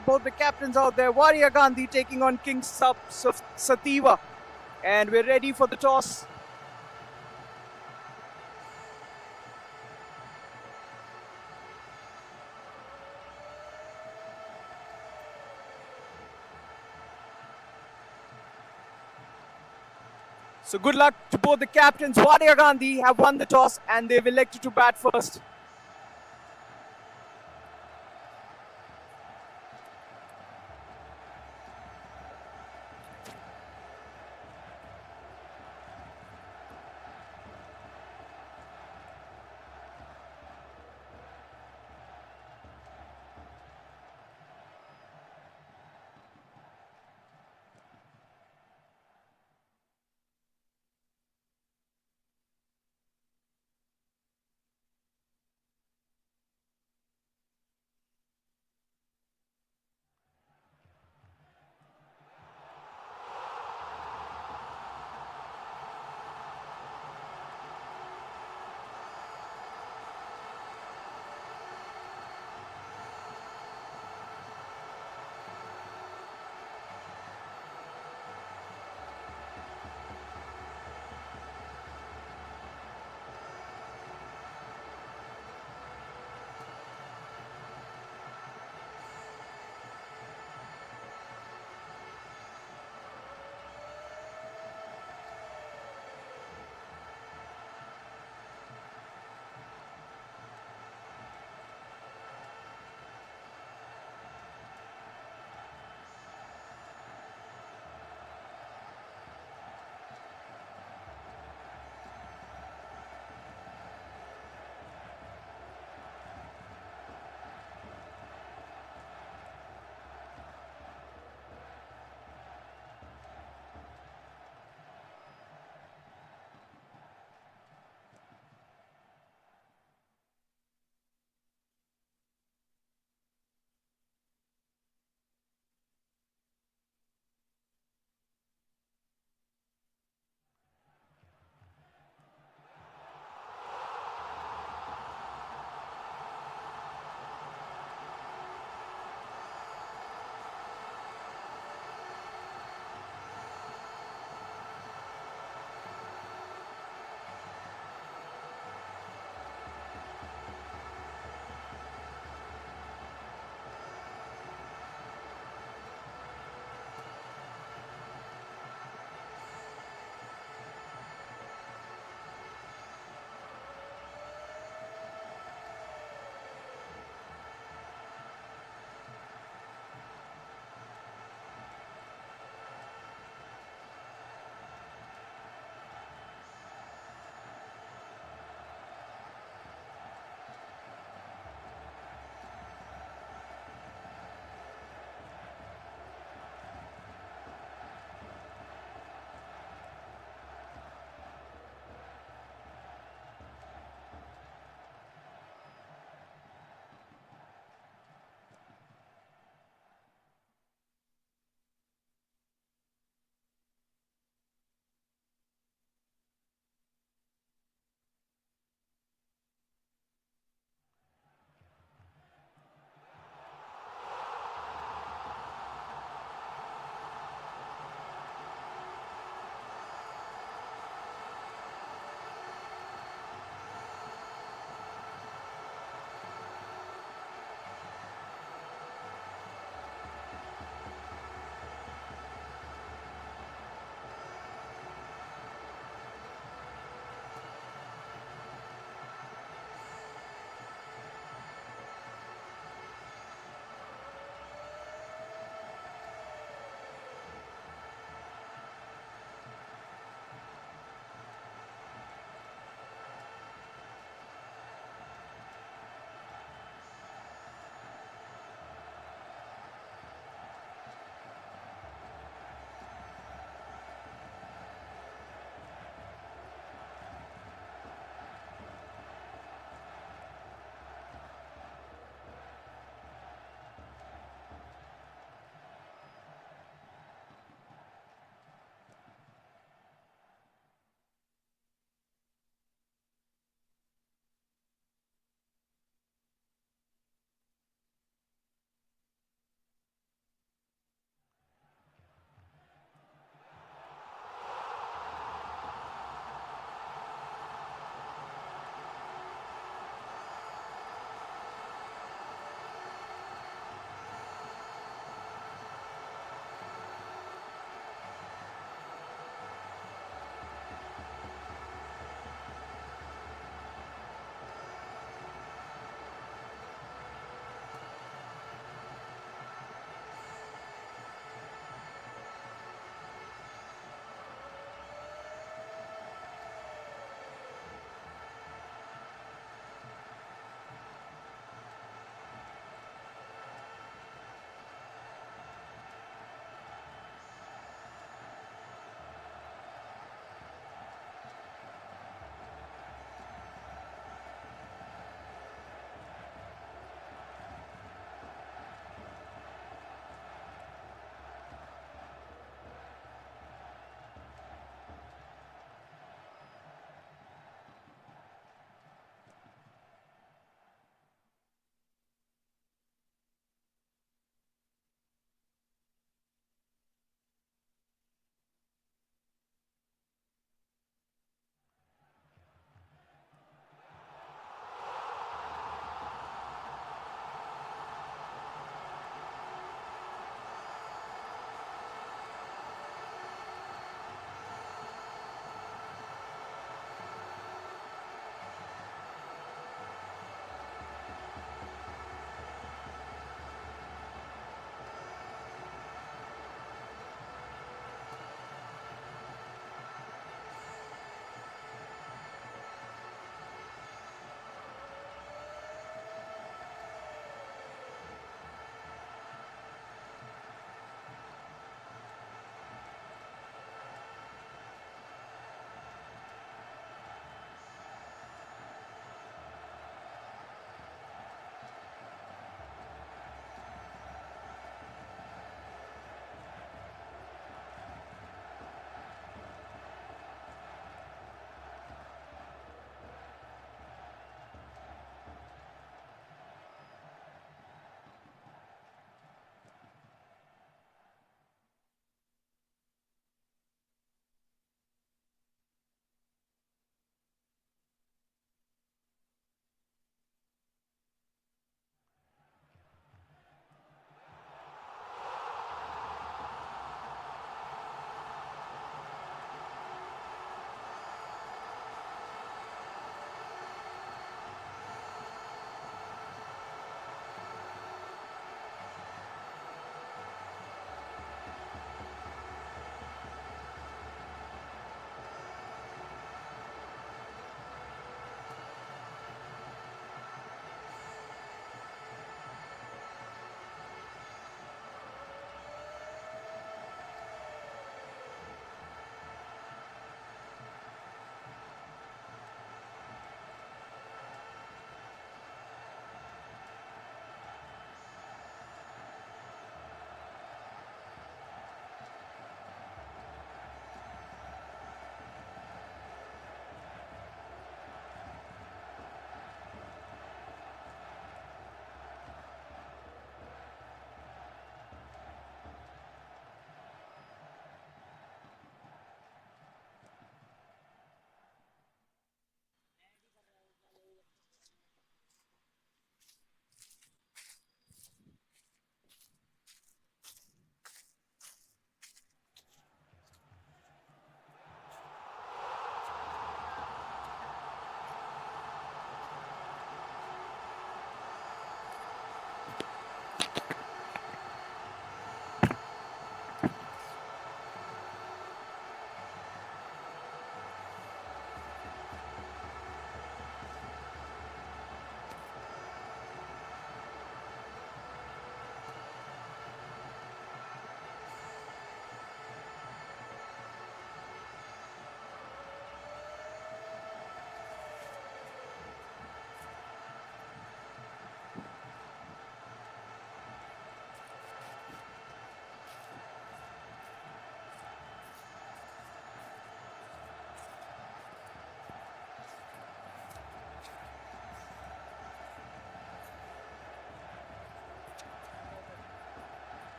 got both the captains out there. Wadia Ghandy taking on King Stubb Sativa. And we're ready for the toss. So good luck to both the captains. Wadia Ghandy have won the toss and they've elected to bat first.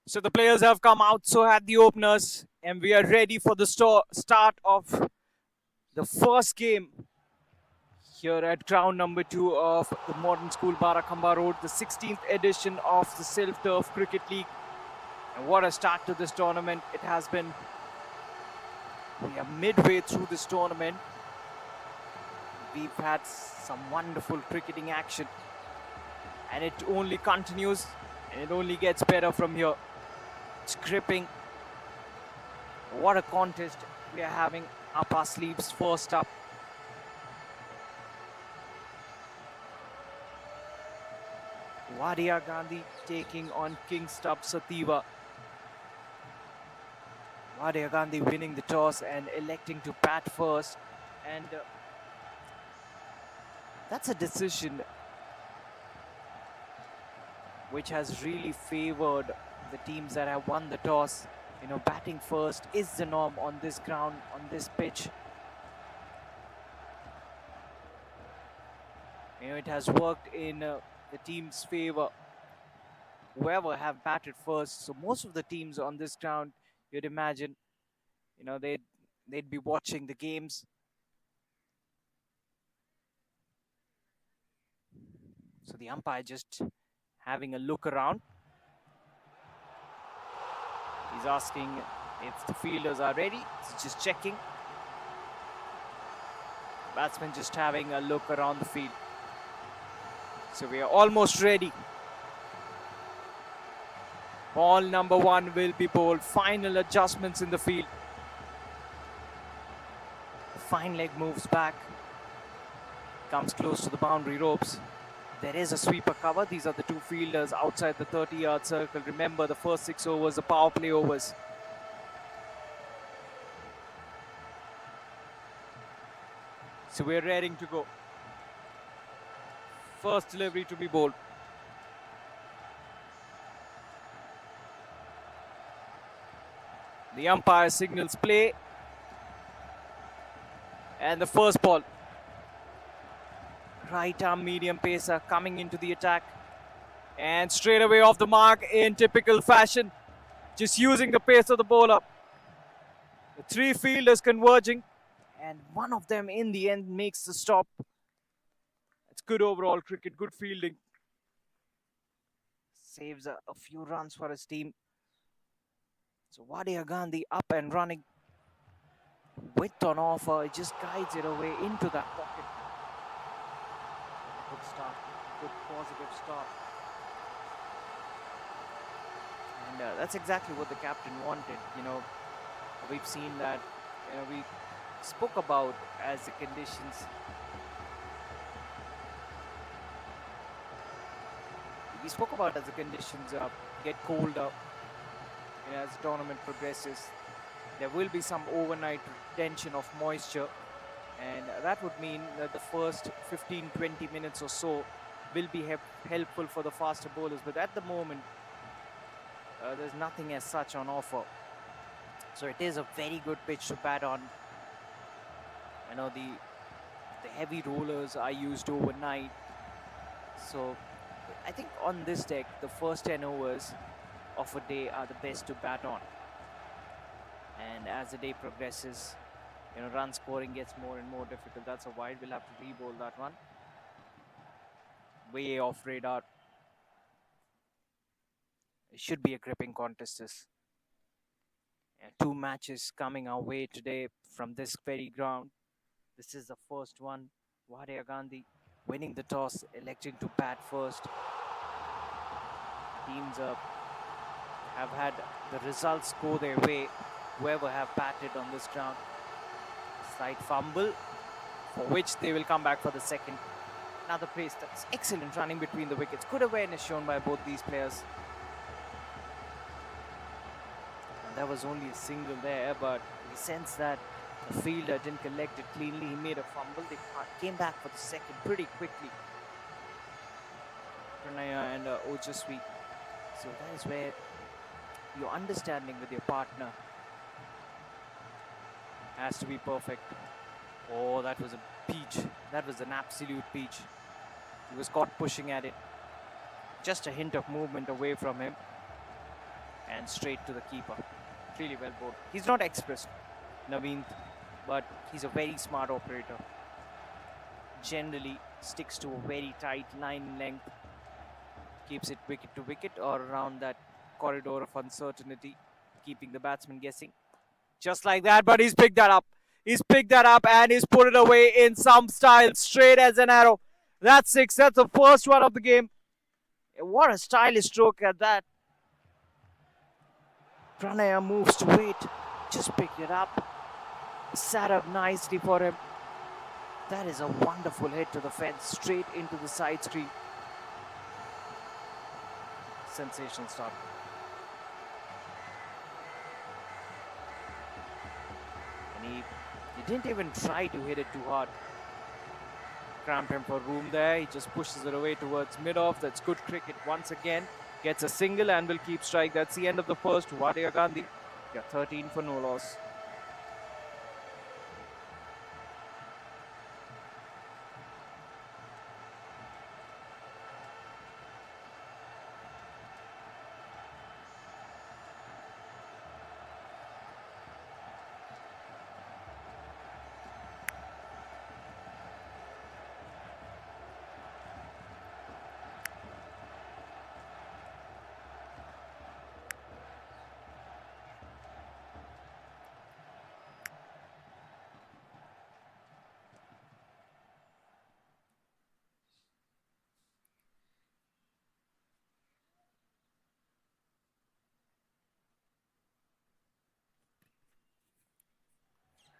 So the players have come out, so had the openers, and we are ready for the start of the first game here at ground number 2 of the Modern School Barakamba Road, the 16th edition of the Self Turf Cricket League. And what a start to this tournament it has been. We are midway through this tournament. We've had some wonderful cricketing action, and it only continues and it only gets better from here. It's gripping. What a contest we are having up our sleeves. First up, Wadia Ghandy taking on King Stubb Sativa. Wadia Ghandy winning the toss and electing to bat first, and that's a decision which has really favored the teams that have won the toss. You know, batting first is the norm on this ground, on this pitch. You know, it has worked in the team's favor. Whoever have batted first. So most of the teams on this ground, you'd imagine, you know, they'd be watching the games. So the umpire just having a look around. He's asking if the fielders are ready. He's just checking. Batsman just having a look around the field. So we are almost ready. Ball number 1 will be bowled. Final adjustments in the field. The fine leg moves back. Comes close to the boundary ropes. There is a sweeper cover. These are the 2 fielders outside the 30-yard circle. Remember, the first 6 overs, the power play overs. So we're raring to go. First delivery to be bowled. The umpire signals play. And the first ball. Right arm medium pacer coming into the attack. And straight away off the mark in typical fashion. Just using the pace of the bowler. The 3 fielders converging. And one of them in the end makes the stop. It's good overall cricket, good fielding. Saves a few runs for his team. So Wadia Ghandy up and running. Width on offer, it just guides it away into that pocket. Good start, good positive start. And that's exactly what the captain wanted. You know, we've seen that, you know, we spoke about as the conditions. We spoke about as the conditions get colder, you know, as the tournament progresses. There will be some overnight retention of moisture, and that would mean that the first 15-20 minutes or so will be helpful for the faster bowlers. But at the moment, there's nothing as such on offer. So it is a very good pitch to bat on. You know, the heavy rollers are used overnight. So I think on this deck, the first 10 overs of a day are the best to bat on. And as the day progresses, you know, run scoring gets more and more difficult. That's a wide. We'll have to re-bowl that one. Way off radar. It should be a gripping contest, this. 2 matches coming our way today from this very ground. This is the first one. Wadia Ghandy winning the toss, electing to bat first. Teams have had the results go their way. Whoever have batted on this ground. Slight fumble, for which they will come back for the second. Another place that's excellent running between the wickets. Good awareness shown by both these players. And there was only a single there, but we sense that the fielder didn't collect it cleanly. He made a fumble. They came back for the second pretty quickly. Pranaya and Ojaswi. So that is where your understanding with your partner has to be perfect. Oh, that was a peach. That was an absolute peach. He was caught pushing at it. Just a hint of movement away from him. and straight to the keeper. Really well bowled. He's not expressed, Naveen, but he's a very smart operator. Generally sticks to a very tight line length, keeps it wicket to wicket or around that corridor of uncertainty, keeping the batsman guessing. Just like that, but he's picked that up. He's picked that up and he's put it away in some style, straight as an arrow. That's 6. That's the first one of the game. What a stylish stroke at that. Pranaya moves to it, just picked it up, sat up nicely for him. That is a wonderful hit to the fence, straight into the side screen. Sensational start. And he didn't even try to hit it too hard. Cramped him for room there. He just pushes it away towards mid-off. That's good cricket once again. Gets a single and will keep strike. That's the end of the first. Wadia Ghandy, 13 for no loss.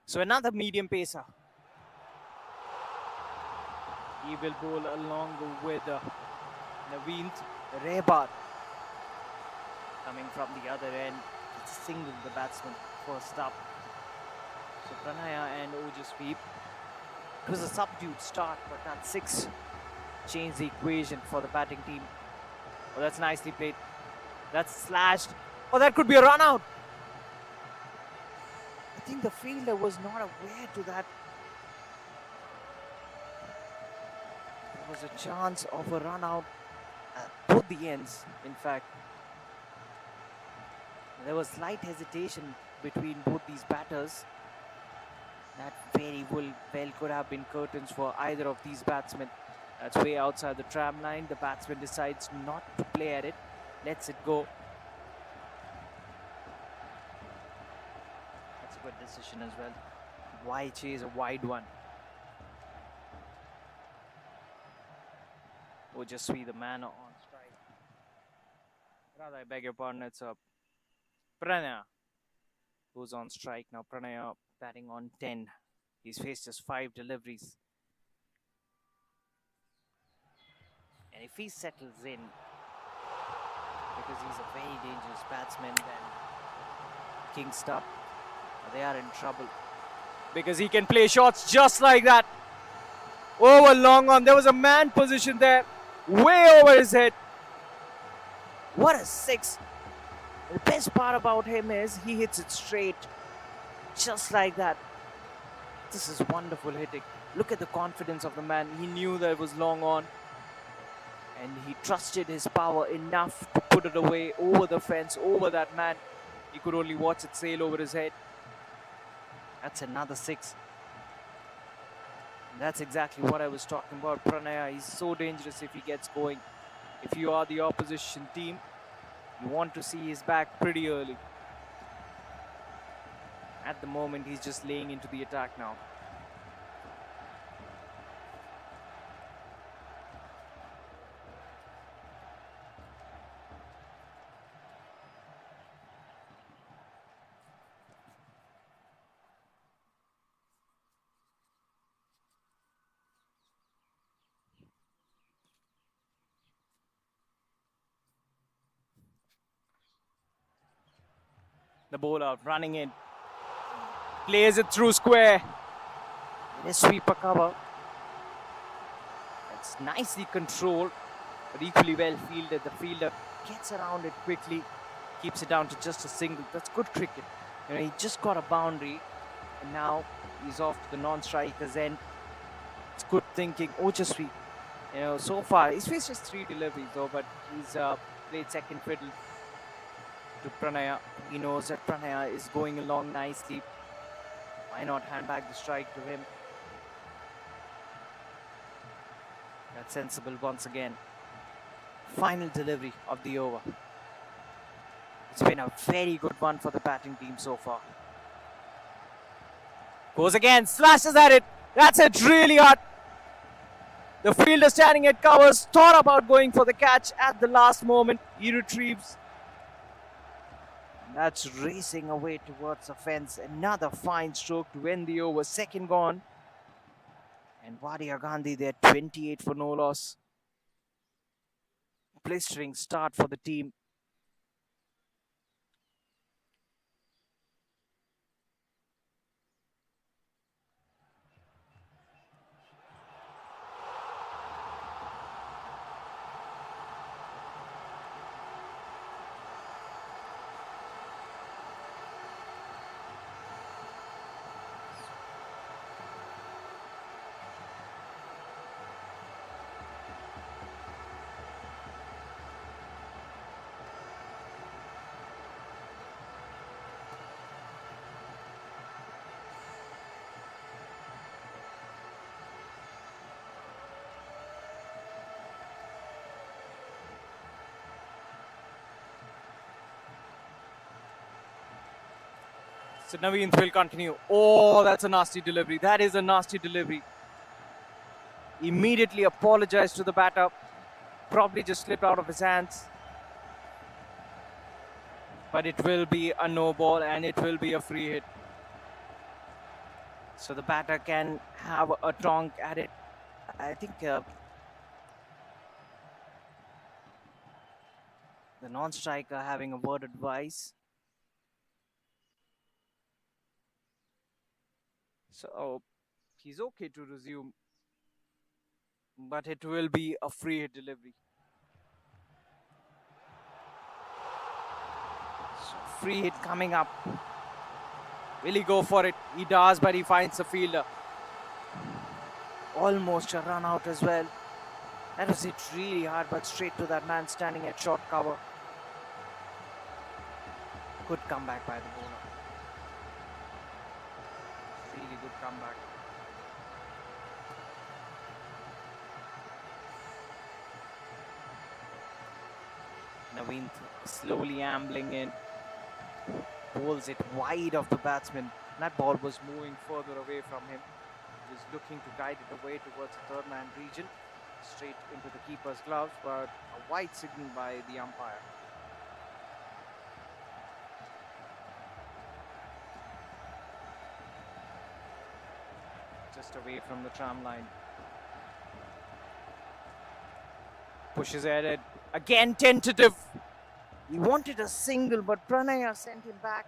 So another medium pacer. He will bowl along with Naveen Rehbar coming from the other end. It's a single the batsman first up. So Pranaya and Ojasvi. It was a subdued start, but that 6 changed the equation for the batting team. Oh, that's nicely played. That's slashed. Oh, that could be a run out. I think the fielder was not aware to that. There was a chance of a run out at both the ends, in fact. There was slight hesitation between both these batters. That very well could have been curtains for either of these batsmen. That's way outside the tram line. The batsman decides not to play at it, lets it go. That's a good decision as well. Why chase a wide one? Ojasvi, the man on strike. Rather, I beg your pardon, it's a Pranaya who's on strike now. Pranaya batting on 10. He's faced just 5 deliveries. And if he settles in, because he's a very dangerous batsman, then King Stubb, they are in trouble. Because he can play shots just like that. Over long on. There was a man position there. Way over his head. What a 6. The best part about him is he hits it straight. Just like that. This is wonderful hitting. Look at the confidence of the man. He knew that it was long on. And he trusted his power enough to put it away over the fence, over that man. He could only watch it sail over his head. That's another 6. And that's exactly what I was talking about. Pranaya is so dangerous if he gets going. If you are the opposition team, you want to see his back pretty early. At the moment, he's just laying into the attack now. The bowler running in. Plays it through square. A sweeper cover. It's nicely controlled, but equally well fielded. The fielder gets around it quickly, keeps it down to just a single. That's good cricket. You know, he just got a boundary, and now he's off to the non-striker's end. It's good thinking. Ojasvi, you know, so far he's faced just 3 deliveries though, but he's played second fiddle. to Pranaya. He knows that Pranaya is going along nicely. Why not hand back the strike to him? That's sensible once again. Final delivery of the over. It's been a very good one for the batting team so far. Goes again, slashes at it. That's it, really hard. The fielder standing at covers, thought about going for the catch at the last moment. He retrieves. That's racing away towards the fence. Another fine stroke to end the over. Second gone. And Wadia Ghandy there, 28 for no loss. Blistering start for the team. So Naveen will continue. Oh, that's a nasty delivery. That is a nasty delivery. Immediately apologized to the batter. Probably just slipped out of his hands. But it will be a no ball and it will be a free hit. So the batter can have a tonk at it. I think the non-striker having a word advice. So he's okay to resume. But it will be a free hit delivery. So free hit coming up. Will he go for it? He does, but he finds the fielder. Almost a run out as well. That was hit really hard, but straight to that man standing at short cover. Good comeback by the bowler. Really good comeback. Naveen slowly ambling in. Bowls it wide of the batsman. That ball was moving further away from him. He was looking to guide it away towards the third man region. Straight into the keeper's gloves, but a white signal by the umpire. Just away from the tram line. Pushes ahead. Again tentative. He wanted a single, but Pranaya sent him back.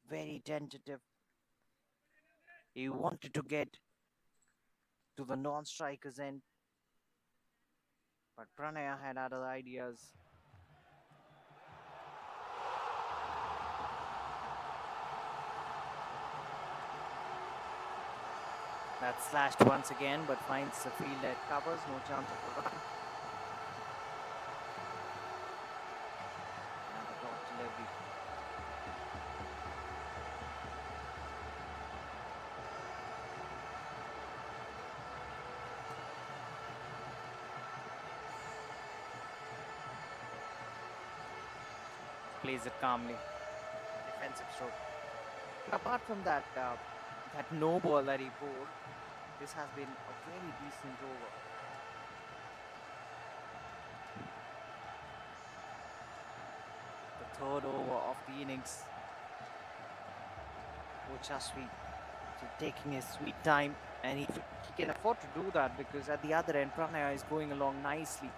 Very tentative. He wanted to get to the non-striker's end. But Pranaya had other ideas. That slashed once again, but finds the field that covers. No chance of a run. Another dot delivery. Plays it calmly. Defensive stroke. Apart from that, that no ball that he bowled, this has been a very decent over. The third over of the innings. Ochaswi taking his sweet time, and he can afford to do that because at the other end, Pranaya is going along nicely.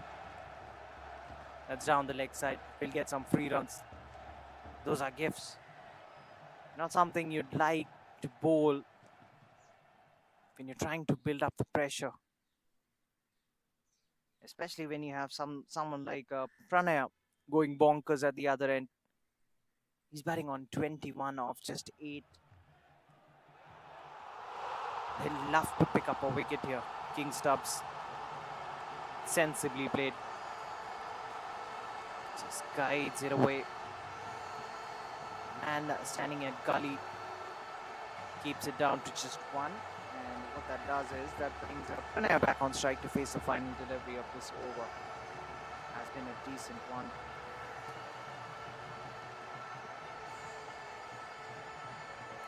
That's down the leg side. He'll get some free runs. Those are gifts. Not something you'd like to bowl when you're trying to build up the pressure. Especially when you have someone like Pranaya going bonkers at the other end. He's batting on 21 off just 8. They'll love to pick up a wicket here, King Stubbs. Sensibly played. Just guides it away. And standing at gully keeps it down to just one. And what that does is that brings up Pranaya back on strike to face the final delivery of this over. Has been a decent one.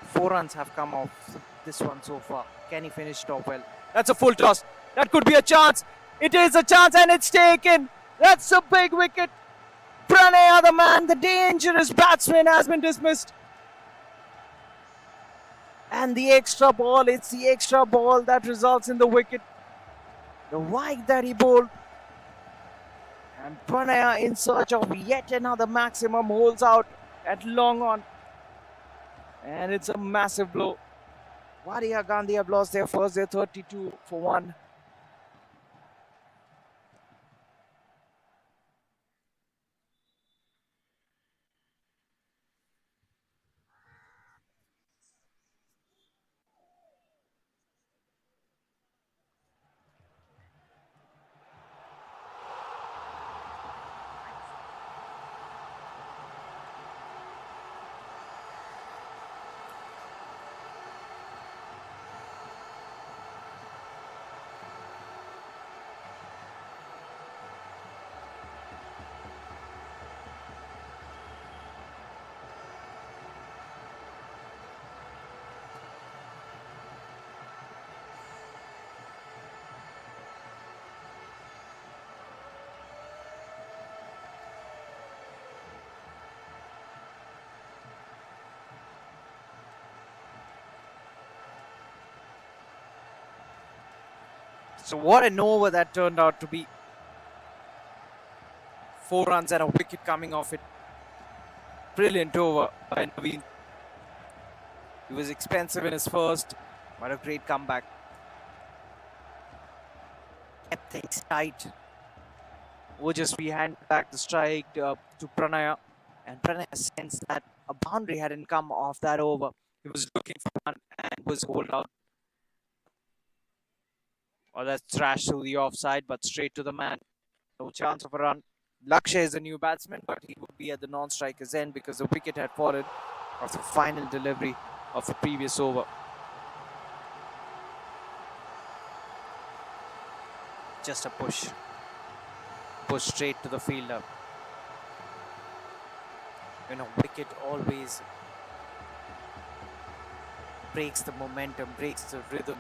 Four runs have come off this one so far. Can he finish top well? That's a full toss. That could be a chance. It is a chance and it's taken. That's a big wicket. Pranaya, the man, the dangerous batsman, has been dismissed. And the extra ball, it's the extra ball that results in the wicket. The wide that he bowled. And Pranaya, in search of yet another maximum, holds out at long on. And it's a massive blow. Wadia Ghandy have lost their first, they're 32 for 1. So what an over that turned out to be. 4 runs and a wicket coming off it. Brilliant over by Naveen. He was expensive in his first, but a great comeback. Kept things tight. We hand back the strike to Pranaya. And Pranaya sensed that a boundary hadn't come off that over. He was looking for one and was holed out. Oh, that's thrashed through the offside, but straight to the man. No chance of a run. Lakshay is a new batsman, but he would be at the non-striker's end because the wicket had fallen off the final delivery of the previous over. Just a push. Push straight to the fielder. You know, wicket always breaks the momentum, breaks the rhythm.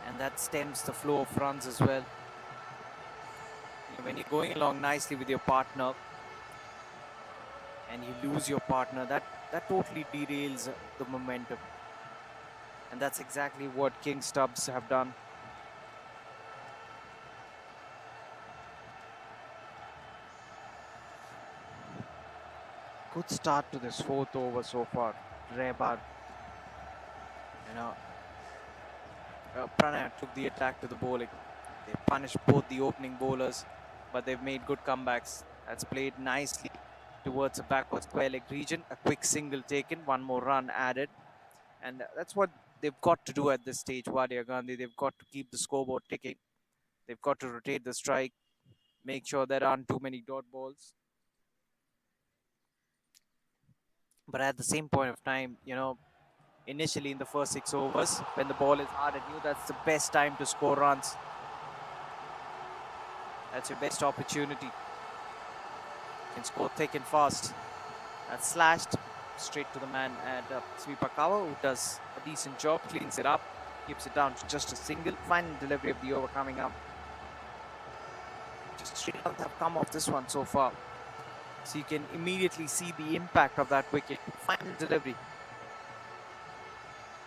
And that stems the flow of runs as well. When you're going along nicely with your partner and you lose your partner, that totally derails the momentum. And that's exactly what King Stubbs have done. Good start to this 4th over so far. Rebar, Pranaya took the attack to the bowling. They punished both the opening bowlers, but they've made good comebacks. That's played nicely towards the backward square leg region. A quick single taken, one more run added. And that's what they've got to do at this stage, Wadia Ghandy. They've got to keep the scoreboard ticking. They've got to rotate the strike, make sure there aren't too many dot balls. But at the same point of time, initially in the first 6 overs, when the ball is hard at you, that's the best time to score runs. That's your best opportunity. You can score thick and fast. That's slashed straight to the man at Swipakawa, who does a decent job, cleans it up, keeps it down to just a single. Final delivery of the over coming up. Just 3 runs have come off this one so far. So you can immediately see the impact of that wicket. Final delivery.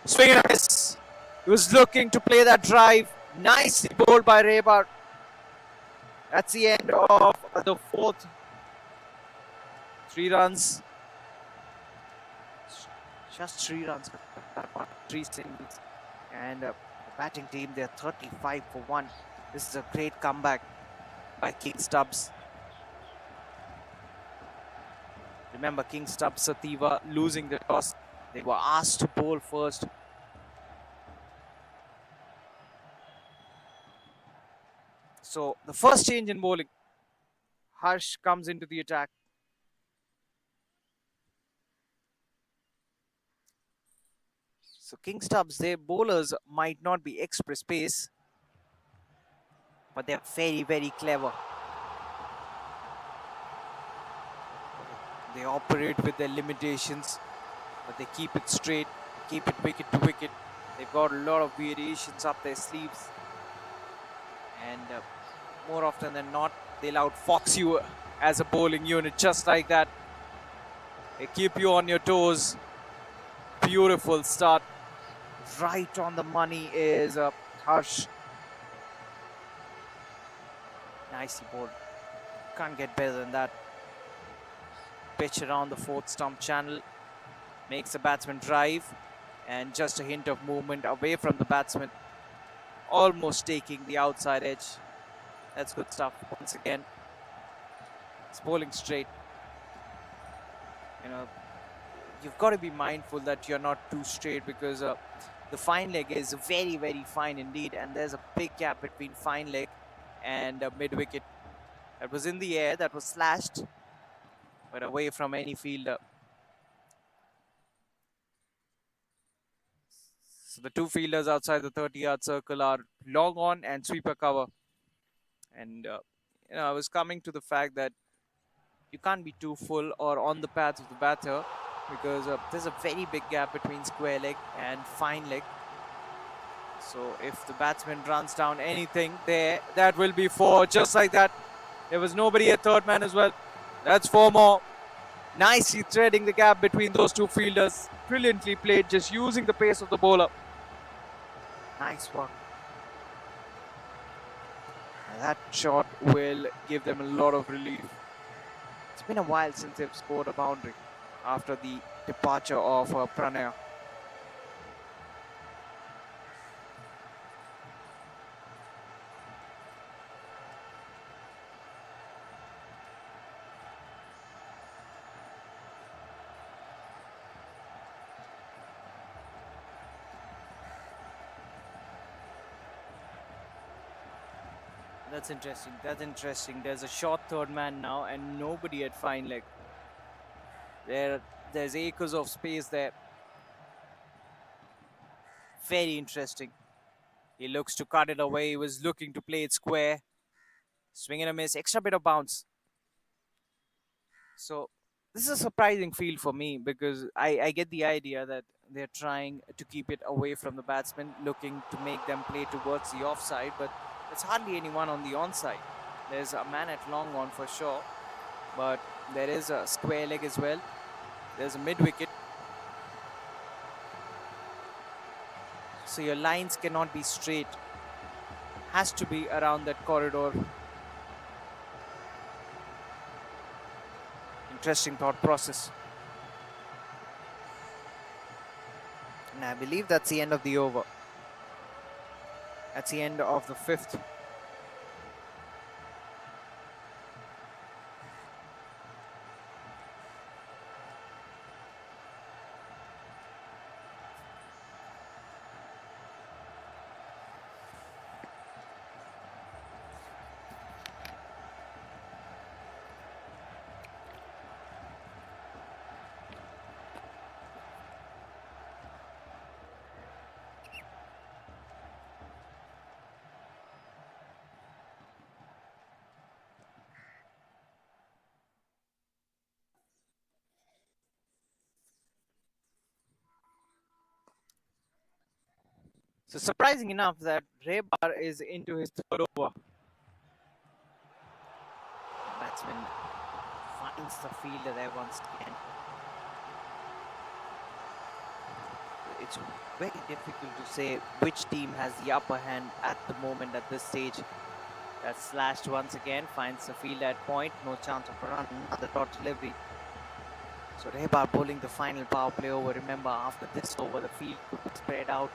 Swing and a miss. He was looking to play that drive. Nicely bowled by Rebar. That's the end of the 4th. 3 runs. Just 3 runs. 3 singles. And the batting team, they're 35 for 1. This is a great comeback by King Stubbs. Remember, King Stubbs, Sativa losing the toss. They were asked to bowl first. So the first change in bowling. Harsh comes into the attack. So King Stubbs, their bowlers might not be express pace, but they're very, very clever. They operate with their limitations, but they keep it straight, keep it wicket to wicket. They've got a lot of variations up their sleeves. And more often than not, they'll outfox you as a bowling unit, just like that. They keep you on your toes. Beautiful start. Right on the money is Harsh. Nicely bowled. Can't get better than that. Pitch around the fourth stump channel. Makes the batsman drive. And just a hint of movement away from the batsman. Almost taking the outside edge. That's good stuff once again. It's bowling straight. You know, you've got to be mindful that you're not too straight, because the fine leg is very, very fine indeed, and there's a big gap between fine leg and mid-wicket. That was in the air, that was slashed, but away from any fielder. So the two fielders outside the 30-yard circle are long on and sweeper cover. And I was coming to the fact that you can't be too full or on the path of the batter, because there's a very big gap between square leg and fine leg. So if the batsman runs down anything there, that will be four, just like that. There was nobody at third man as well. That's four more. Nicely threading the gap between those two fielders. Brilliantly played, just using the pace of the bowler. Nice one. And that shot will give them a lot of relief. It's been a while since they've scored a boundary after the departure of Pranaya. That's interesting. That's interesting. There's a short third man now and nobody at fine leg. There's acres of space there. Very interesting. He looks to cut it away. He was looking to play it square. Swing and a miss. Extra bit of bounce. So this is a surprising field for me, because I get the idea that they're trying to keep it away from the batsman, looking to make them play towards the offside, but there's hardly anyone on the onside. There's a man at long on for sure, but there is a square leg as well. There's a mid-wicket. So your lines cannot be straight. Has to be around that corridor. Interesting thought process. And I believe that's the end of the over. That's the end of the fifth. So surprising enough that Rebar is into his third over. Batsman finds the fielder there once again. It's very difficult to say which team has the upper hand at the moment at this stage. That's slashed once again, finds the fielder at point, no chance of a run, another dot delivery. So Rebar bowling the final power play over. Remember, after this over, the field could be spread out.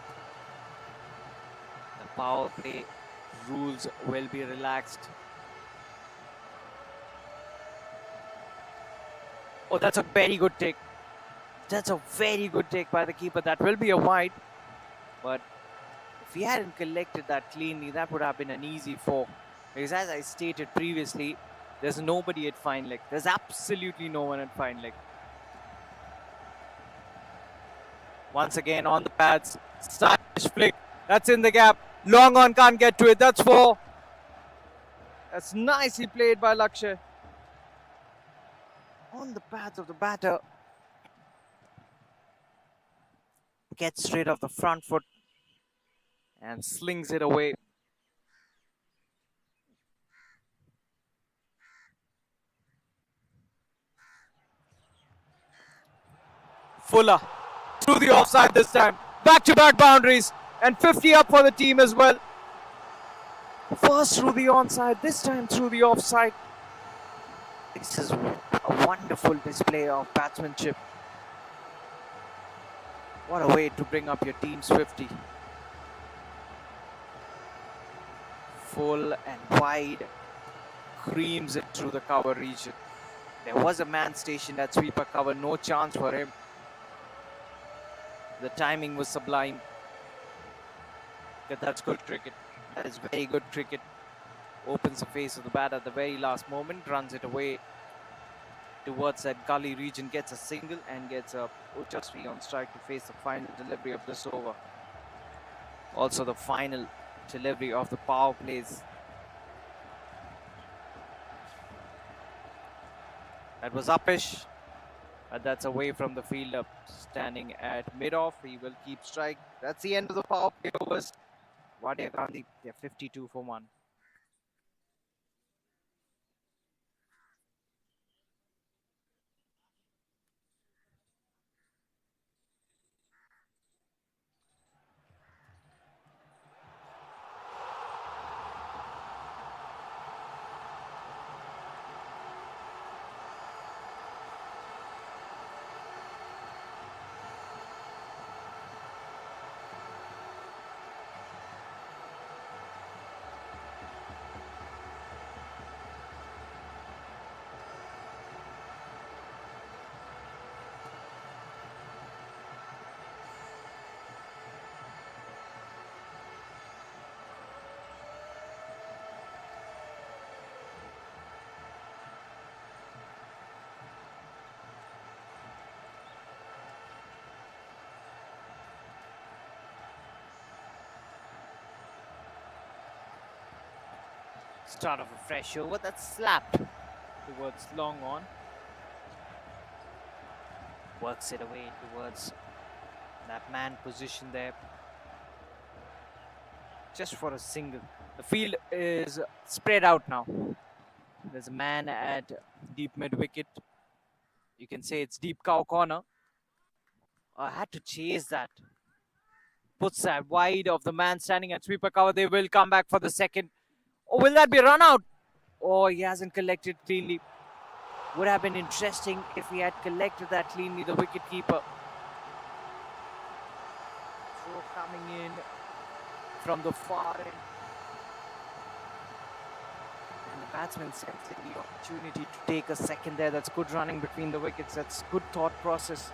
The power play rules will be relaxed. Oh, that's a very good take. That's a very good take by the keeper. That will be a wide. But if he hadn't collected that cleanly, that would have been an easy four. Because as I stated previously, there's nobody at fine leg. There's absolutely no one at fine leg. Once again on the pads, stylish flick. That's in the gap. Long on, can't get to it. That's 4. That's nicely played by Lakshay. On the pads of the batter. Gets rid of the front foot and slings it away. Fuller through the offside this time. Back-to-back boundaries and 50 up for the team as well. First through the onside, this time through the offside. This is a wonderful display of batsmanship. What a way to bring up your team's 50. Full and wide, creams it through the cover region. There was a man stationed at sweeper cover, no chance for him. The timing was sublime. But that's good cricket. That is very good cricket. Opens the face of the bat at the very last moment, runs it away towards that gully region, gets a single and gets a Uchasvi on strike to face the final delivery of this over. Also the final delivery of the power plays. That was uppish, but that's away from the fielder standing at mid-off. He will keep strike. That's the end of the power play overs. Wadia Ghandy, they're 52 for 1. Start of a fresh over, that's slapped towards long on. Works it away towards that man position there. Just for a single. The field is spread out now. There's a man at deep mid wicket. You can say it's deep cow corner. I had to chase that. Puts that wide of the man standing at sweeper cover. They will come back for the second. Or will that be run out? Oh, he hasn't collected cleanly. Would have been interesting if he had collected that cleanly, the wicket keeper. Throw coming in from the far end. And the batsman sensing the opportunity to take a second there. That's good running between the wickets. That's good thought process.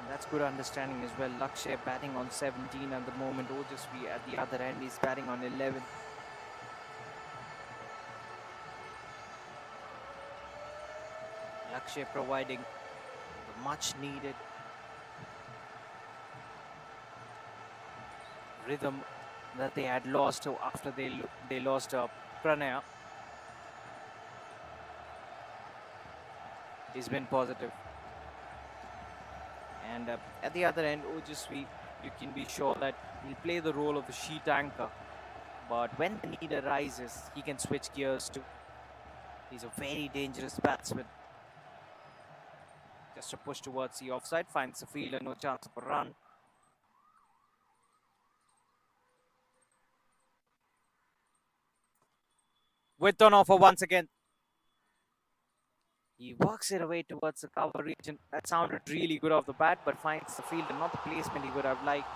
And that's good understanding as well. Lakshay batting on 17 at the moment. Ojasvi at the other end. He's batting on 11. Lakshay providing the much needed rhythm that they had lost after they lost Pranaya. He's been positive. And at the other end, Ojasvi, you can be sure that he'll play the role of the sheet anchor. But when the need arises, he can switch gears too. He's a very dangerous batsman. Just a push towards the offside, finds the fielder, no chance of a run. With on offer once again. He works it away towards the cover region. That sounded really good off the bat, but finds the fielder, not the placement he would have liked.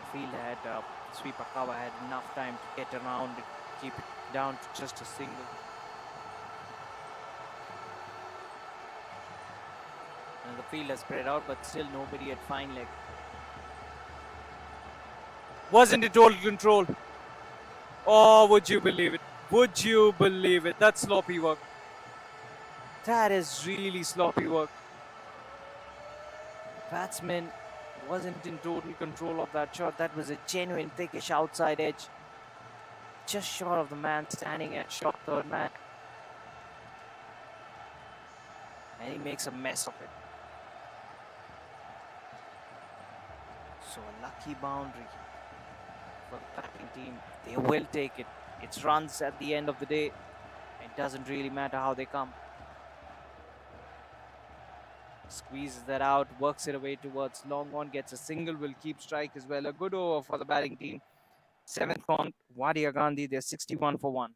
The fielder had sweeper cover, had enough time to get around it, keep it down to just a single. And the fielder spread out, but still nobody at fine leg. Wasn't it total control? Oh, would you believe it? Would you believe it? That's sloppy work. That is really sloppy work. The batsman wasn't in total control of that shot. That was a genuine thickish outside edge. Just short of the man standing at short third man. And he makes a mess of it. So a lucky boundary for the batting team. They will take it. It's runs at the end of the day. It doesn't really matter how they come. Squeezes that out, works it away towards long on, gets a single, will keep strike as well. A good over for the batting team. 7th on Wadia Ghandy, they're 61 for 1.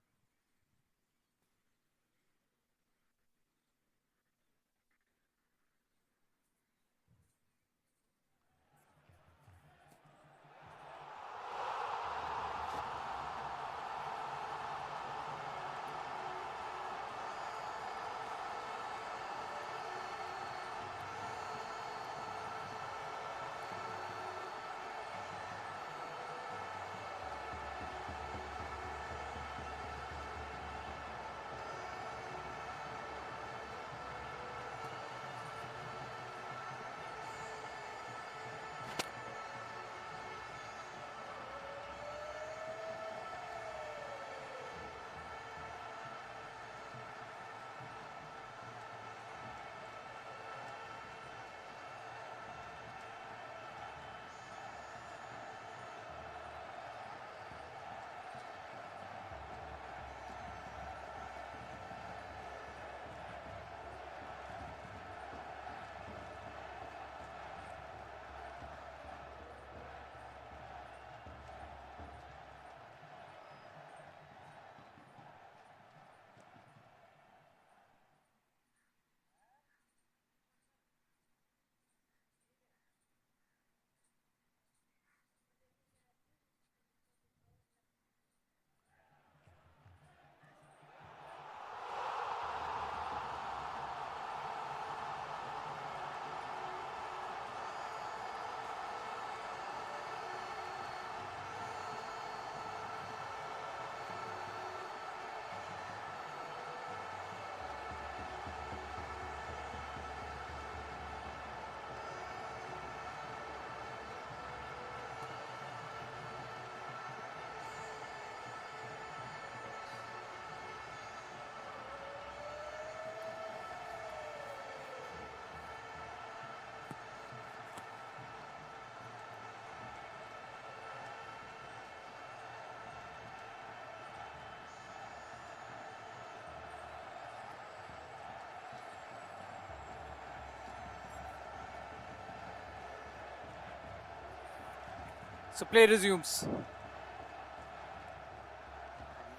So play resumes.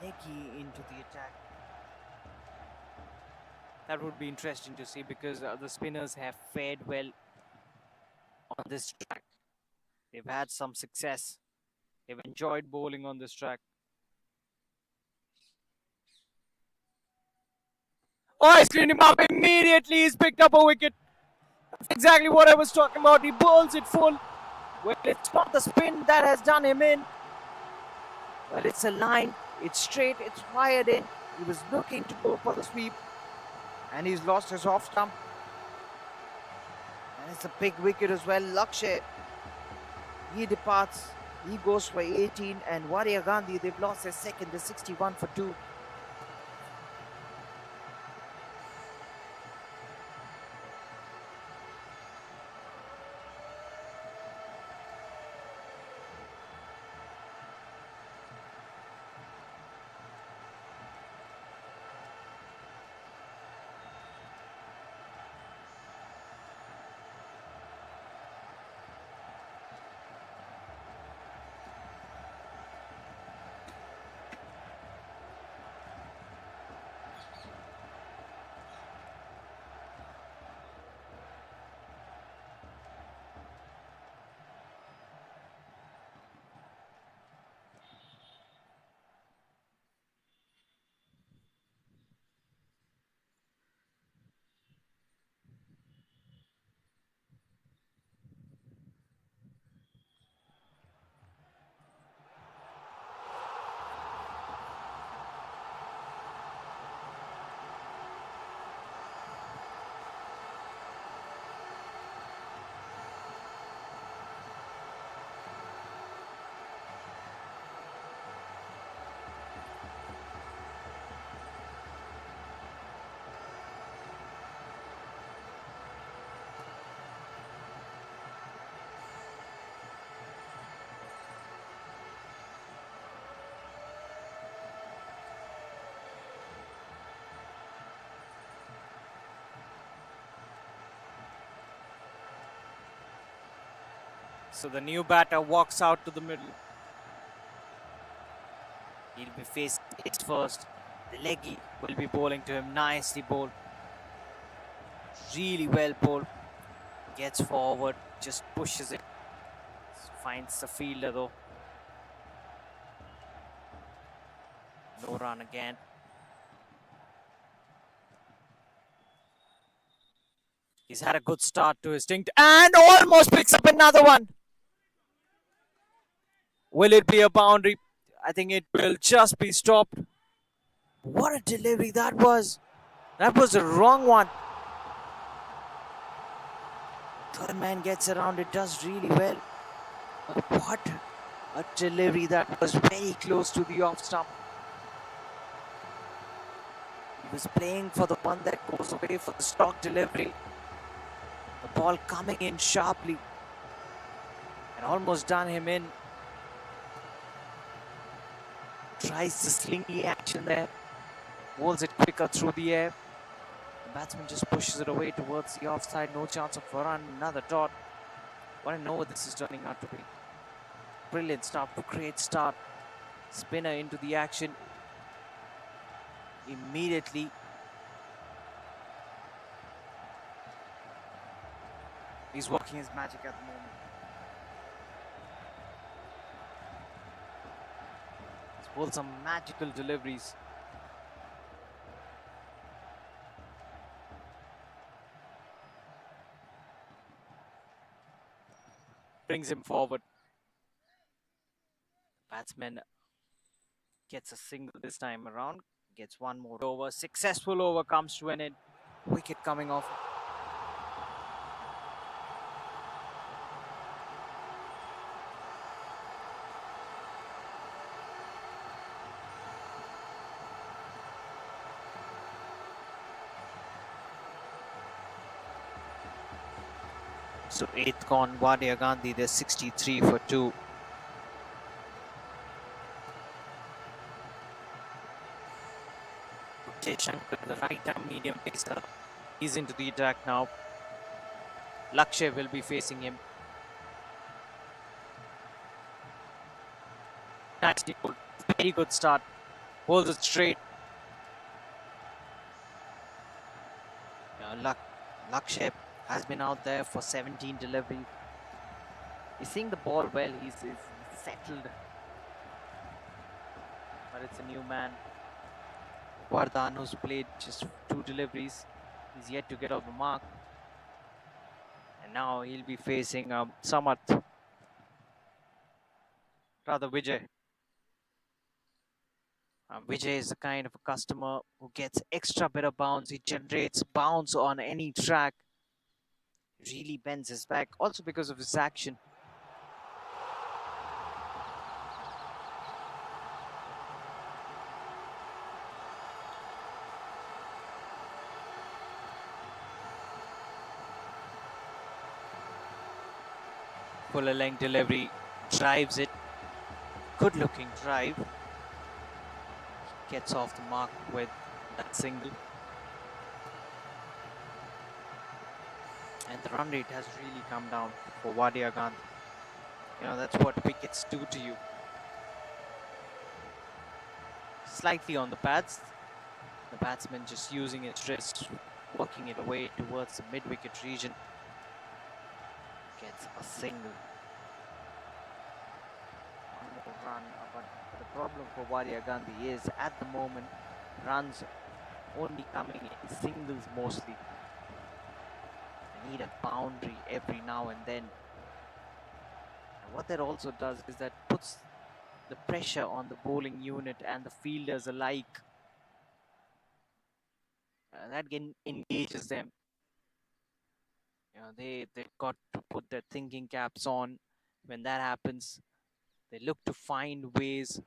Leggy into the attack. That would be interesting to see because the spinners have fared well on this track. They've had some success. They've enjoyed bowling on this track. Oh, he screened him up immediately. He's picked up a wicket. That's exactly what I was talking about. He bowls it full. Well, it's not the spin that has done him in. Well, it's a line. It's straight. It's fired in. He was looking to go for the sweep. And he's lost his off stump. And it's a big wicket as well. Lakshay. He departs. He goes for 18. And Wadia Ghandy, they've lost their second. They're 61 for 2. So the new batter walks out to the middle. He'll be facing it first. The leggy will be bowling to him. Nicely bowled. Really well bowled. Gets forward, just pushes it. Finds the fielder though. No run again. He's had a good start to his stint and almost picks up another one. Will it be a boundary? I think it will just be stopped. What a delivery that was. That was the wrong one. Third man gets around it, does really well. But what a delivery that was, very close to the off stump. He was playing for the one that goes away for the stock delivery. The ball coming in sharply and almost done him in. Tries the slingy action there. Bowls it quicker through the air. The batsman just pushes it away towards the offside. No chance of a run. Another dot. What an over this is turning out to be. Brilliant start. Great start. Spinner into the action. Immediately. He's working his magic at the moment. He's bowled some magical deliveries. Brings him forward. Batsman gets a single this time around. Gets one more over. Successful over comes to an end. Wicket coming off. So 8th gone, Wadia Ghandy, they're 63 for 2. Shankar, the right-arm medium pacer, he's into the attack now. Lakshay will be facing him. Nicely bowled. Very good start. Holds it straight. Lakshay has been out there for 17 delivery. He's seeing the ball well. He's settled. But it's a new man. Vardhan, who's played just 2 deliveries. He's yet to get off the mark. And now he'll be facing Samath. Rather Vijay. Vijay is the kind of a customer who gets extra bit of bounce. He generates bounce on any track. Really bends his back. Also because of his action. Fuller length delivery, drives it. Good looking drive. Gets off the mark with that single. And the run rate has really come down for Wadia Ghandy. You know, that's what wickets do to you. Slightly on the pads. The batsman just using his wrist, working it away towards the mid-wicket region. Gets a single. One more run, but the problem for Wadia Ghandy is at the moment runs only coming in singles mostly. They need a boundary every now and then. And what that also does is that puts the pressure on the bowling unit and the fielders alike. That engages them. You know, they've got to put their thinking caps on. When that happens, they look to find ways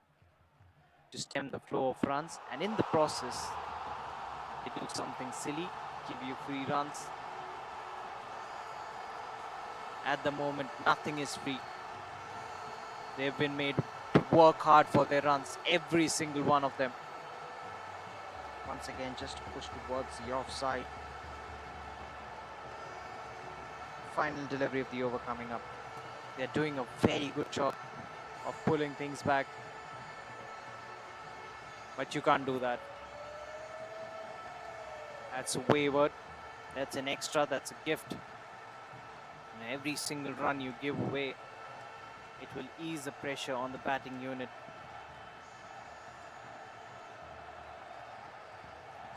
to stem the flow of runs, and in the process, they do something silly, give you free runs. At the moment, nothing is free. They've been made to work hard for their runs, every single one of them. Once again, just to push towards the offside. Final delivery of the over coming up. They're doing a very good job of pulling things back. But you can't do that. That's a wayward. That's an extra. That's a gift. And every single run you give away, it will ease the pressure on the batting unit.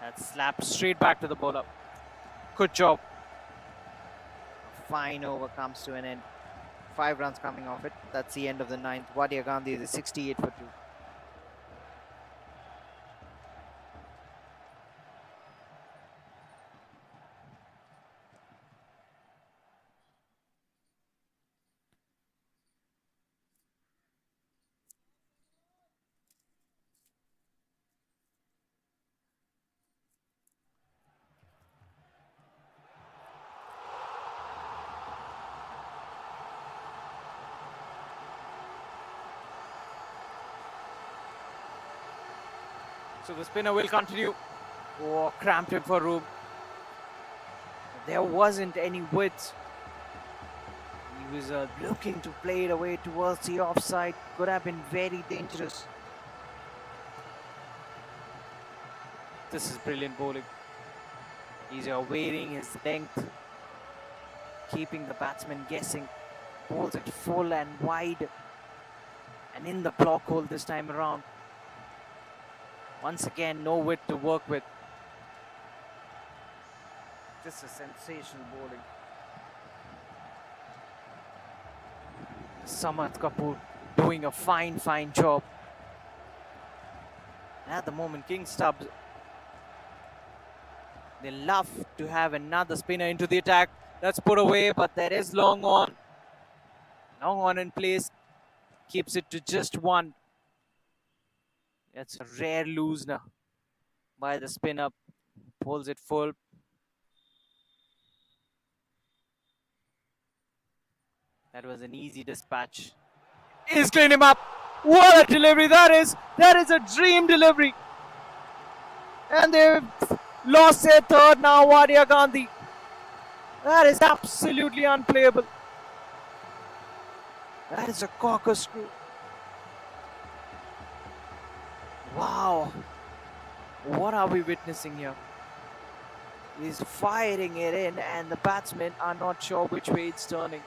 That's slapped straight back to the bowler. Good job. A fine over comes to an end. 5 runs coming off it. That's the end of the 9th. Wadia Ghandy is 68 for 2. So the spinner will continue. Oh, cramped him for room. There wasn't any width. He was looking to play it away towards the offside. Could have been very dangerous. This is brilliant bowling. He's awaiting his length, keeping the batsman guessing. Bowls it full and wide. And in the block hole this time around. Once again, no width to work with. Just a sensational bowling. Samarth Kapoor doing a fine job. And at the moment, King Stubb, they love to have another spinner into the attack. That's put away, but there is long on. Long on in place. Keeps it to just 1. That's a rare loosener by the spinner. Pulls it full. That was an easy dispatch. He's cleaned him up. What a delivery that is. That is a dream delivery. And they've lost their third now, Wadia Ghandy. That is absolutely unplayable. That is a cocker screw. Wow. What are we witnessing here? He's firing it in and the batsmen are not sure which way it's turning.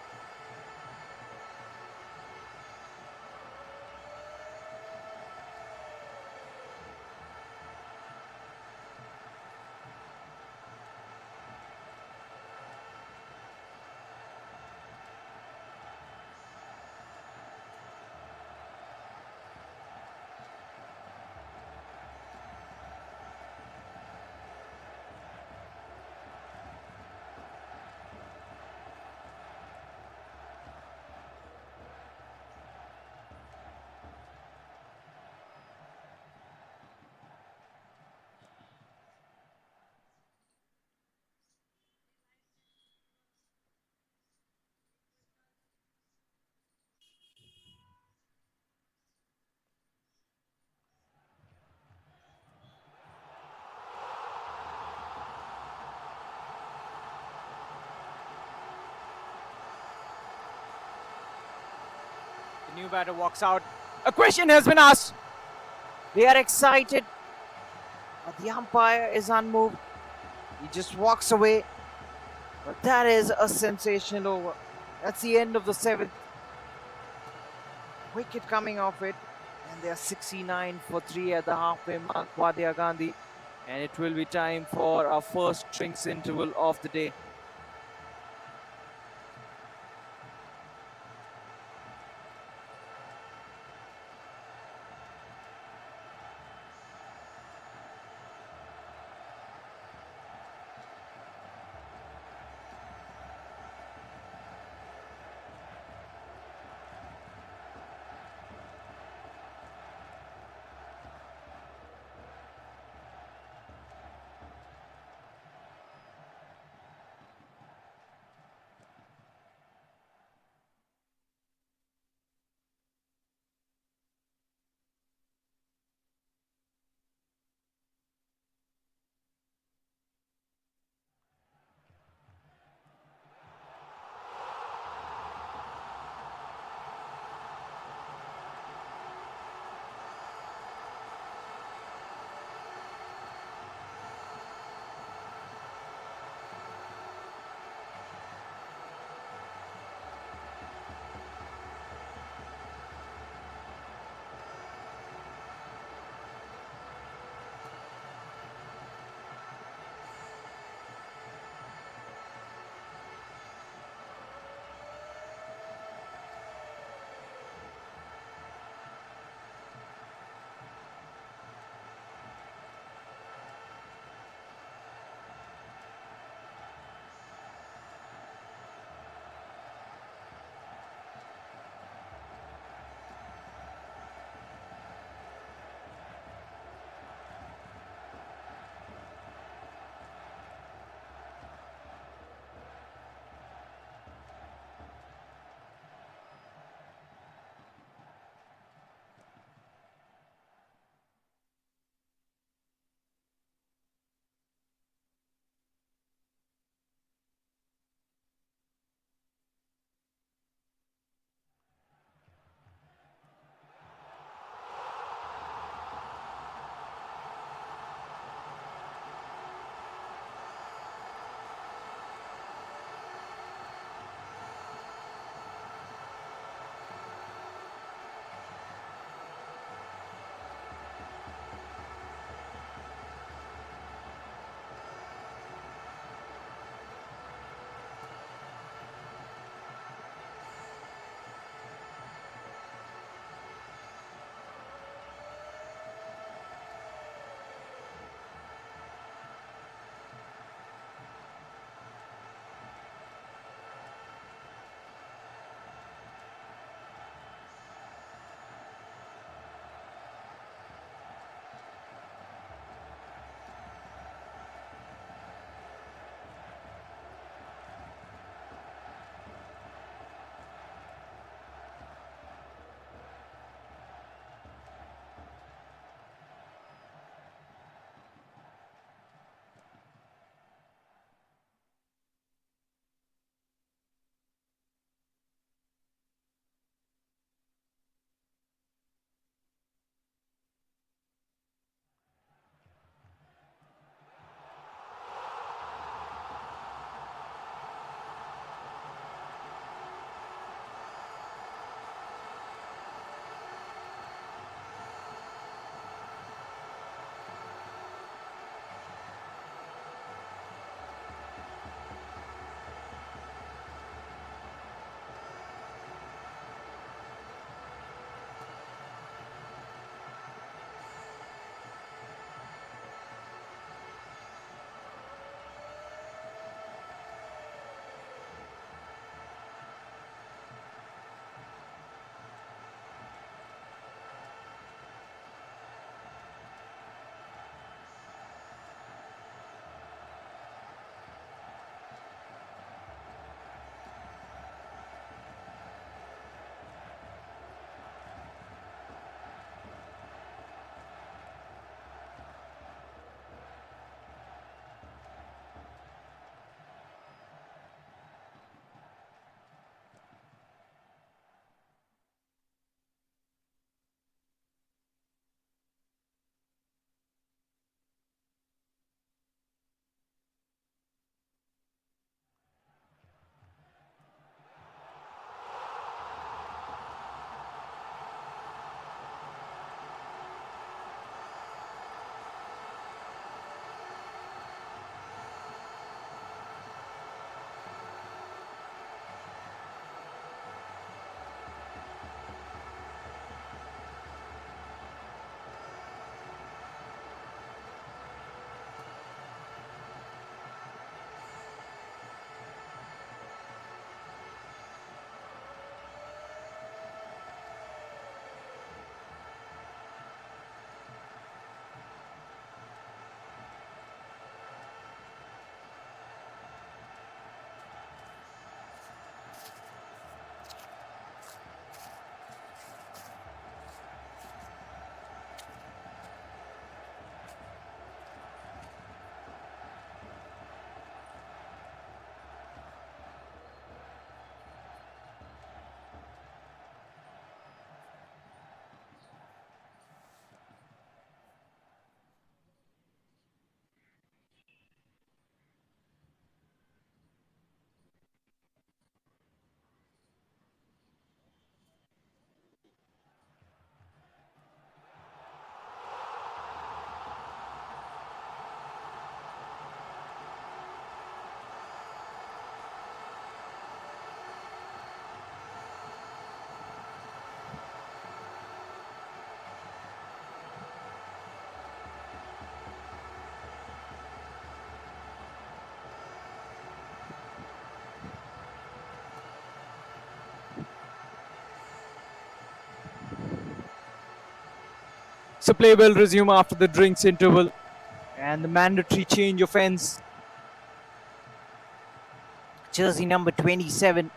The new batter walks out. A question has been asked. They are excited, but the umpire is unmoved. He just walks away. But that is a sensational over. That's the end of the 7th. Wicket coming off it. And they are 69 for 3 at the halfway mark, Wadia Ghandy. And it will be time for our first drinks interval of the day. So play will resume after the drinks interval and the mandatory change of ends. Jersey number 27.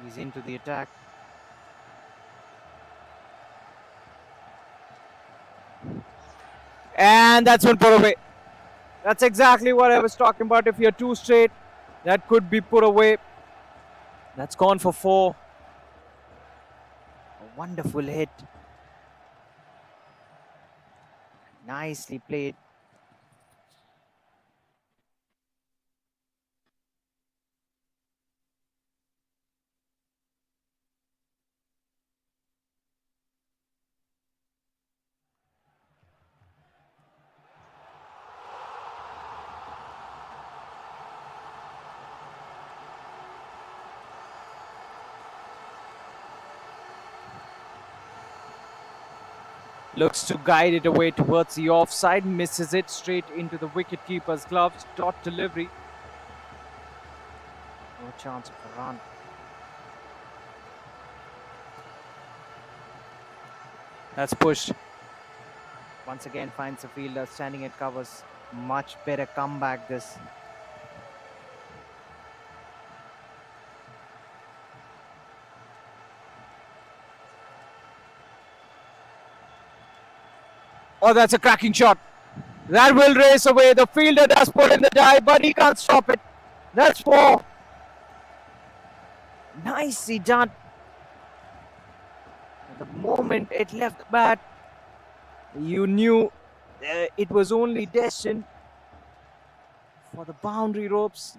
He's into the attack. And that's one put away. That's exactly what I was talking about. If you're too straight, that could be put away. That's gone for 4. A wonderful hit. Nicely played. Looks to guide it away towards the offside. Misses it straight into the wicketkeeper's gloves. Dot delivery. No chance of a run. That's pushed. Once again finds the fielder standing at covers. Much better comeback this. Oh, that's a cracking shot. That will race away. The fielder does put in the dive, but he can't stop it. That's 4. Nicely done. The moment it left the bat, you knew it was only destined for the boundary ropes.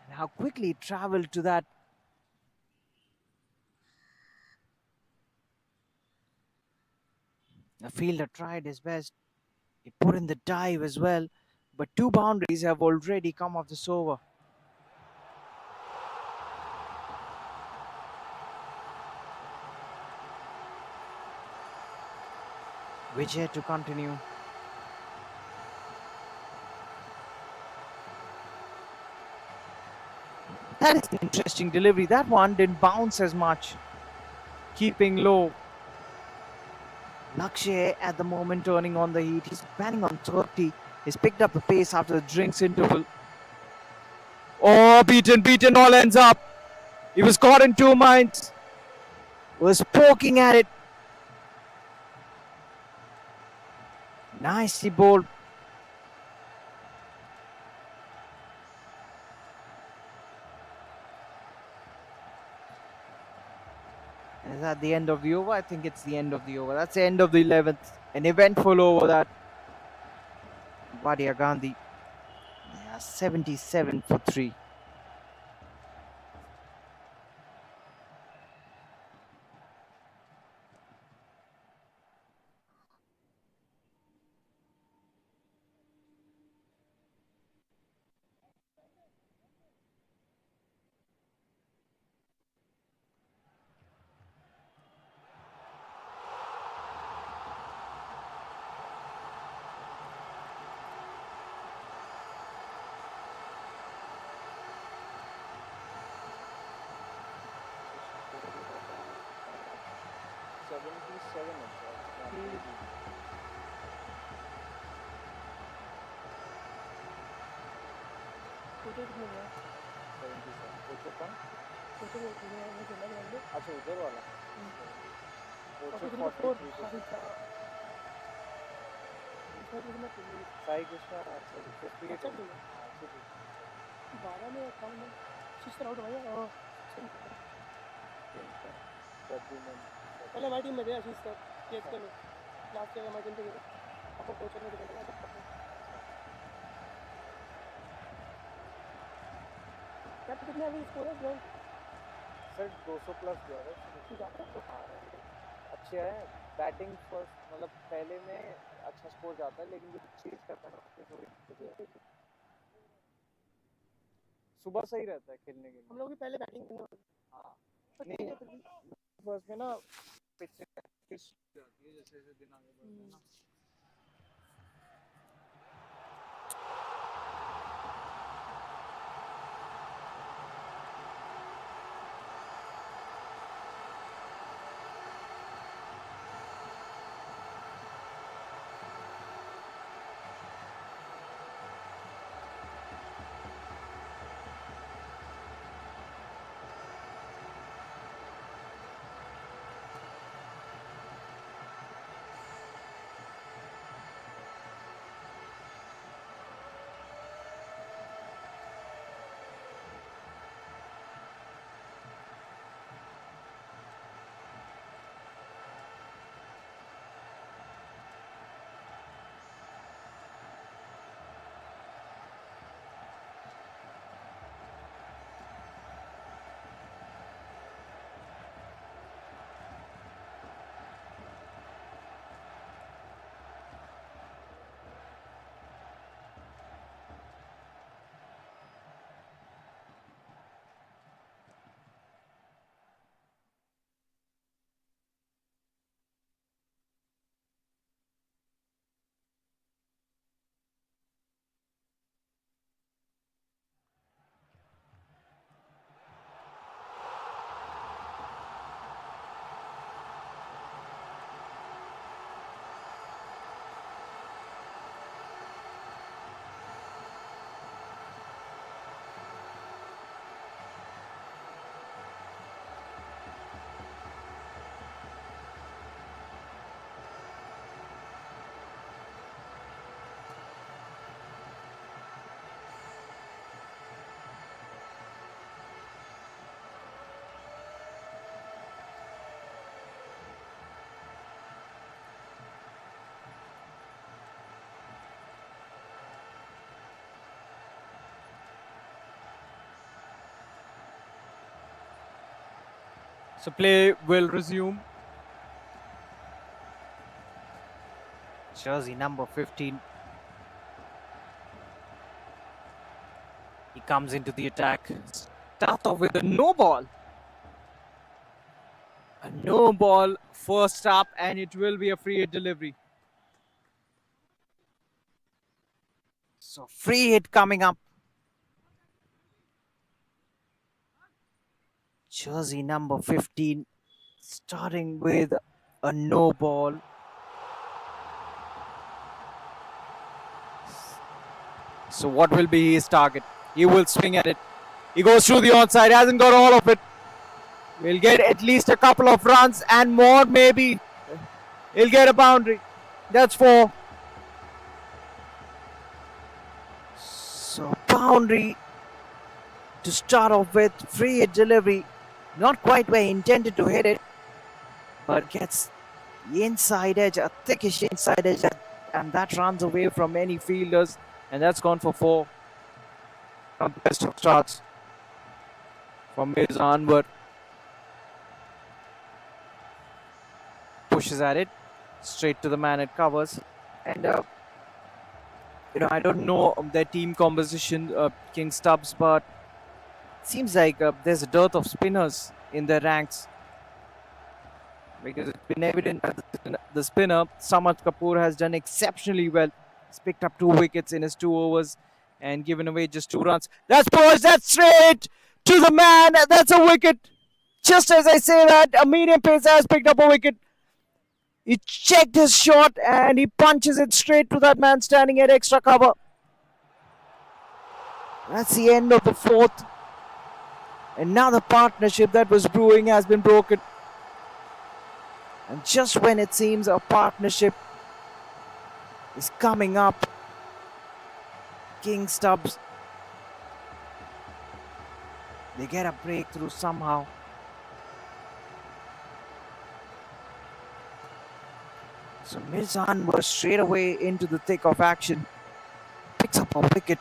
And how quickly it traveled to that. The fielder tried his best. He put in the dive as well, but 2 boundaries have already come off this over. Wicket to continue. That is an interesting delivery. That one didn't bounce as much. Keeping low. Lakshay at the moment turning on the heat. He's batting on 30. He's picked up the pace after the drinks interval. Oh, beaten, all ends up. He was caught in 2 minds. Was poking at it. Nicely bowled. Is that the end of the over? I think it's the end of the over. That's the end of the 11th. An eventful over that. Wadia Ghandy. 77 for 3. अच्छा उधर वाला साई कृष्णा 12 में account में 6 out भैया और पहले हमारी team में थे आशीष सर केएसके में लास्ट ईयर हमारी टीम पे आपको कोच ने दिखाया क्या कितने अभी स्कोर है सर 200 प्लस जो है अच्छे है बैटिंग फर्स्ट मतलब पहले में अच्छा स्कोर जाता है लेकिन जो चीज करता है थोड़ी सुबह सही रहता है खेलने के लिए हम लोग भी पहले बैटिंग करना हाँ नहीं फर्स्ट में ना पिच जाती है जैसे जैसे दिन आगे बढ़ते हैं ना So play will resume. Jersey number 15. He comes into the attack. Start off with a no ball. A no ball first up, and it will be a free hit delivery. So free hit coming up. Jersey number 15 starting with a no ball. So what will be his target? He will swing at it. He goes through the onside, hasn't got all of it. We'll get at least a couple of runs and more maybe. He'll get a boundary. That's 4. So boundary to start off with. Free hit delivery. Not quite where he intended to hit it, but gets the inside edge, a thickish inside edge, and that runs away from many fielders, and that's gone for 4. From the best of starts from Mirza Anwar. Pushes at it, straight to the man it covers, and I don't know their team composition, King Stubbs, but it seems like there's a dearth of spinners in their ranks, because it's been evident that the spinner Samad Kapoor has done exceptionally well. He's picked up 2 wickets in his 2 overs and given away just 2 runs. That's poised, that's straight to the man. That's a wicket. Just as I say that, a medium pace has picked up a wicket. He checked his shot and he punches it straight to that man standing at extra cover. That's the end of the 4th. Another partnership that was brewing has been broken. And just when it seems a partnership is coming up, King Stubbs, they get a breakthrough somehow. So Mirza Anwar straight away into the thick of action. Picks up a wicket.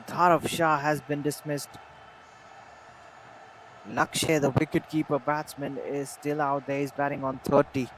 Dharav Shah has been dismissed. Lakshay, the wicket-keeper batsman, is still out there. He's batting on 30.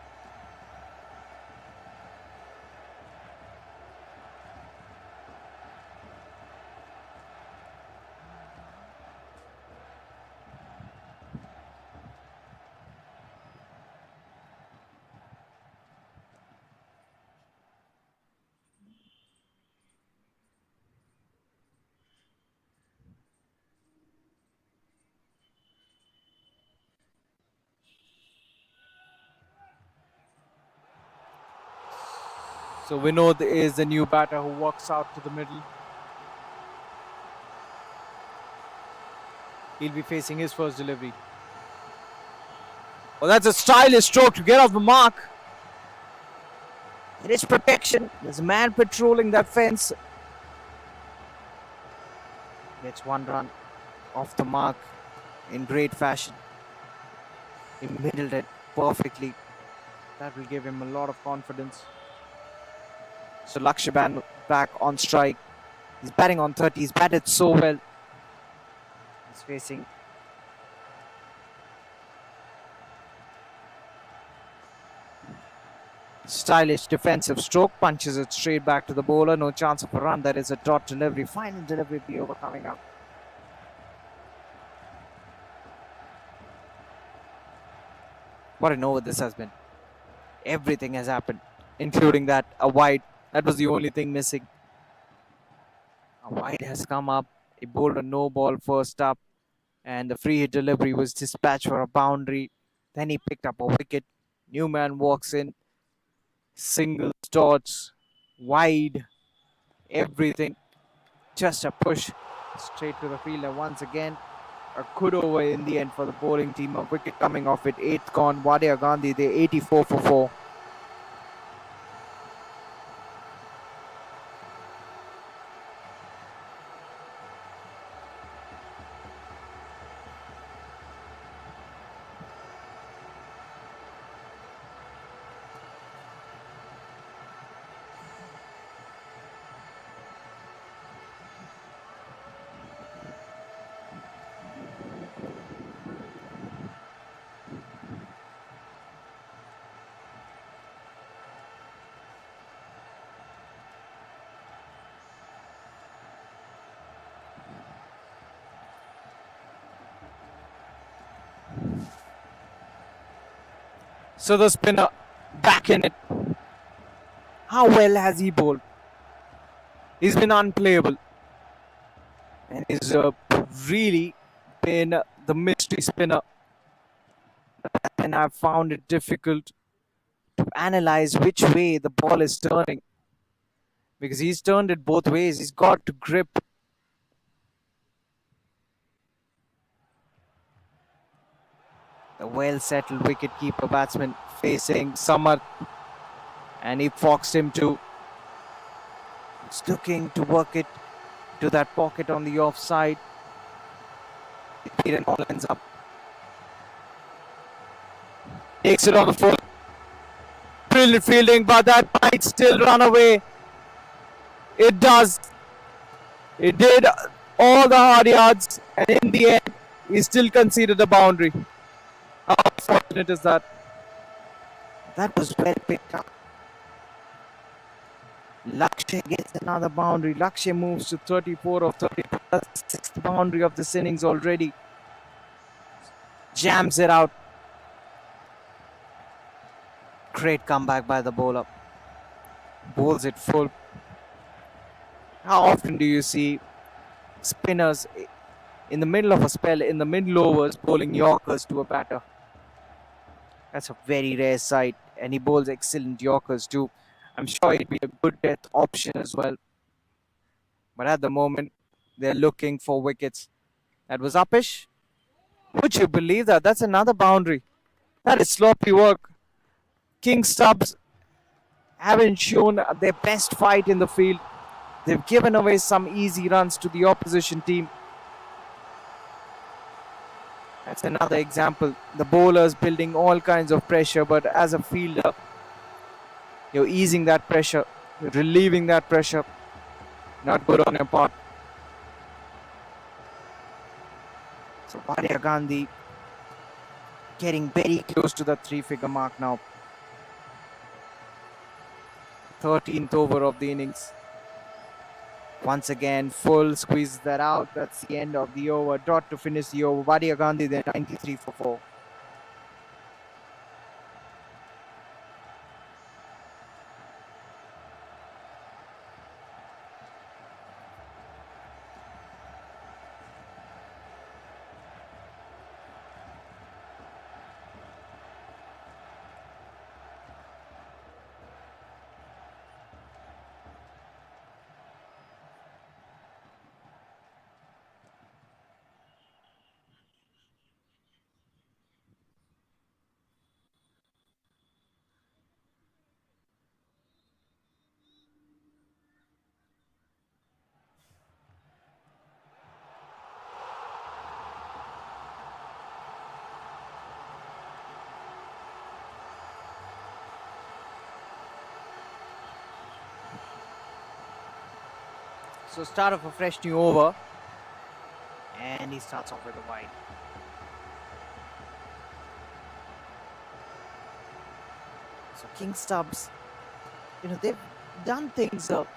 So Vinod is the new batter who walks out to the middle. He'll be facing his first delivery. Well, that's a stylish stroke to get off the mark. It is protection. There's a man patrolling that fence. Gets 1 run off the mark in great fashion. He middled it perfectly. That will give him a lot of confidence. So Lakshaban back on strike. He's batting on 30. He's batted so well. He's facing stylish defensive stroke. Punches it straight back to the bowler. No chance of a run. That is a dot delivery. Final delivery. The over coming up. What an over this has been. Everything has happened, including that a wide. That was the only thing missing. A wide has come up. He bowled a no ball first up, and the free hit delivery was dispatched for a boundary. Then he picked up a wicket. Newman walks in. Singles, dots, wide, everything. Just a push straight to the fielder once again. A good over in the end for the bowling team. A wicket coming off it. 8th gone. Wadia Ghandy, they're 84 for 4. So the spinner back in it. How well has he bowled? He's been unplayable. And he's really been the mystery spinner. And I've found it difficult to analyze which way the ball is turning. Because he's turned it both ways. He's got to grip. The well-settled wicket-keeper batsman facing Samar. And he foxed him too. He's looking to work it to that pocket on the offside. It all ends up. Takes it on the full. Brilliant fielding, but that might still run away. It does. It did all the hard yards, and in the end, he still conceded a boundary. How fortunate is that? That was well picked up. Lakshya gets another boundary. Lakshya moves to 34 of 32. That's the sixth boundary of this innings already. Jams it out. Great comeback by the bowler. Bowls it full. How often do you see spinners in the middle of a spell, in the middle overs, bowling Yorkers to a batter? That's a very rare sight. And he bowls excellent Yorkers too. I'm sure it'd be a good death option as well. But at the moment, they're looking for wickets. That was uppish. Would you believe that? That's another boundary. That is sloppy work. King Stubbs haven't shown their best fight in the field. They've given away some easy runs to the opposition team. That's another example. The bowlers building all kinds of pressure, but as a fielder, you're easing that pressure, you're relieving that pressure. Not good on your part. So Wadia Ghandy getting very close to the 3-figure mark now. 13th over of the innings. Once again, full squeeze that out. That's the end of the over. Dot to finish the over. Wadia Ghandy then 93 for 4. So start of a fresh new over. And he starts off with a wide. So King Stubbs, they've done things up.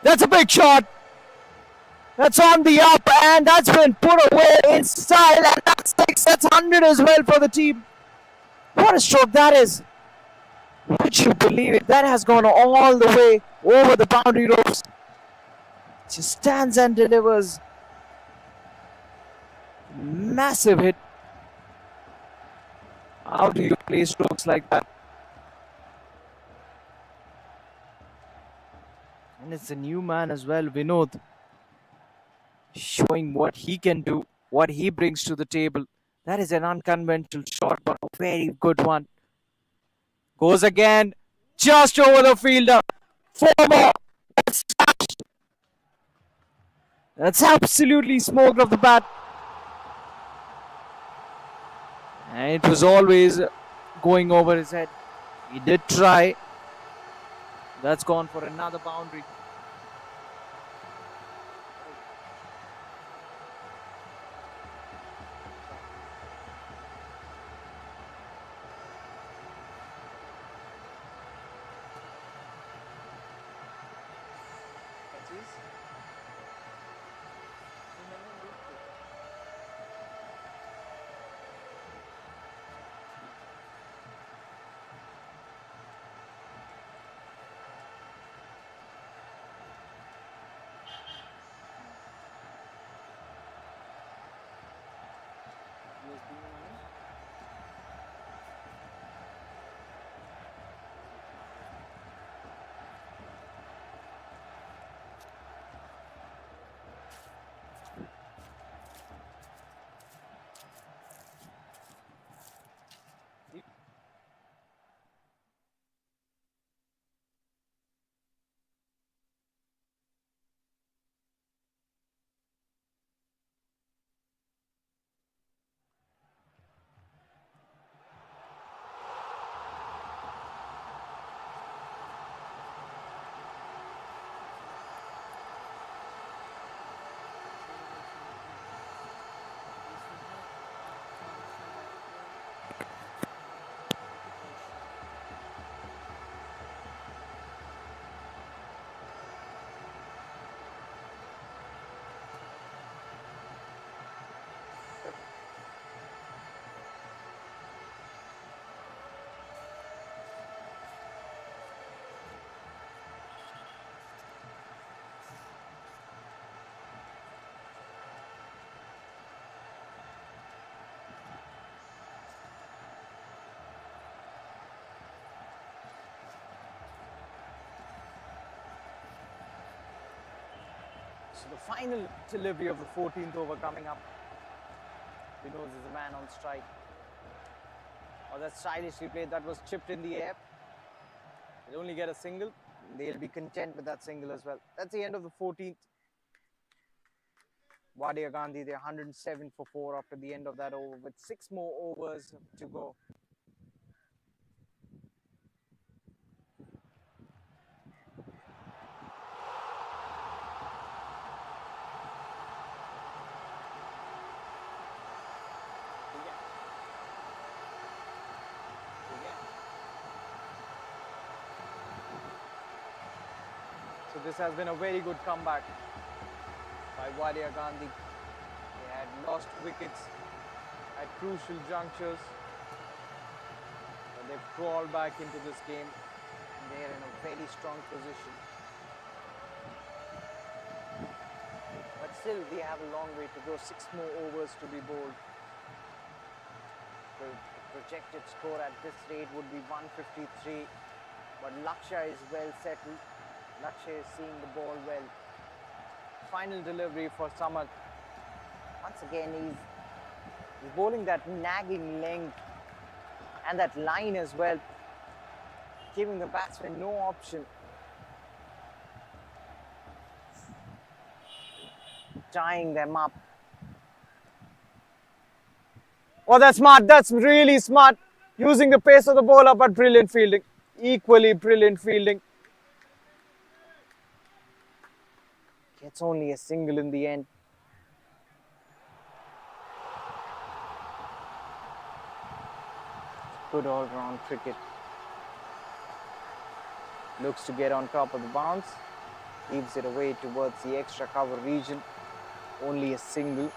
That's a big shot. That's on the up, and that's been put away in style, and that's 100 as well for the team. What a stroke that is. Would you believe it? That has gone all the way over the boundary ropes. Just stands and delivers. Massive hit. How do you play strokes like that? And it's a new man as well, Vinod. Showing what he can do, what he brings to the table. That is an unconventional shot, but a very good one. Goes again, just over the fielder. 4 more. That's absolutely smoked off the bat. And it was always going over his head. He did try. That's gone for another boundary. So the final delivery of the 14th over coming up. He knows there's a man on strike. Oh, that's stylishly played. That was chipped in the air. They'll only get a single. They'll be content with that single as well. That's the end of the 14th. Wadia Ghandy, they're 107 for 4 after the end of that over with 6 more overs to go. So this has been a very good comeback by Wadia Ghandy. They had lost wickets at crucial junctures, but they've crawled back into this game and they're in a very strong position. But still, we have a long way to go. 6 more overs to be bowled. The projected score at this rate would be 153, but Lakshya is well settled. Lakshya is seeing the ball well. Final delivery for Samath. Once again, he's bowling that nagging length and that line as well, giving the batsman no option. Tying them up. Oh, that's smart. That's really smart. Using the pace of the bowler, but brilliant fielding. Equally brilliant fielding. Gets only a single in the end. Good all-round cricket. Looks to get on top of the bounce. Leaves it away towards the extra cover region. Only a single.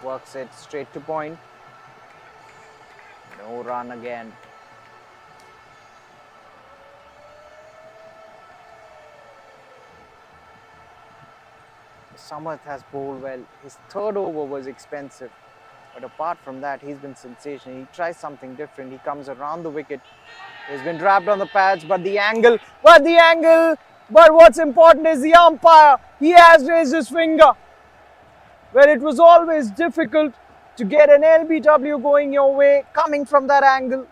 Works it straight to point. No run again. Samath has bowled well. His 3rd over was expensive. But apart from that, he's been sensational. He tries something different. He comes around the wicket. He's been trapped on the pads, but the angle. But what's important is the umpire. He has raised his finger. Where it was always difficult to get an LBW going your way, coming from that angle.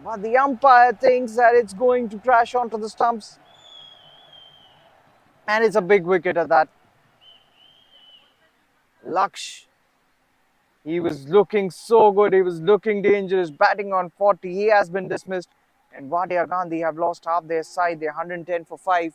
But the umpire thinks that it's going to crash onto the stumps. And it's a big wicket at that. Laksh, he was looking so good. He was looking dangerous, batting on 40. He has been dismissed. And Wadia Ghandy have lost half their side. They're 110 for 5.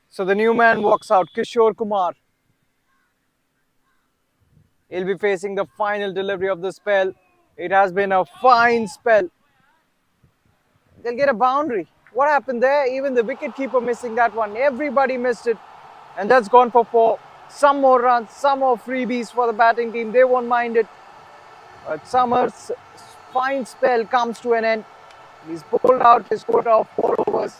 So the new man walks out, Kishore Kumar. He'll be facing the final delivery of the spell. It has been a fine spell. They'll get a boundary. What happened there? Even the wicketkeeper missing that one. Everybody missed it. And that's gone for 4. Some more runs, some more freebies for the batting team. They won't mind it. But Summer's fine spell comes to an end. He's pulled out his quota of 4 overs.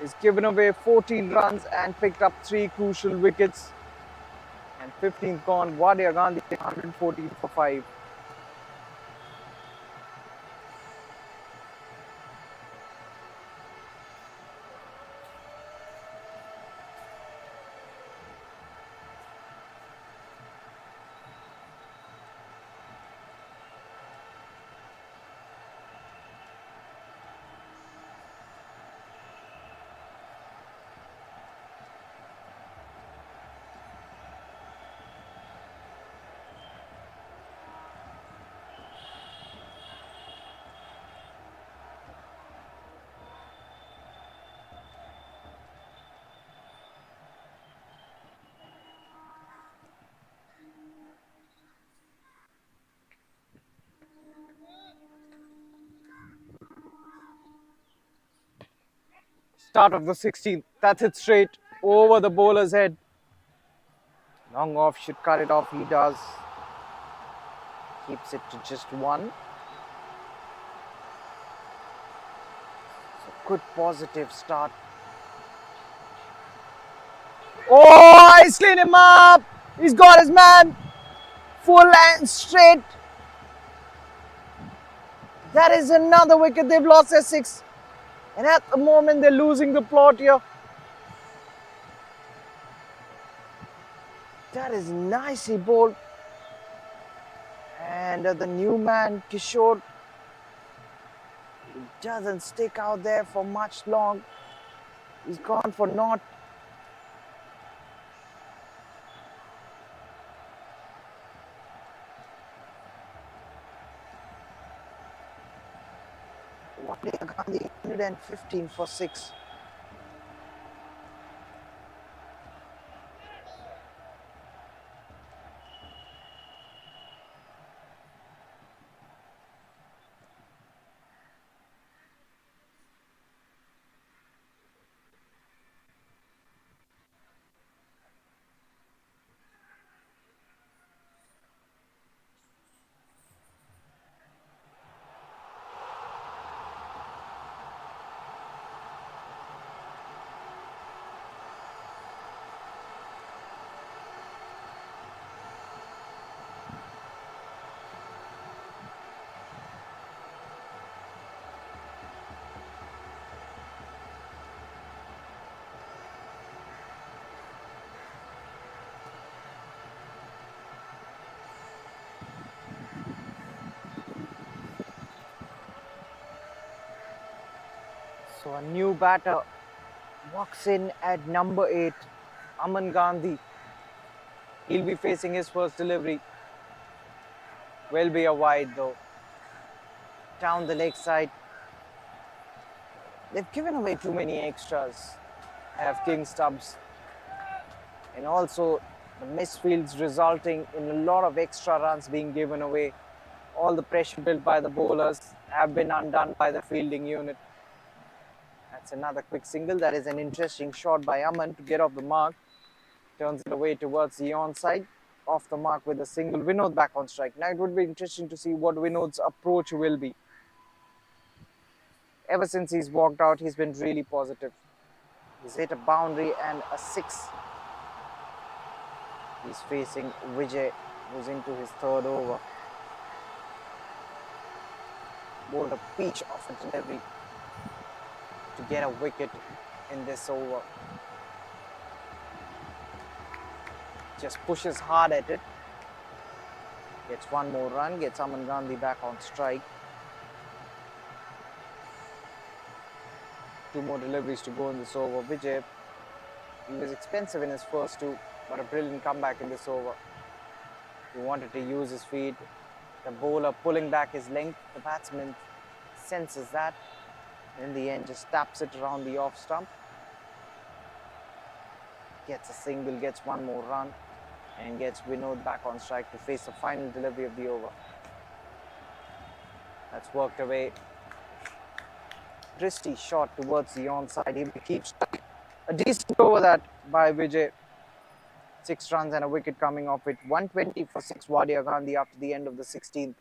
He's given away 14 runs and picked up 3 crucial wickets. And 15th gone. Wadia Ghandy 114 for 5. Start of the 16th. That's it straight over the bowler's head. Long off, should cut it off. He does. Keeps it to just one. So good positive start. Oh, he's cleaned him up. He's got his man. Full and straight. That is another wicket. They've lost their 6. And at the moment, they're losing the plot here. That is nicely bowled. And the new man, Kishore, doesn't stick out there for much long. He's gone for naught. Wadia Ghandy 115 for 6. So a new batter walks in at number 8, Aman Gandhi. He'll be facing his first delivery. Will be a wide though. Down the leg side. They've given away too many extras. Have King Stubbs. And also the misfields resulting in a lot of extra runs being given away. All the pressure built by the bowlers have been undone by the fielding unit. That's another quick single. That is an interesting shot by Aman to get off the mark. Turns it away towards the onside. Off the mark with a single. Vinod back on strike. Now it would be interesting to see what Vinod's approach will be. Ever since he's walked out, he's been really positive. He's hit a boundary and a 6. He's facing Vijay, who's into his 3rd over. Bowled a peach of a delivery to get a wicket in this over. Just pushes hard at it. Gets one more run, gets Aman Gandhi back on strike. 2 more deliveries to go in this over. Vijay, he was expensive in his first 2, but a brilliant comeback in this over. He wanted to use his feet. The bowler pulling back his length. The batsman senses that. In the end, just taps it around the off stump. Gets a single, gets 1 more run, and gets Vinod back on strike to face the final delivery of the over. That's worked away. Christie shot towards the onside. He keeps a decent over that by Vijay. 6 runs and a wicket coming off it. 120 for 6 Wadia Ghandy after the end of the 16th.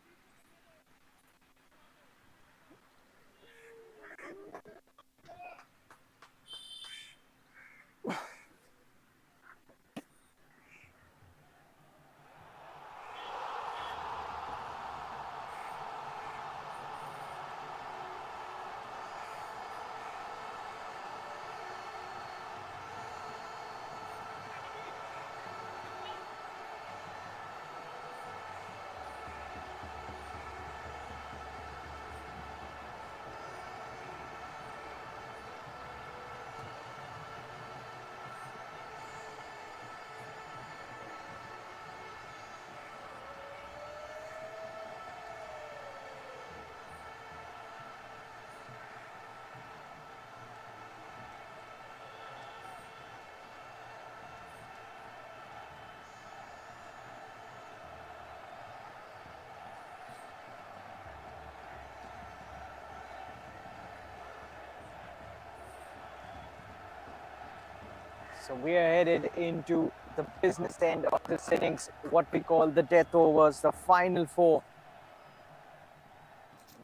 So we are headed into the business end of this innings, what we call the death overs, the final four.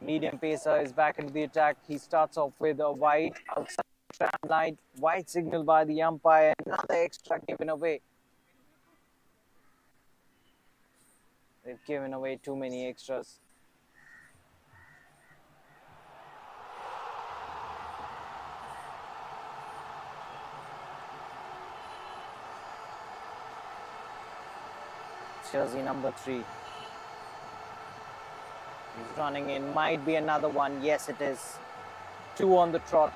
Medium pacer is back into the attack. He starts off with a wide outside tram line, wide signal by the umpire, another extra given away. They've given away too many extras. Jersey number 3. He's running in. Might be another one. Yes, it is. 2 on the trot.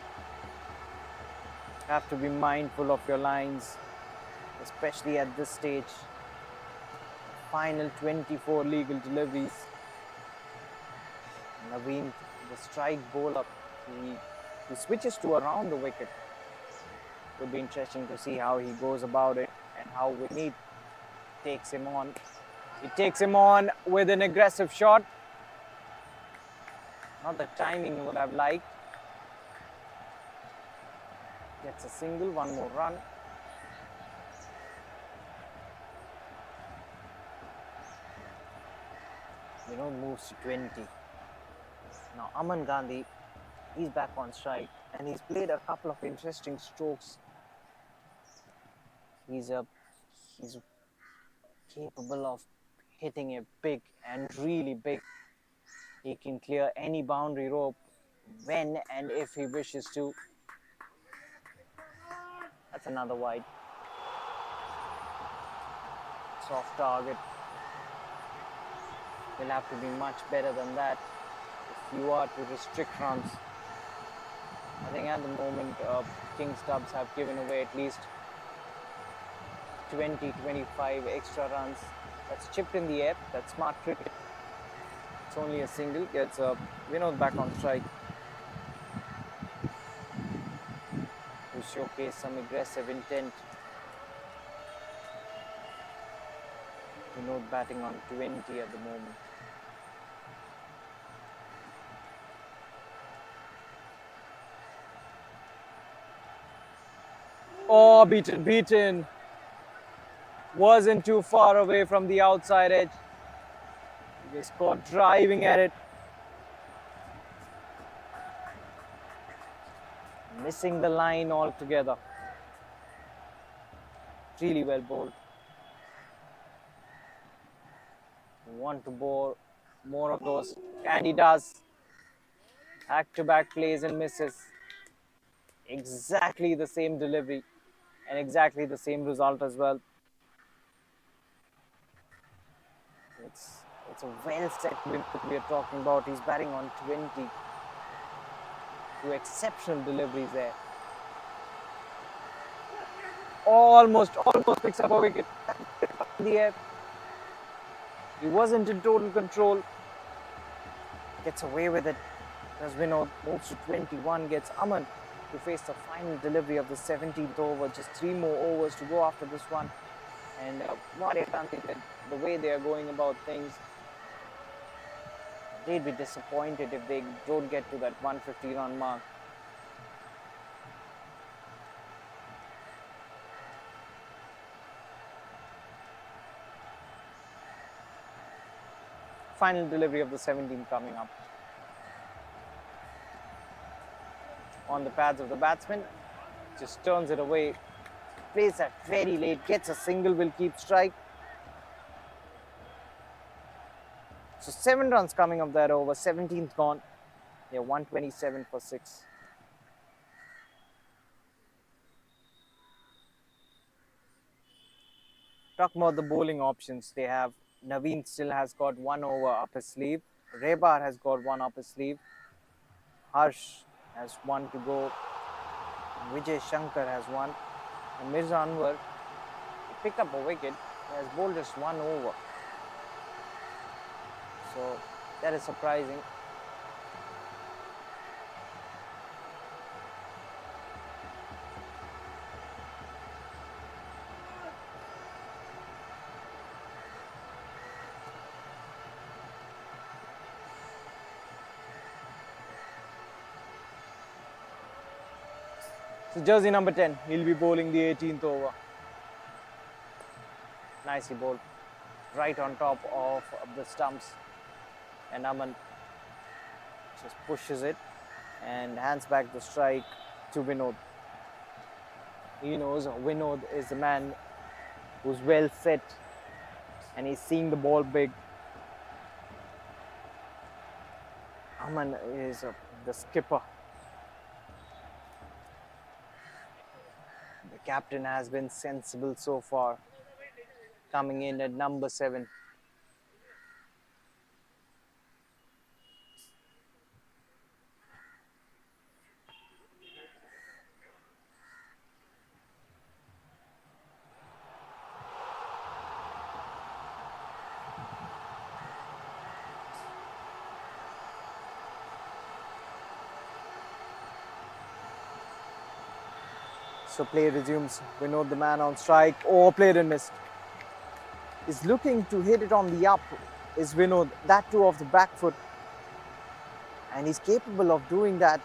Have to be mindful of your lines, especially at this stage. Final 24 legal deliveries. Naveen, the strike bowler, he switches to around the wicket. Would be interesting to see how he goes about it and how Winnie takes him on. He takes him on with an aggressive shot. Not the timing would have liked. Gets a single, one more run. Moves to 20. Now Aman Gandhi, he's back on strike and he's played a couple of interesting strokes. He's capable of hitting it big and really big. He can clear any boundary rope when and if he wishes to. That's another wide. Soft target. Will have to be much better than that if you are to restrict runs. I think at the moment, King Stubbs have given away at least 20-25 extra runs. That's chipped in the air. That's smart cricket. It's only a single. Gets Vinod back on strike to showcase some aggressive intent. Vinod batting on 20 at the moment. Oh, beaten. Wasn't too far away from the outside edge. He was caught driving at it. Missing the line altogether. Really well bowled. Want to bowl more of those, and he does. Back-to-back plays and misses. Exactly the same delivery and exactly the same result as well. It's a well set win that we are talking about. He's batting on 20. 2 exceptional deliveries there. Almost picks up a wicket. In the air. He wasn't in total control. Gets away with it. As Vinod moves to 21, gets Aman to face the final delivery of the 17th over. Just 3 more overs to go after this one. And Wadia Ghandy, the way they are going about things, they'd be disappointed if they don't get to that 150 run mark. Final delivery of the 17th coming up. On the pads of the batsman, just turns it away, plays that very late, gets a single, will keep strike. So 7 runs coming up that over, 17th gone. They're 127 for 6. Talk about the bowling options they have. Naveen still has got 1 over up his sleeve. Rebar has got 1 up his sleeve. Harsh has 1 to go. Vijay Shankar has 1. And Mirza Anwar, he picked up a wicket. He has bowled just 1 over. So that is surprising. So jersey number 10, he'll be bowling the 18th over. Nicely bowled. Right on top of the stumps. And Aman just pushes it and hands back the strike to Vinod. He knows Vinod is the man who's well set and he's seeing the ball big. Aman is the skipper. The captain has been sensible so far, coming in at number 7. So play resumes. Vinod, the man on strike. Oh, played and missed. Is looking to hit it on the up. Is Vinod, that too off the back foot. And he's capable of doing that.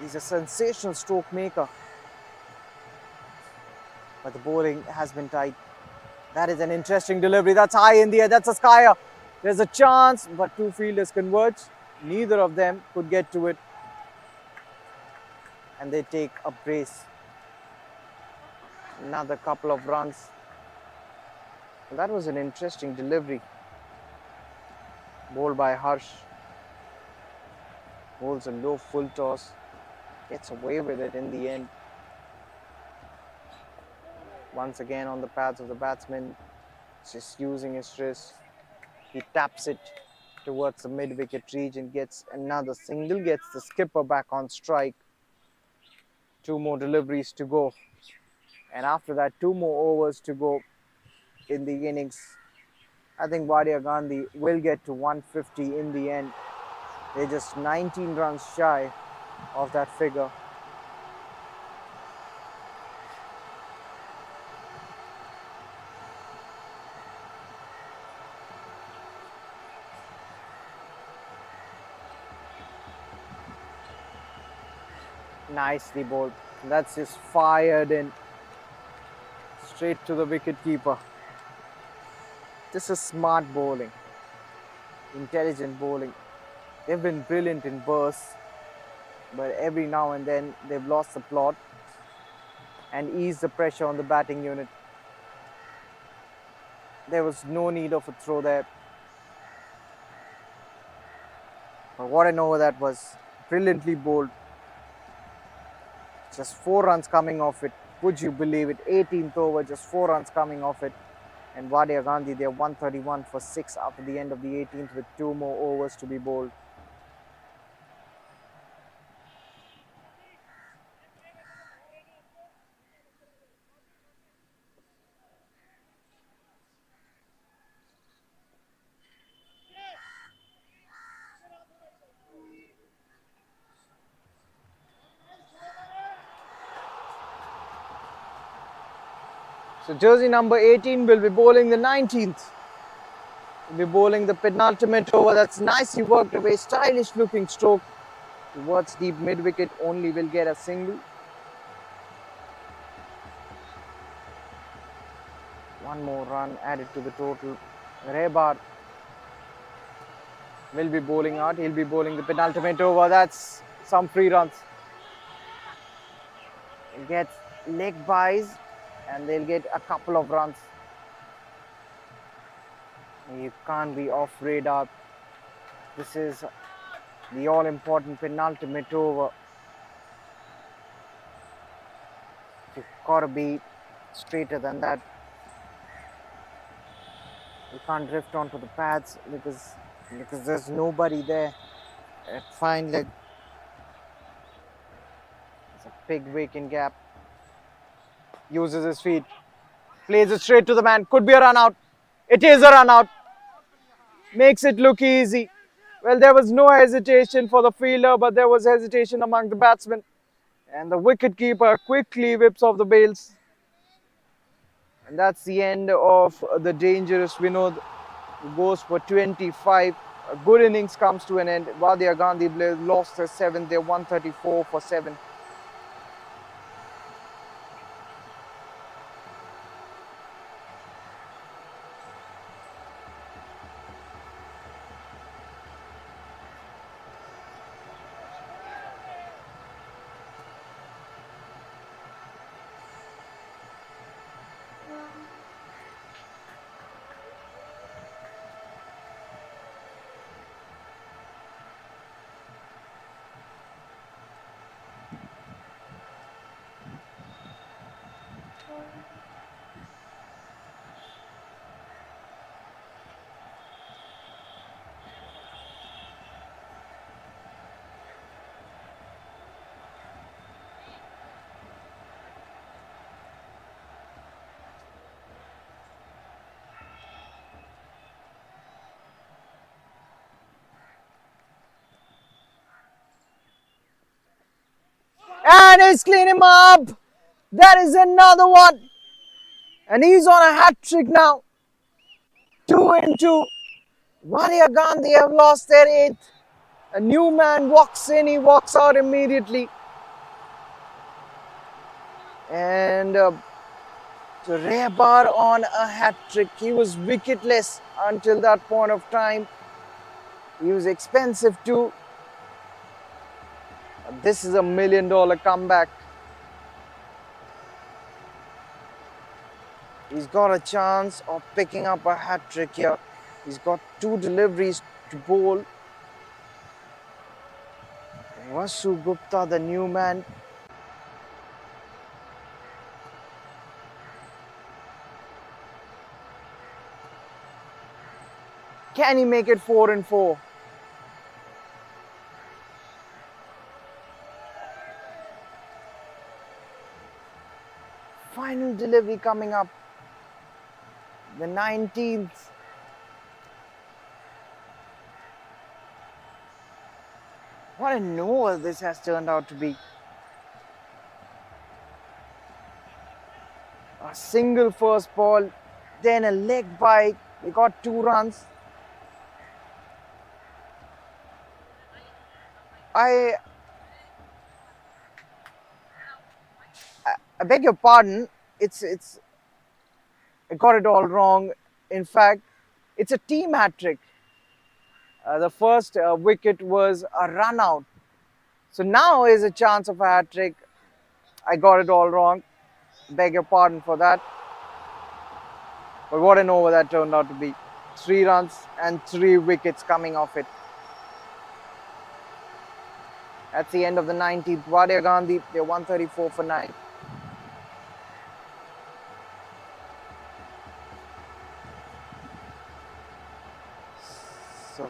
He's a sensational stroke maker. But the bowling has been tight. That is an interesting delivery. That's high in the air. That's a skyer. There's a chance, but two fielders converge. Neither of them could get to it. And they take a brace. Another couple of runs. That was an interesting delivery. Bowled by Harsh. Bowls a low full toss. Gets away with it in the end. Once again on the pads of the batsman. Just using his wrist. He taps it towards the mid-wicket region. Gets another single. Gets the skipper back on strike. 2 more deliveries to go. And after that, 2 more overs to go in the innings. I think Wadia Ghandy will get to 150 in the end. They're just 19 runs shy of that figure. Nicely bowled. That's just fired in. Straight to the wicket keeper. This is smart bowling, intelligent bowling. They've been brilliant in bursts, but every now and then they've lost the plot and eased the pressure on the batting unit. There was no need of a throw there. But what an over that was. Brilliantly bowled. Just 4 runs coming off it. Would you believe it? 18th over, just 4 runs coming off it. And Wadia Ghandy, they're 131 for 6 after the end of the 18th with 2 more overs to be bowled. So jersey number 18 will be bowling the 19th. Will be bowling the penultimate over. That's nicely worked away. Stylish looking stroke towards deep mid wicket. Only will get a single. 1 more run added to the total. Rebar will be bowling out. He'll be bowling the penultimate over. That's some free runs. He'll get leg buys and they'll get a couple of runs. You can't be off radar. This is the all-important penultimate over. You've got to be straighter than that. You can't drift onto the pads because there's nobody there at fine leg. It's a big vacant gap. Uses his feet. Plays it straight to the man. Could be a run out. It is a run out. Makes it look easy. Well, there was no hesitation for the fielder, but there was hesitation among the batsmen. And the wicketkeeper quickly whips off the bails. And that's the end of the dangerous Vinod, who goes for 25. A good innings comes to an end. Wadia Ghandy lost their 7th. They're 134 for 7. boys clean him up. That is another one. And he's on a hat trick now. 2 and 2. Wadia Ghandy have lost their 8th. A new man walks in, he walks out immediately. And Rebar on a hat trick. He was wicketless until that point of time. He was expensive too. This is a $1 million comeback. He's got a chance of picking up a hat trick here. He's got 2 deliveries to bowl. Vasu Gupta, the new man. Can he make it 4 and 4? Final delivery coming up. The 19th. What a no this has turned out to be. A single first ball, then a leg bite. We got 2 runs. I beg your pardon. I got it all wrong. In fact, it's a team hat trick. The first wicket was a run out. So now is a chance of a hat trick. I got it all wrong. Beg your pardon for that. But what an over that turned out to be. 3 runs and 3 wickets coming off it. At the end of the 19th, Wadia Ghandy, they're 134 for 9. So,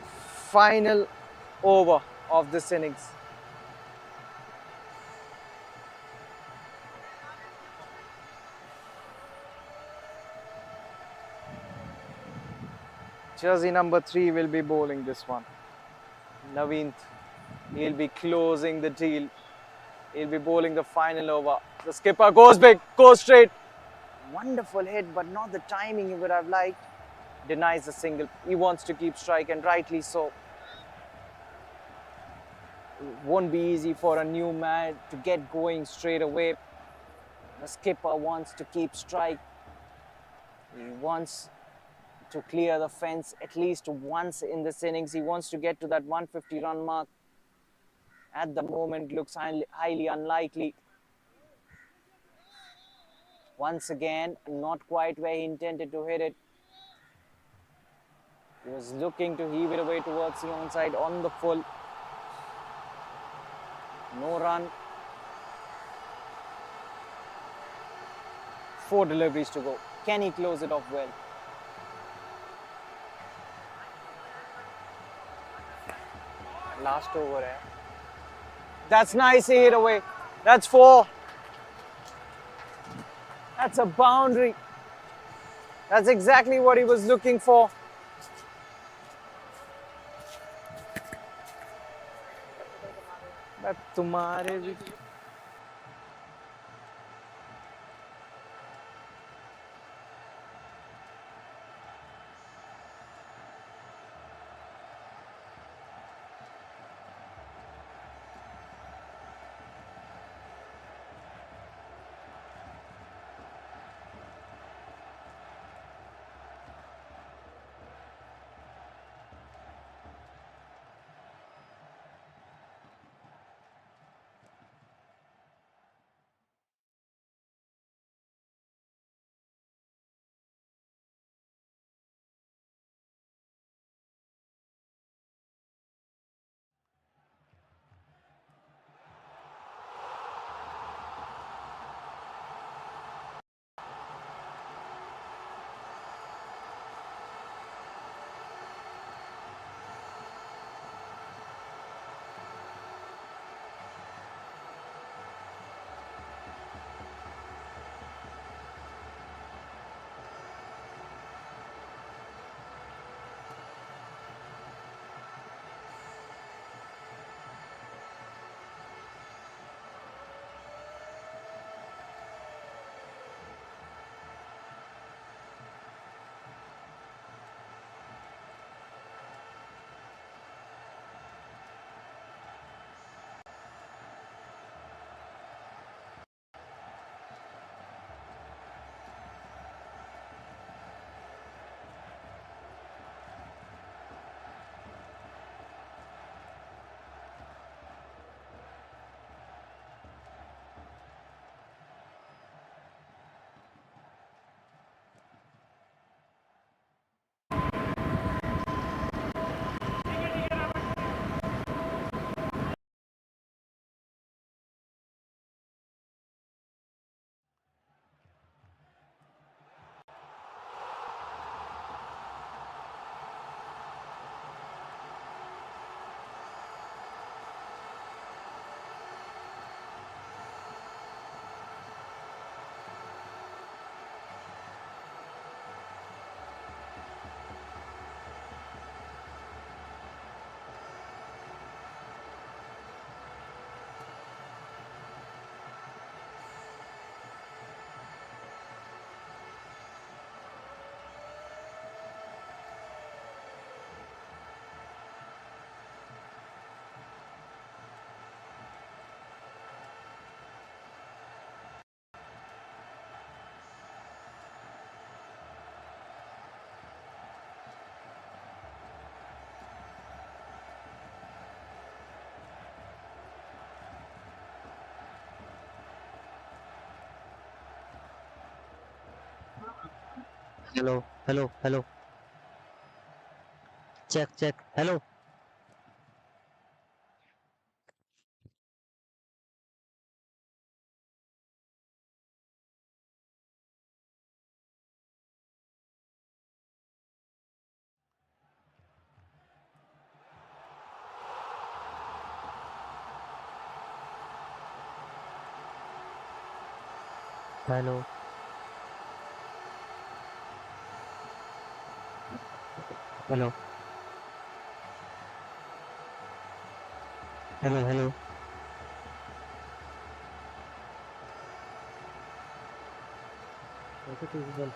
final over of this innings. Jersey number 3 will be bowling this one. Naveen, he'll be closing the deal. He'll be bowling the final over. The skipper goes big, goes straight. Wonderful hit, but not the timing he would have liked. Denies the single. He wants to keep strike, and rightly so. It won't be easy for a new man to get going straight away. The skipper wants to keep strike. He wants to clear the fence at least once in this innings. He wants to get to that 150 run mark. At the moment, looks highly unlikely. Once again, not quite where he intended to hit it. He was looking to heave it away towards the onside on the full. No run. 4 deliveries to go. Can he close it off well? Last over, eh? That's nice, he hit away. That's 4. That's a boundary. That's exactly what he was looking for. That tumhare Hello, hello, hello. Check, check. Hello, hello, hello, hello, hello. What's it is well.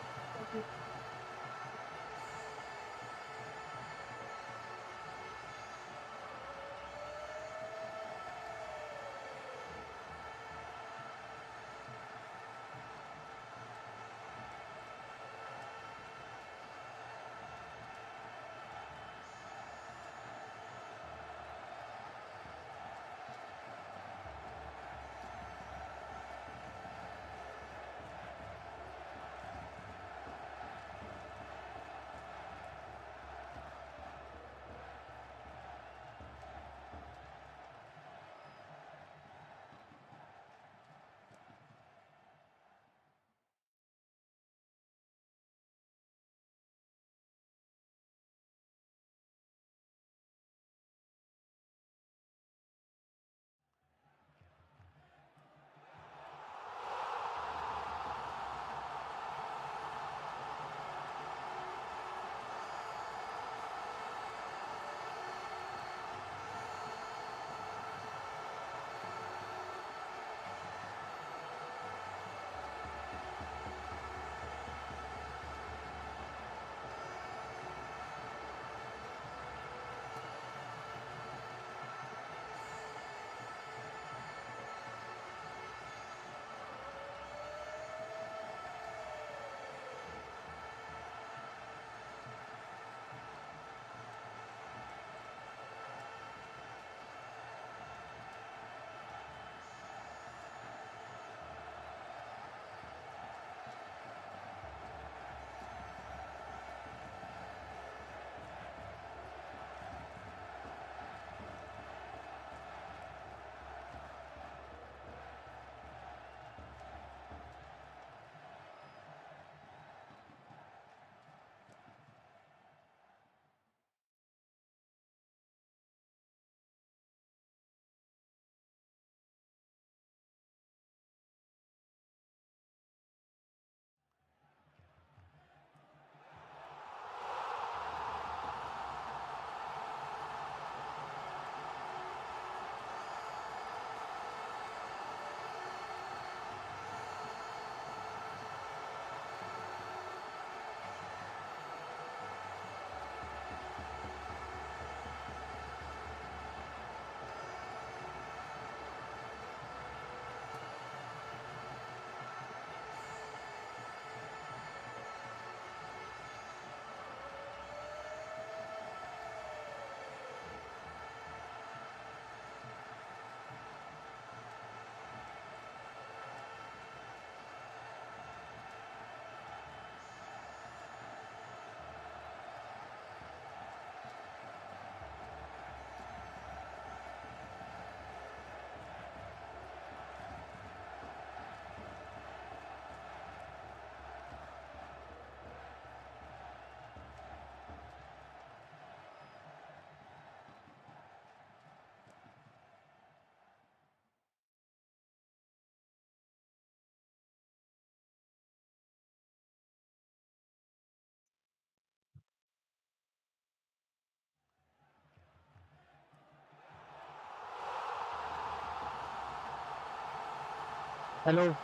Hello,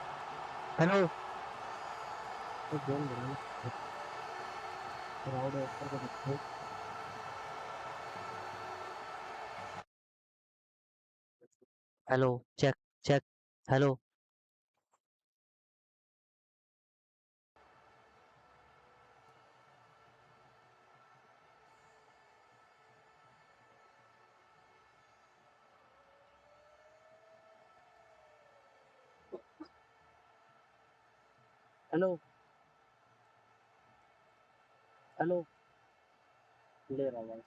hello. Oh, don't worry. Crowd है, ऊपर का देखो. Hello, check, check. Hello, hello. Hello ले रहा हूँ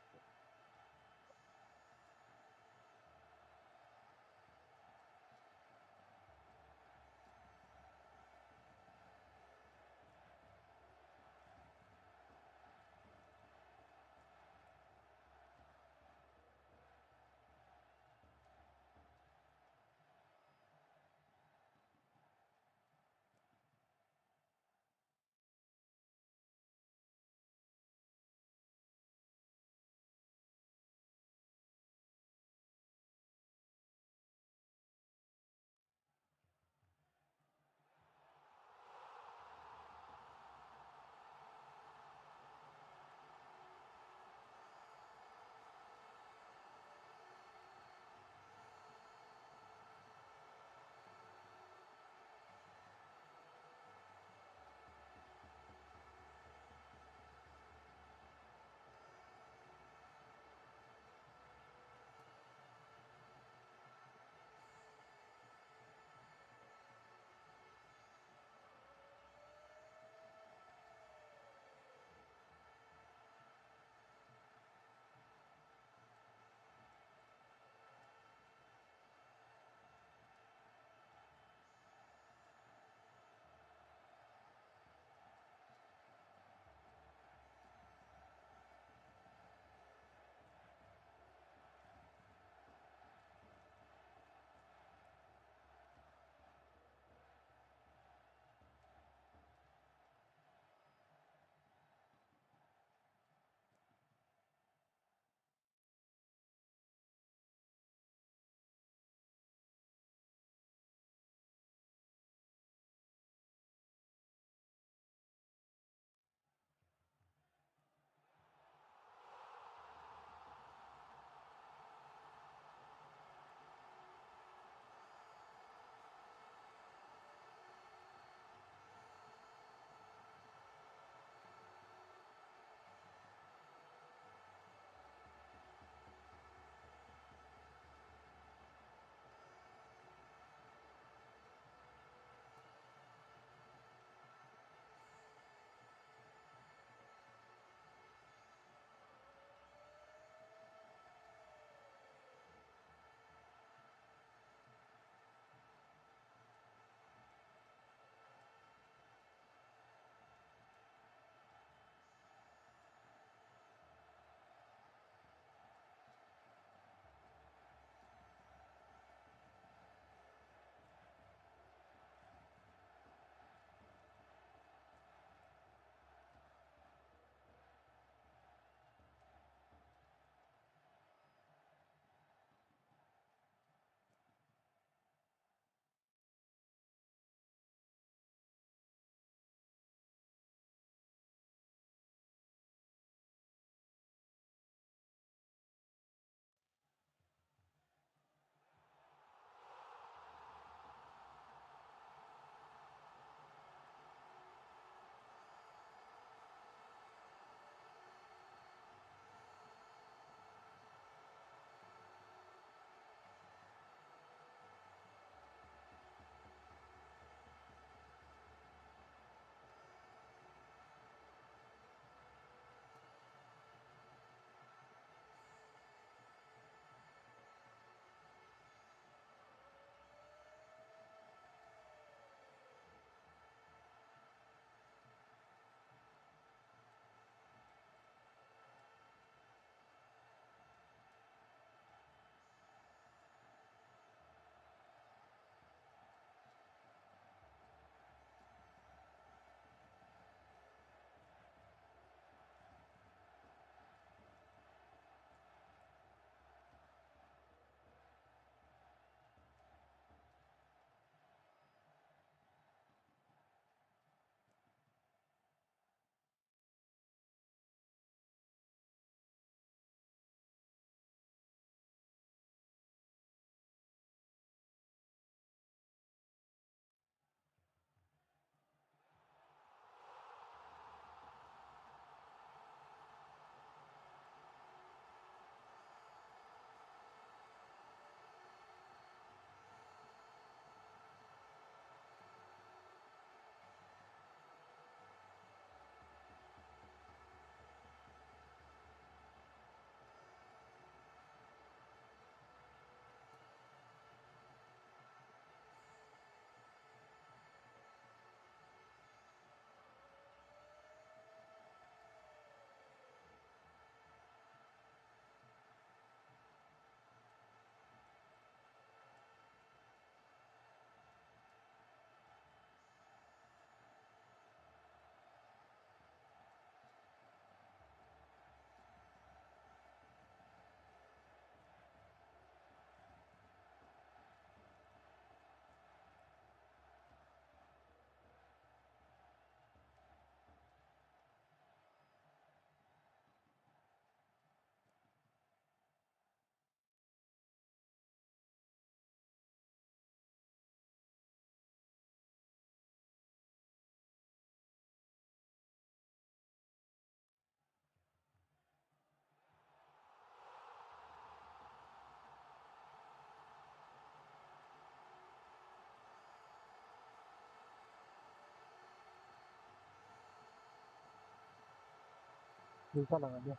दूसरा लगा दिया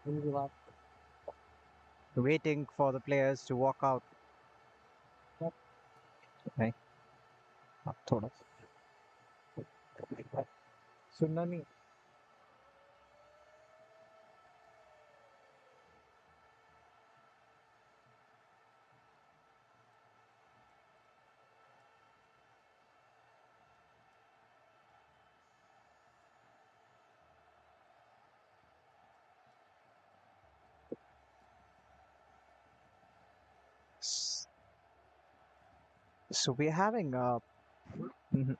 इनके बाद Waiting for the players to walk out. नहीं अब थोड़ा सुनना नहीं So we're having mhm.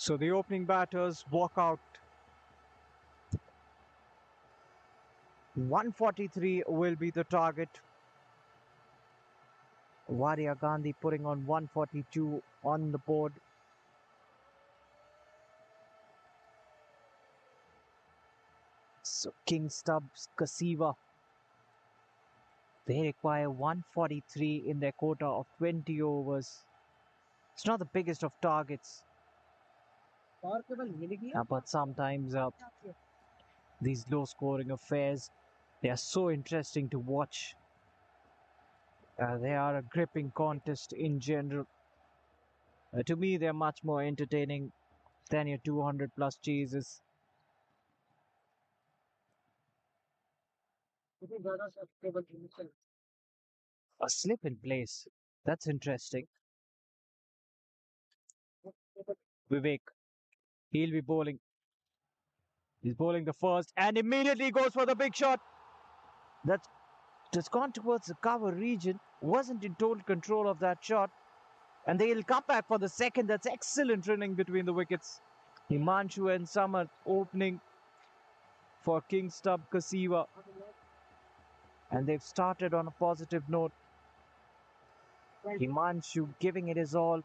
So the opening batters walk out. 143 will be the target. Wadia Ghandy putting on 142 on the board. So King Stubbs, Kasiva, they require 143 in their quota of 20 overs. It's not the biggest of targets, but sometimes these low-scoring affairs, they are so interesting to watch. They are a gripping contest in general. To me, they're much more entertaining than your 200 plus chases. A slip in place. That's interesting. Vivek, he'll be bowling. He's bowling the first and immediately goes for the big shot. That's gone towards the cover region. Wasn't in total control of that shot. And they'll come back for the second. That's excellent running between the wickets. Himanshu and Samar opening for King Stubb Kasiva. And they've started on a positive note. Himanshu giving it his all.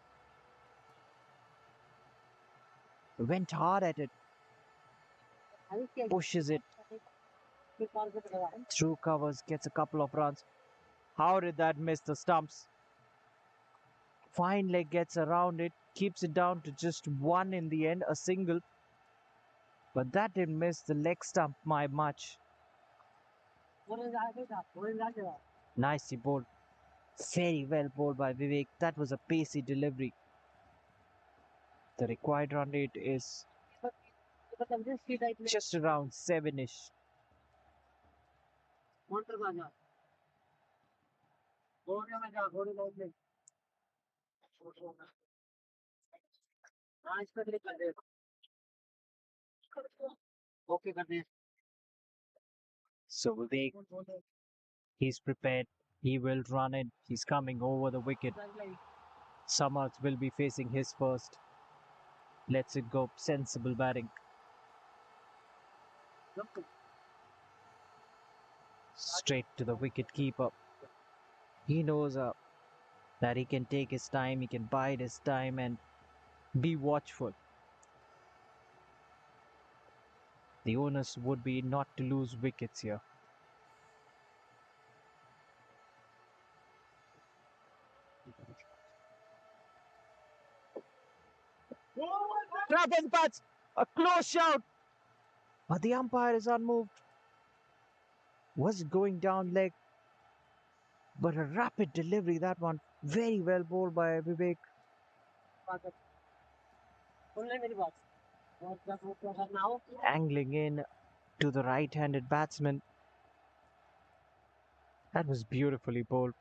Went hard at it. Pushes it through covers, gets a couple of runs. How did that miss the stumps? Fine leg gets around it, keeps it down to just one in the end, a single. But that didn't miss the leg stump by much. Nicely bowled. Very well bowled by Vivek. That was a pacey delivery. The required run rate is just around 7-ish. So Vivek, he's prepared. He will run it. He's coming over the wicket. Samarth will be facing his first. Lets it go. Sensible batting. Straight to the wicket keeper. He knows that he can take his time, he can bide his time and be watchful. The onus would be not to lose wickets here. Trap and bats! A close shout! But the umpire is unmoved. Was it going down leg? But a rapid delivery, that one. Very well bowled by Vivek. Angling in to the right-handed batsman. That was beautifully bowled.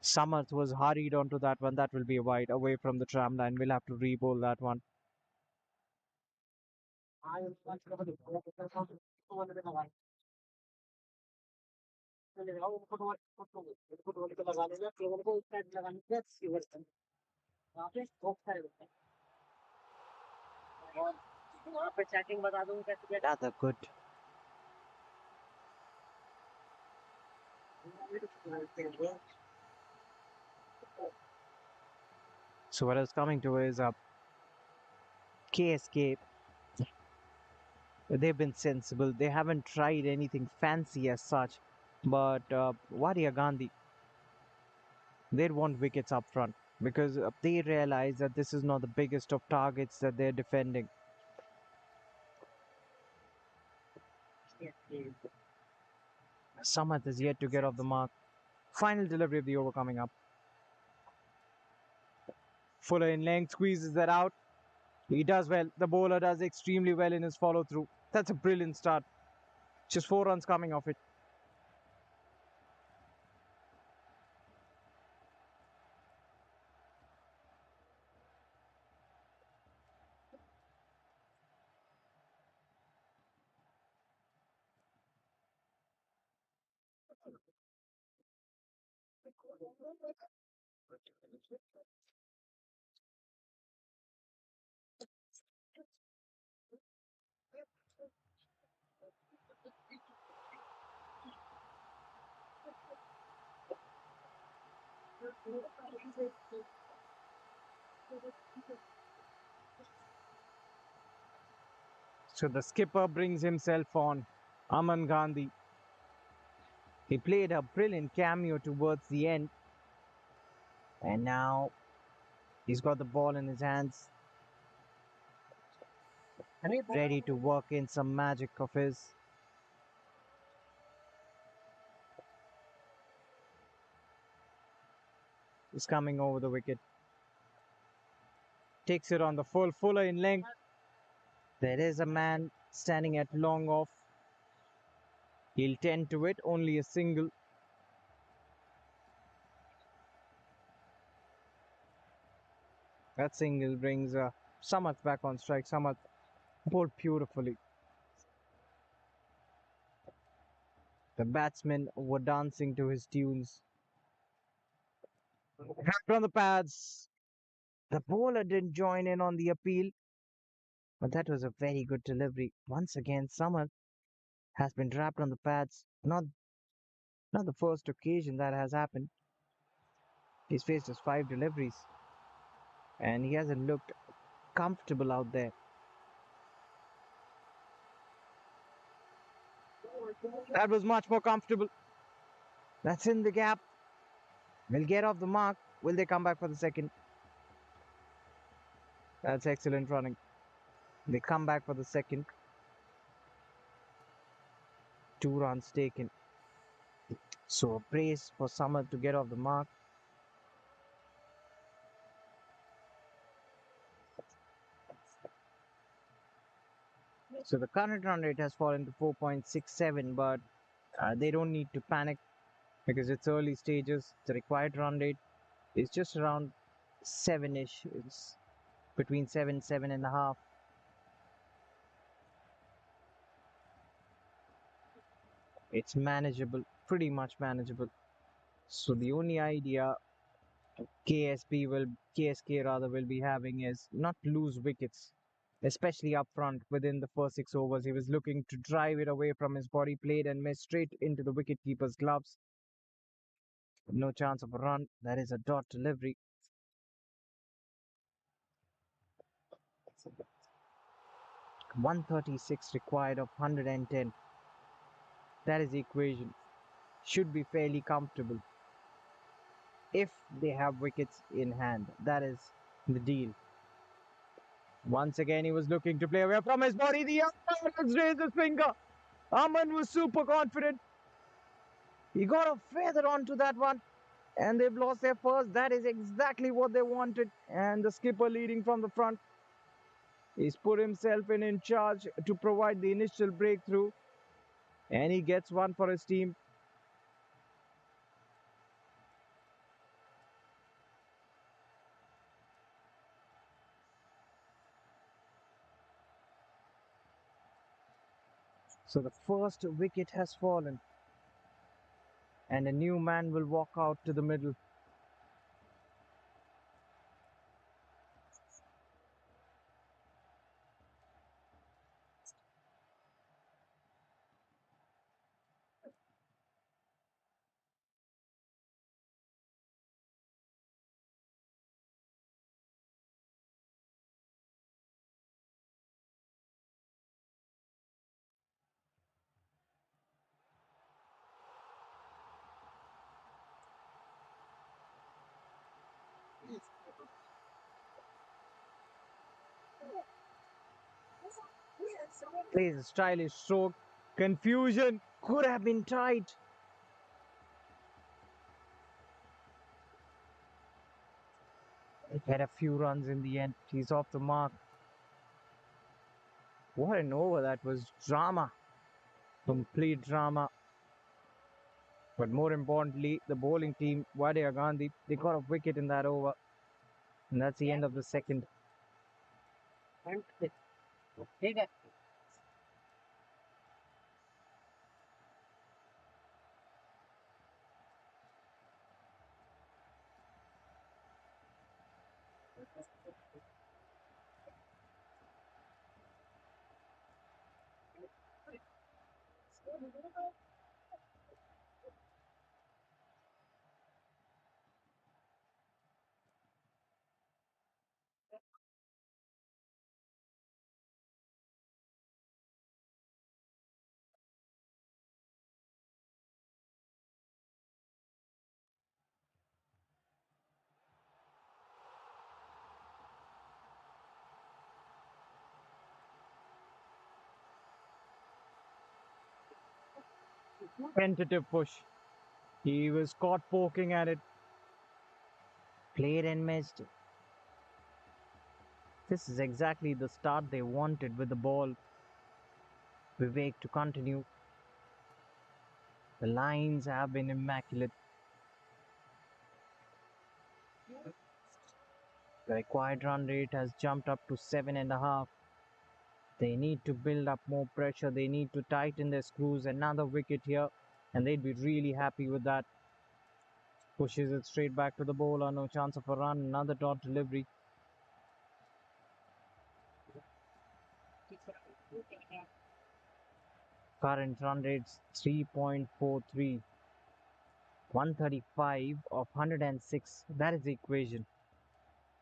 Samarth was hurried onto that one. That will be a wide away from the tram line. We'll have to re-bowl that one. Rather good. So what I was coming to is KSK. They've been sensible. They haven't tried anything fancy as such. But Wadia Gandhi, they'd want wickets up front because they realize that this is not the biggest of targets that they're defending. Samath is yet to get off the mark. Final delivery of the over coming up. Fuller in length squeezes that out. He does well. The bowler does extremely well in his follow through. That's a brilliant start. Just 4 runs coming off it. So the skipper brings himself on. Aman Gandhi. He played a brilliant cameo towards the end. And now he's got the ball in his hands, ready to work in some magic of his. He's coming over the wicket. Takes it on the fuller in length. There is a man standing at long off. He'll tend to it, only a single. That single brings Samath back on strike. Samath bowled beautifully. The batsmen were dancing to his tunes. Wrapped on the pads. The bowler didn't join in on the appeal, but that was a very good delivery. Once again, Samath has been trapped on the pads. Not the first occasion that has happened. He's faced his 5 deliveries, and he hasn't looked comfortable out there. That was much more comfortable. That's in the gap. Will get off the mark. Will they come back for the second? That's excellent running. They come back for the second. 2 runs taken. So a brace for Summer to get off the mark. So the current run rate has fallen to 4.67, but they don't need to panic because it's early stages. The required run rate is just around 7-ish. It's between 7.5. It's manageable, pretty much manageable. So the only idea KSK rather will be having is not lose wickets, especially up front within the first 6 overs. He was looking to drive it away from his body plate and miss straight into the wicketkeeper's gloves. No chance of a run. That is a dot delivery. .136 required of 110. That is the equation. Should be fairly comfortable if they have wickets in hand. That is the deal. Once again, he was looking to play away from his body. The umpire has raised his finger. Aman was super confident. He got a feather onto that one, and they've lost their first. That is exactly what they wanted. And the skipper leading from the front. He's put himself in charge to provide the initial breakthrough, and he gets one for his team. So the first wicket has fallen, and a new man will walk out to the middle. Plays a stylish stroke. Confusion could have been tight. Had a few runs in the end. He's off the mark. What an over that was. Drama. Complete drama. But more importantly, the bowling team, Wadia Ghandy, they got a wicket in that over. And that's the end of the second. Tentative push. He was caught poking at it. Played and missed. This is exactly the start they wanted with the ball. Vivek to continue. The lines have been immaculate. The required run rate has jumped up to 7.5. They need to build up more pressure. They need to tighten their screws. Another wicket here, and they'd be really happy with that. Pushes it straight back to the bowler. No chance of a run. Another dot delivery. Current run rate's 3.43. 135 of 106. That is the equation.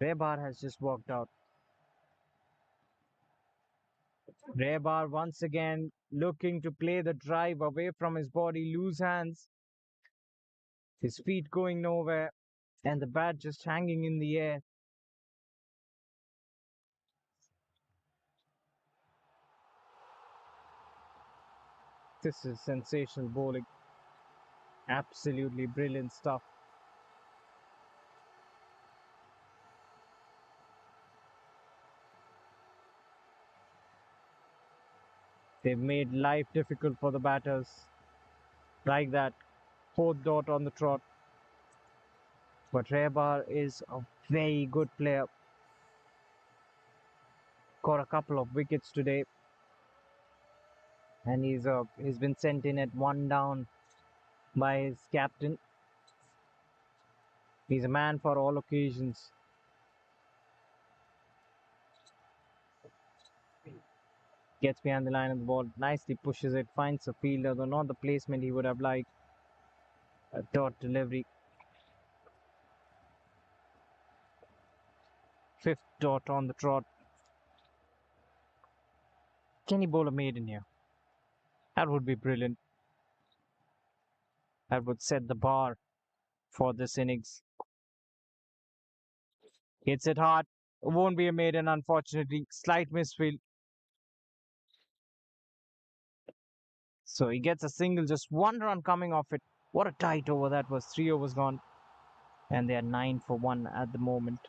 Rebar has just walked out. Rebar once again looking to play the drive away from his body. Loose hands. His feet going nowhere. And the bat just hanging in the air. This is sensational bowling. Absolutely brilliant stuff. They've made life difficult for the batters. Like that. Fourth dot on the trot. But Rebar is a very good player. Got a couple of wickets today. And he's been sent in at one down by his captain. He's a man for all occasions. Gets behind the line of the ball, nicely pushes it, finds a fielder, though not the placement he would have liked. A dot delivery. Fifth dot on the trot. Can he bowl a maiden here? That would be brilliant. That would set the bar for this innings. Hits it hard. Won't be a maiden, unfortunately. Slight misfield. So he gets a single, just one run coming off it. What a tight over that was. 3 overs gone. And they are 9 for 1 at the moment.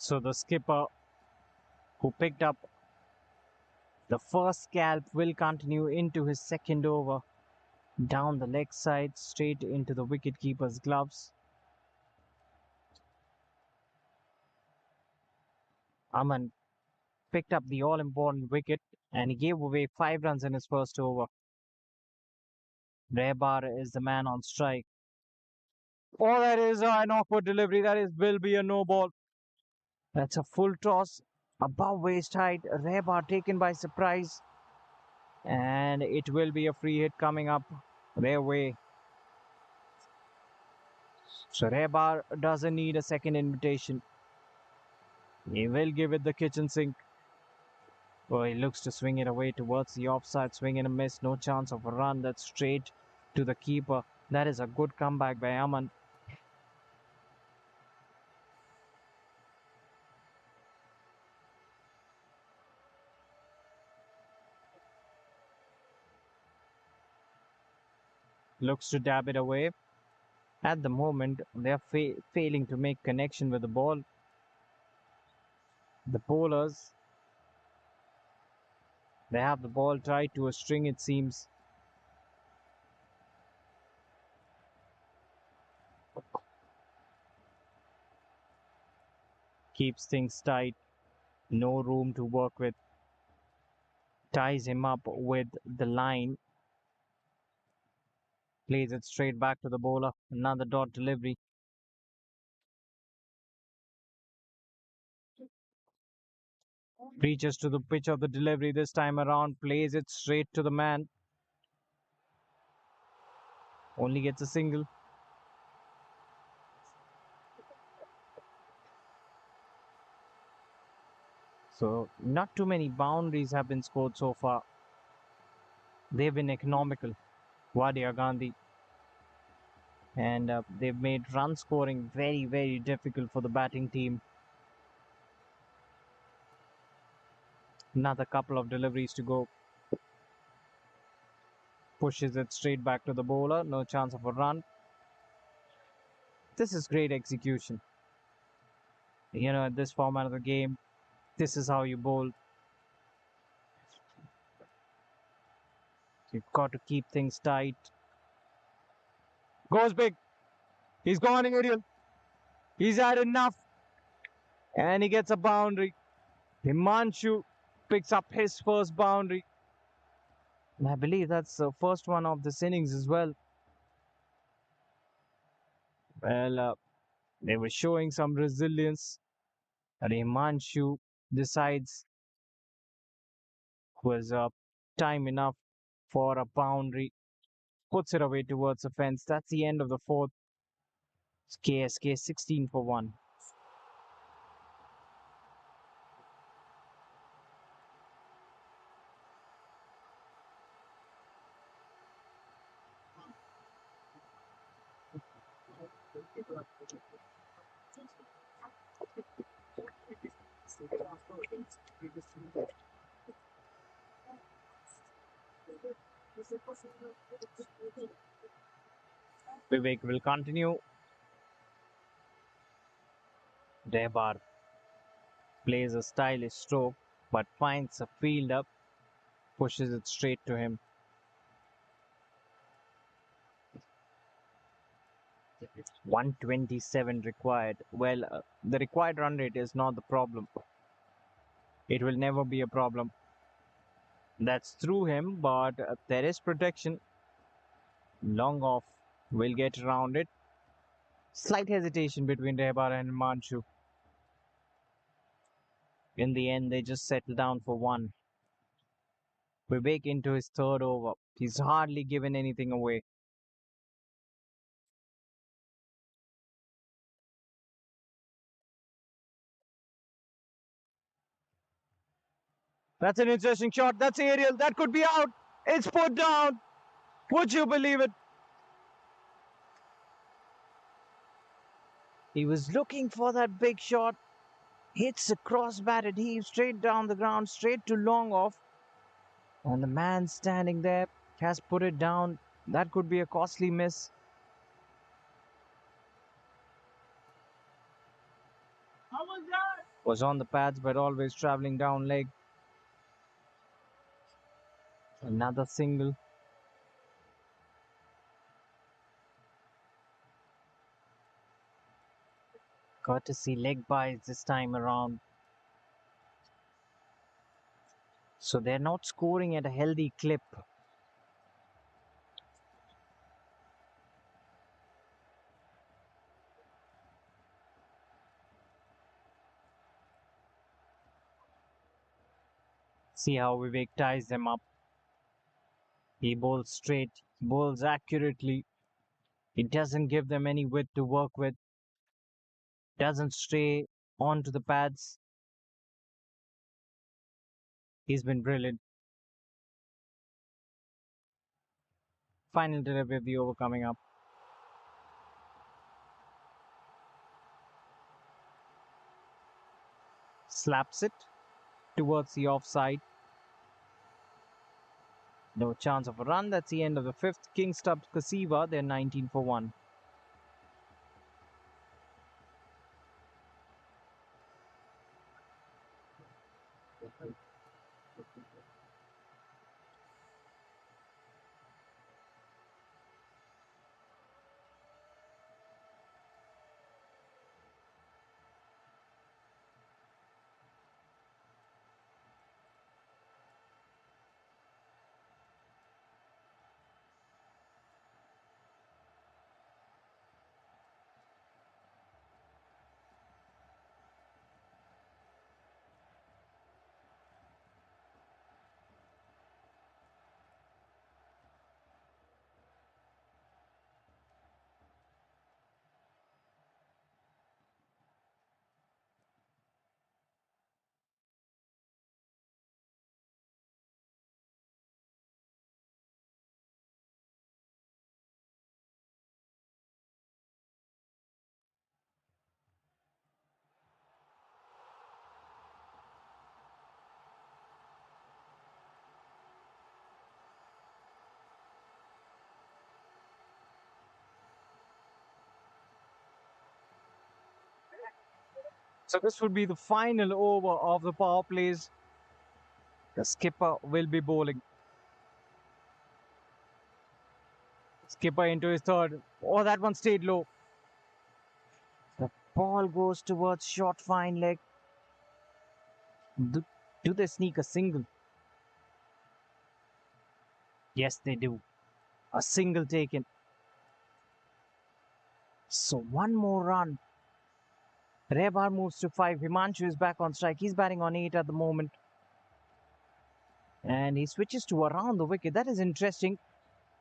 So the skipper who picked up the first scalp will continue into his second over. Down the leg side, straight into the wicketkeeper's gloves. Aman picked up the all-important wicket and he gave away 5 runs in his first over. Rebar is the man on strike. Oh, that is an awkward delivery. Will be a no ball. That's a full toss above waist height. Rebar taken by surprise. And it will be a free hit coming up their way. So Rebar doesn't need a second invitation. He will give it the kitchen sink. Oh, he looks to swing it away towards the offside. Swing and a miss. No chance of a run. That's straight to the keeper. That is a good comeback by Aman. Looks to dab it away. At the moment, they are failing to make connection with the ball. The bowlers, they have the ball tied to a string, it seems. Keeps things tight. No room to work with. Ties him up with the line. Plays it straight back to the bowler. Another dot delivery. Reaches to the pitch of the delivery this time around. Plays it straight to the man. Only gets a single. So not too many boundaries have been scored so far. They've been economical. Wadia Ghandy. And they've made run scoring very, very difficult for the batting team. Another couple of deliveries to go. Pushes it straight back to the bowler. No chance of a run. This is great execution. At this format of the game, this is how you bowl. You've got to keep things tight. Goes big. He's gone aerial. He's had enough. And he gets a boundary. Himanshu picks up his first boundary. And I believe that's the first one of this innings as well. Well, they were showing some resilience. And Himanshu decides was time enough for a boundary. Puts it away towards the fence. That's the end of the fourth. KSK 16 for 1. Vivek will continue. Dehbar plays a stylish stroke but finds a fielder, pushes it straight to him. .127 required. Well, the required run rate is not the problem. It will never be a problem. That's through him, but there is protection. Long off will get around it. Slight hesitation between Dehbar and Manchu. In the end, they just settle down for one. Vivek into his third over. He's hardly given anything away. That's an interesting shot. That's aerial. That could be out. It's put down. Would you believe it? He was looking for that big shot. Hits a cross-batted heave straight down the ground, straight to long off. And the man standing there has put it down. That could be a costly miss. Was on the pads, but always traveling down leg. Another single. Courtesy leg byes this time around. So they're not scoring at a healthy clip. See how Vivek ties them up. He bowls straight, he bowls accurately. He doesn't give them any width to work with. Doesn't stray onto the pads. He's been brilliant. Final delivery of the over coming up. Slaps it towards the offside. No chance of a run. That's the end of the fifth. King Stubb Kasiva, they're 19 for 1. So this would be the final over of the power plays. The skipper will be bowling. Skipper into his third. Oh, that one stayed low. The ball goes towards short fine leg. Do, do they sneak a single? Yes, they do. A single taken. So one more run. Rebar moves to 5. Himanshu is back on strike. He's batting on 8 at the moment. And he switches to around the wicket. That is interesting.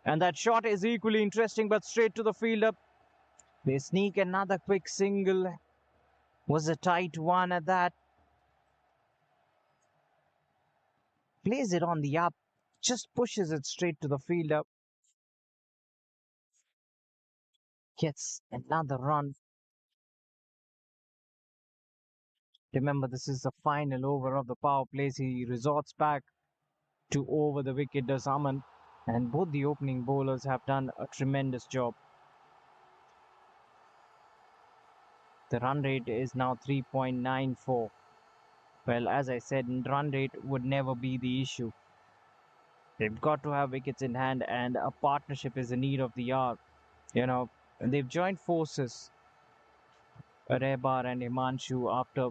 And that shot is equally interesting, but straight to the fielder. They sneak another quick single. Was a tight one at that. Plays it on the up. Just pushes it straight to the fielder. Gets another run. Remember, this is the final over of the power plays. He resorts back to over the wicket, does Aman. And both the opening bowlers have done a tremendous job. The run rate is now 3.94. Well, as I said, run rate would never be the issue. They've got to have wickets in hand, and a partnership is the need of the hour. You know, they've joined forces, Rebar and Himanshu, after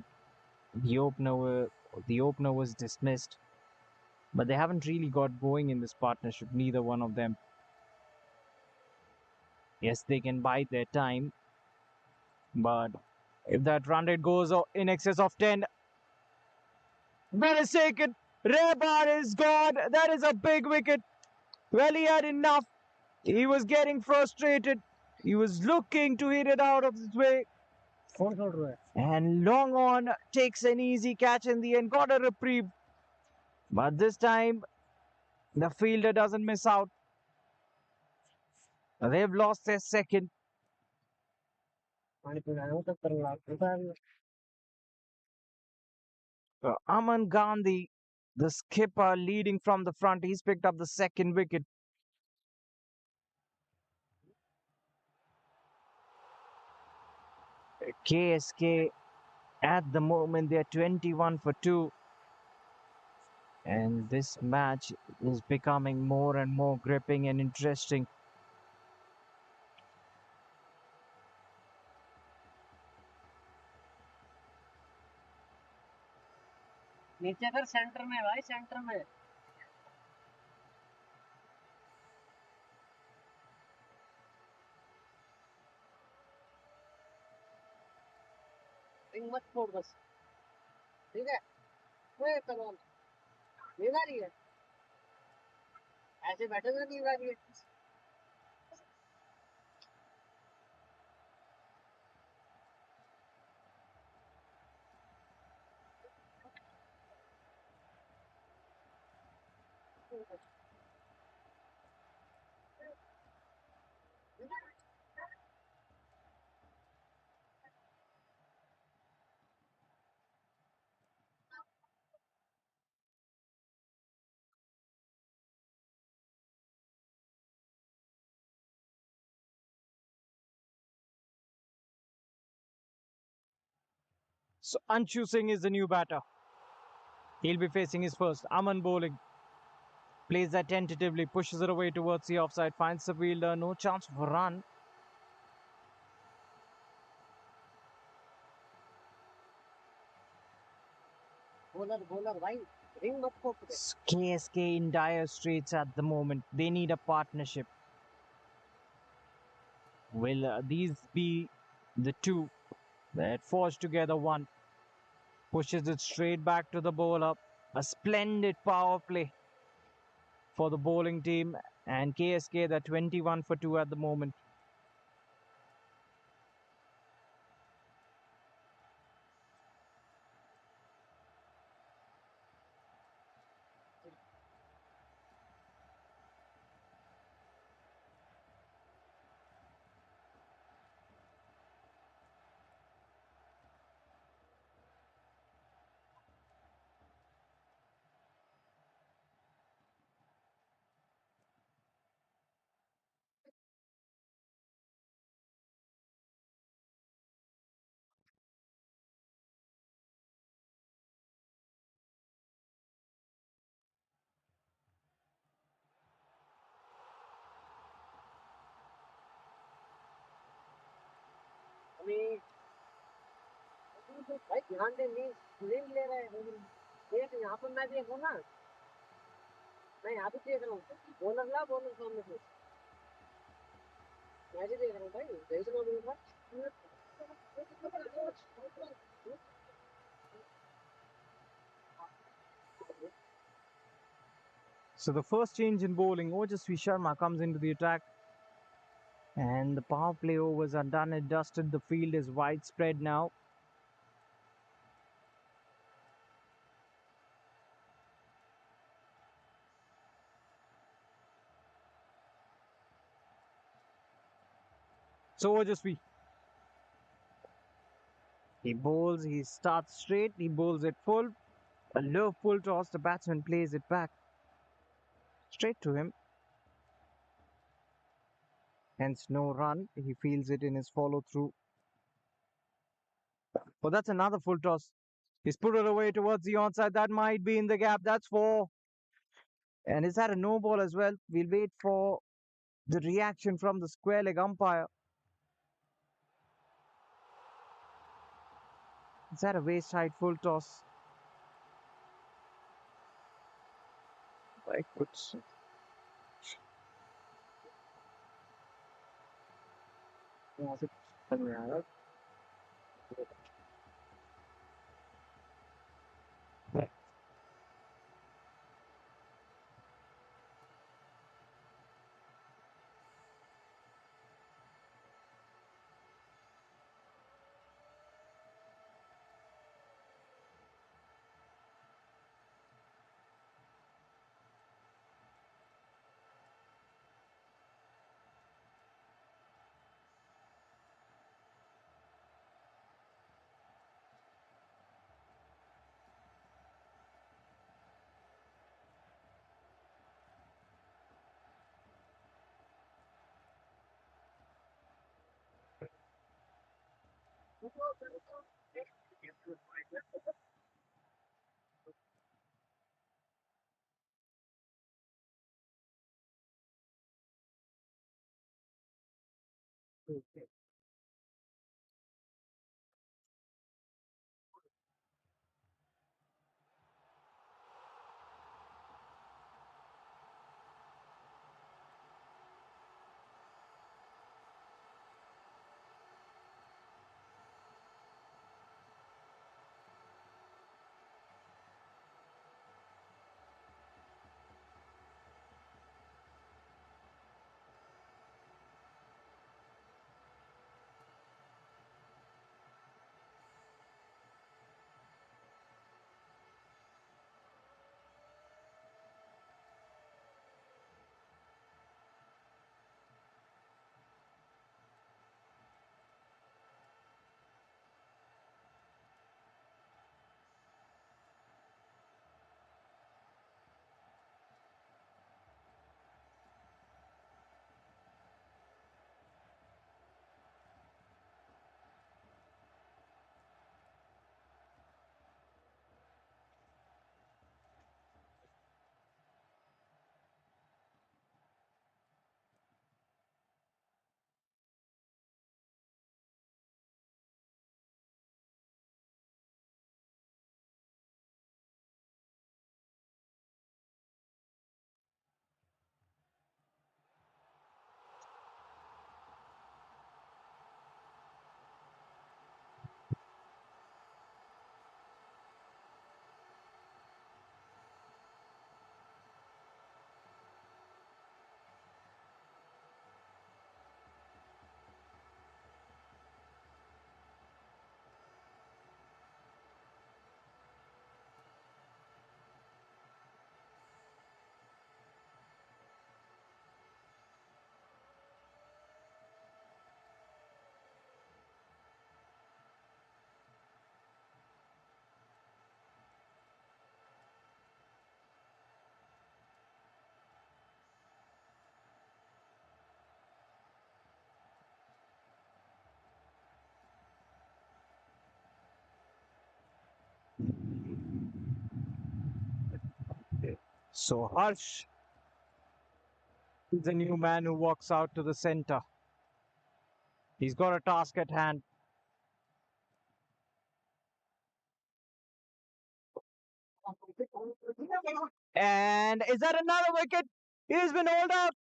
the opener was dismissed. But they haven't really got going in this partnership, neither one of them. Yes, they can bide their time, but if that run rate goes in excess of 10, that is taken. Rebar is gone. That is a big wicket. Well, he had enough. He was getting frustrated. He was looking to hit it out of his way. And long on takes an easy catch in the end, got a reprieve. But this time, the fielder doesn't miss out. They've lost their second. Aman Gandhi, the skipper, leading from the front. He's picked up the second wicket. KSK, at the moment, they're 21 for 2. And this match is becoming more and more gripping and interesting. नीचे कर centre में भाई centre में ring मत छोड़ बस ठीक है ओए करो नींद आ रही है ऐसे बैठे तो नींद आ रही है So Anshu Singh is the new batter. He'll be facing his first. Aman bowling. Plays that tentatively, pushes it away towards the offside, finds the fielder, no chance of a run. Bowler भाई ring मत छोड़ KSK in dire straits at the moment. They need a partnership. Will these be the two that forge together one? Pushes it straight back to the bowler. A splendid power play for the bowling team, and KSK, they're 21 for 2 at the moment. भाई ध्यान दे, नींद ले रहे हैं। देख यहाँ पर मैं देख रहा हूँ ना, मैं यहाँ पे देख रहा हूँ, बॉलर ला, बॉलर सामने से मैं भी देख रहा हूँ भाई, देख रहा हूँ So the first change in bowling, Ojasvi Sharma comes into the attack, and the power play overs are done and dusted. The field is widespread now. So Ojasvi, he bowls, he starts straight, he bowls it full. A low full toss, the batsman plays it back straight to him. Hence no run. He feels it in his follow through. Oh, that's another full toss. He's put it away towards the onside. That might be in the gap. That's four. And is that a no ball as well? We'll wait for the reaction from the square leg umpire. Is that a waist height full toss? I could say. So Harsh is the new man who walks out to the center. He's got a task at hand. And is that another wicket? He's been hauled up.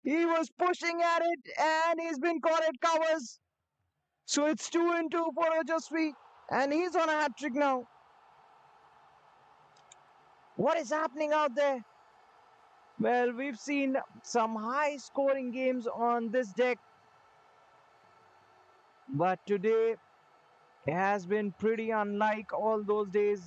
He was pushing at it and he's been caught at covers. So it's 2-2 for Ojasvi. And he's on a hat trick now. What is happening out there? Well, we've seen some high scoring games on this deck. But today it has been pretty unlike all those days.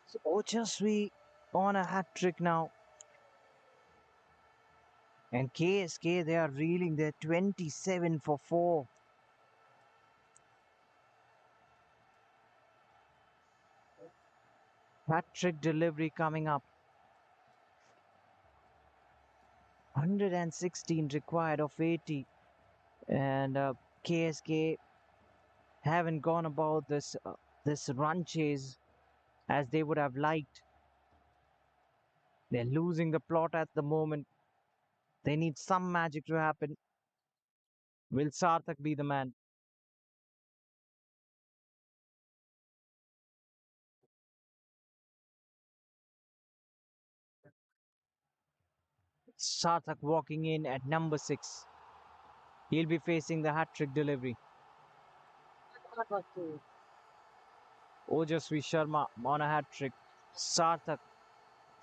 So Ojasvi on a hat trick now. And KSK, they are reeling. They're 27 for 4. Hat trick delivery coming up. 116 required of 80. And KSK haven't gone about this run chase as they would have liked. They're losing the plot at the moment. They need some magic to happen. Will Sarthak be the man? Sarthak walking in at number 6. He'll be facing the hat trick delivery. Ojasvi Sharma on a hat trick. Sarthak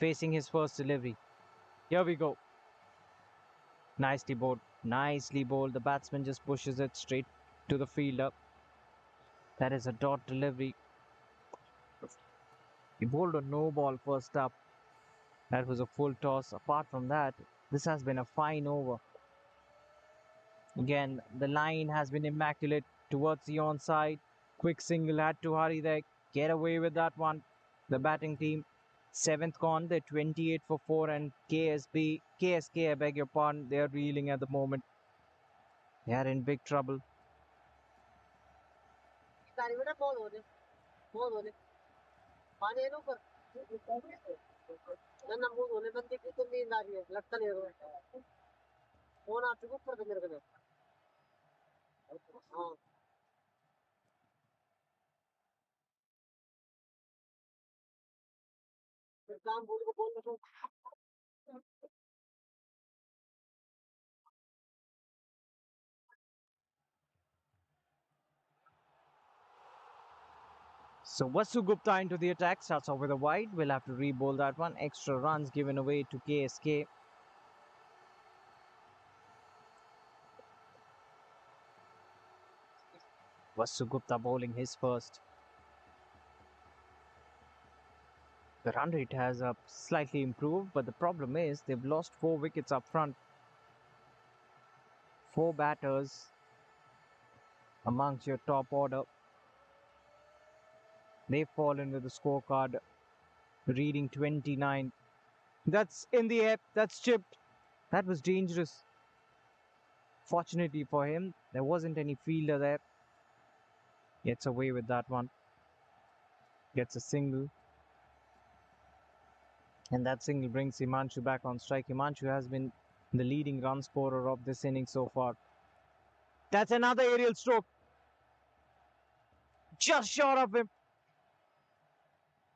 facing his first delivery. Here we go. Nicely bowled. Nicely bowled. The batsman just pushes it straight to the fielder. That is a dot delivery. He bowled a no ball first up. That was a full toss. Apart from that, this has been a fine over. Again, the line has been immaculate towards the onside. Quick single, had to hurry there. Get away with that one. The batting team, 7th gone. They're 28 for 4 and KSK, I beg your pardon, they're reeling at the moment. They are in big trouble. पानी है ना ऊपर ना मुंह धोने बंदे की तो नींद आ रही है लगता नहीं है फोन आ चुका ऊपर से मेरे को हाँ फिर काम बोल को बोल रहा So Vasu Gupta into the attack, starts off with a wide. We'll have to re-bowl that one. Extra runs given away to KSK. Vasu Gupta bowling his first. The run rate has slightly improved, but the problem is they've lost 4 wickets up front. 4 batters amongst your top order. They've fallen with the scorecard reading 29. That's in the air. That's chipped. That was dangerous. Fortunately for him, there wasn't any fielder there. Gets away with that one. Gets a single. And that single brings Himanshu back on strike. Himanshu has been the leading run scorer of this inning so far. That's another aerial stroke. Just short of him.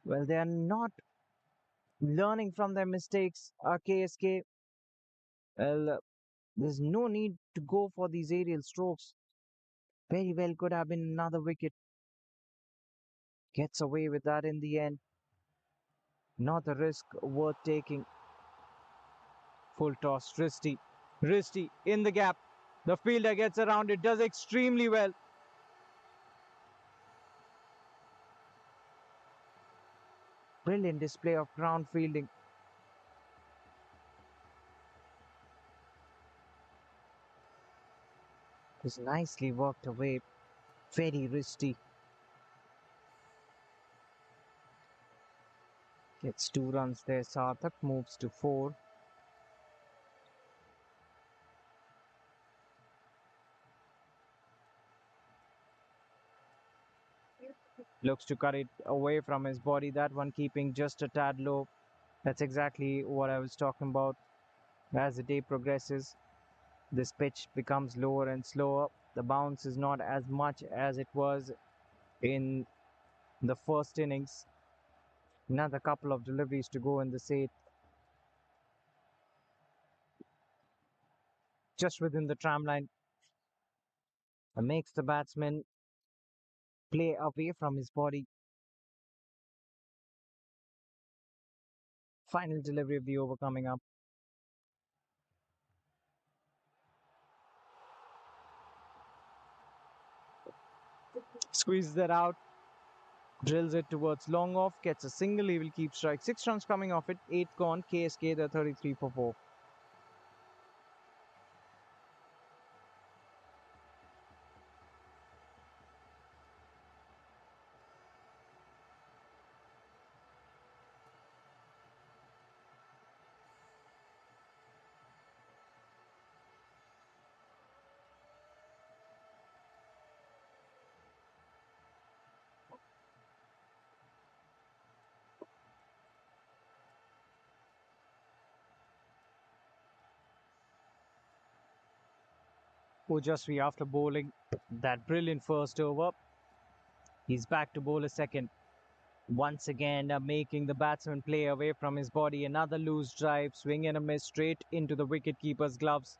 Well, they are not learning from their mistakes, KSK. Well, there's no need to go for these aerial strokes. Very well could have been another wicket. Gets away with that in the end. Not a risk worth taking. Full toss, Risty. Risty in the gap. The fielder gets around it, does extremely well. Brilliant display of ground fielding. It was nicely worked away. Very risky. Gets 2 runs there. Sarthak moves to 4. Looks to cut it away from his body. That one keeping just a tad low. That's exactly what I was talking about. As the day progresses, this pitch becomes lower and slower. The bounce is not as much as it was in the first innings. Another couple of deliveries to go in the eighth. Just within the tram line, and makes the batsman play away from his body. Final delivery of the over coming up. Squeezes that out, drills it towards long off, gets a single, he will keep strike. 6 runs coming off it, 8 gone. KSK, they're 33 for 4. Ojasvi, after bowling that brilliant first over, he's back to bowl a second. Once again, making the batsman play away from his body. Another loose drive, swing and a miss straight into the wicket-keeper's gloves.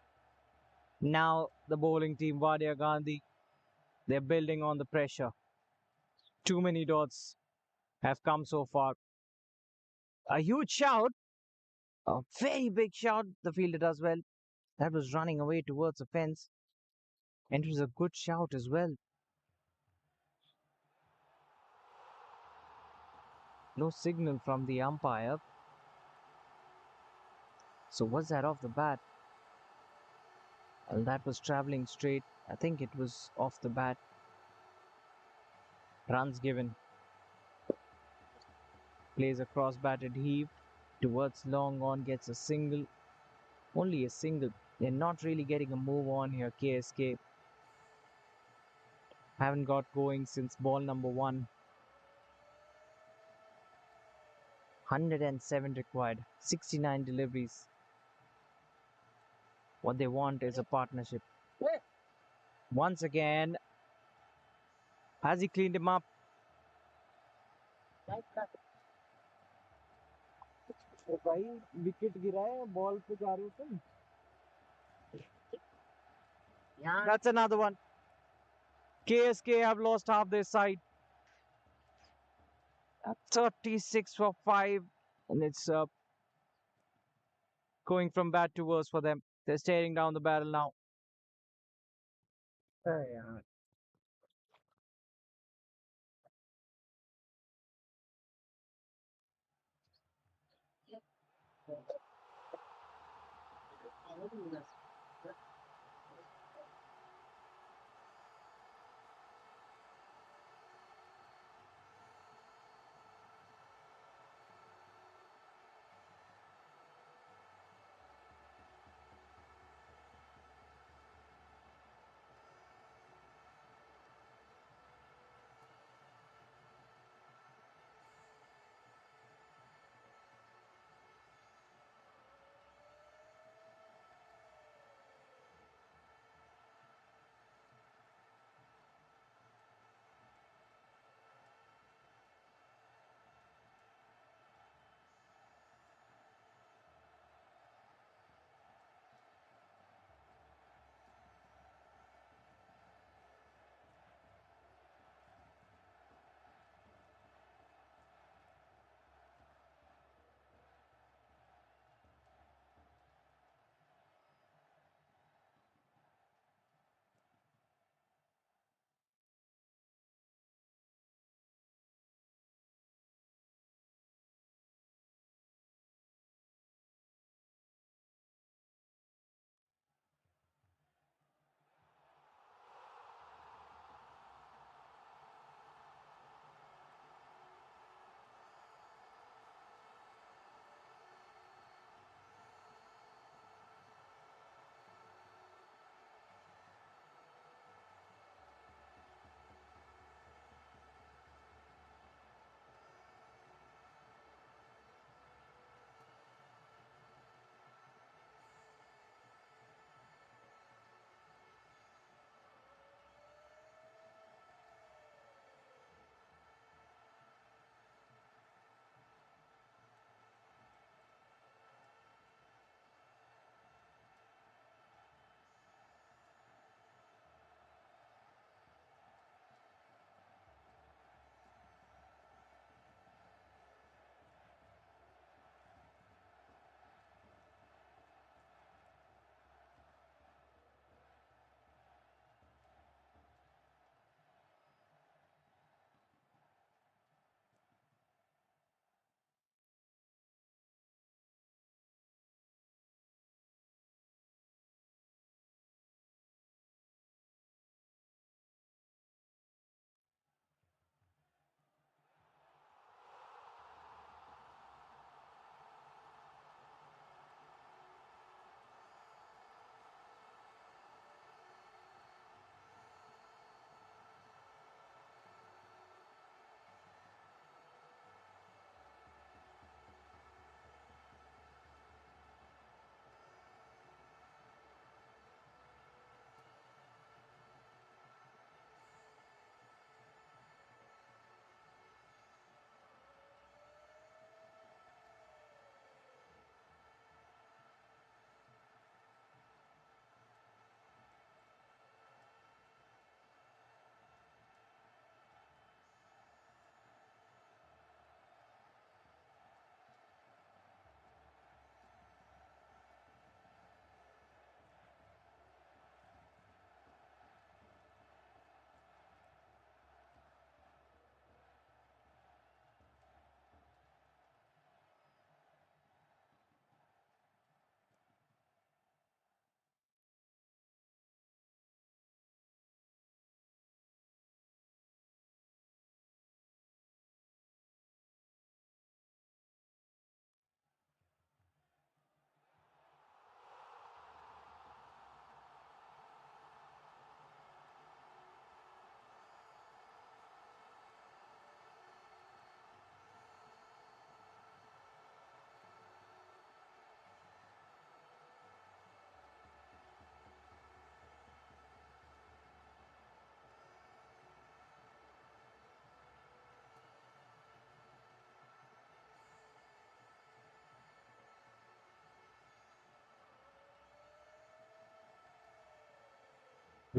Now the bowling team, Wadia Ghandy, they're building on the pressure. Too many dots have come so far. A huge shout, a very big shout, the fielder does well. That was running away towards the fence. And it was a good shout as well. No signal from the umpire. So was that off the bat? Well, that was travelling straight. I think it was off the bat. Runs given. Plays a cross-batted heave towards long on, gets a single. Only a single. They're not really getting a move on here, KSK. Haven't got going since ball number 1. 107 required. 69 deliveries. What they want is a partnership. Once again, has he cleaned him up? भाई wicket गिरा है ball पे जा रहे हो तुम That's another one. KSK have lost half their side. 36 for 5. And it's going from bad to worse for them. They're staring down the barrel now.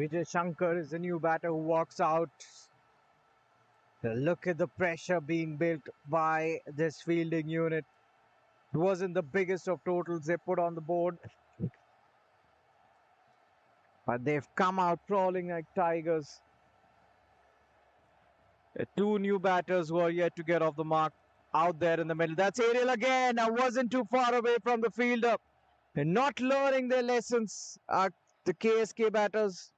Vijay Shankar is the new batter who walks out. Look at the pressure being built by this fielding unit. It wasn't the biggest of totals they put on the board, but they've come out crawling like tigers. Two new batters who are yet to get off the mark out there in the middle. That's Ariel again. I wasn't too far away from the fielder. They're not learning their lessons. The KSK batters.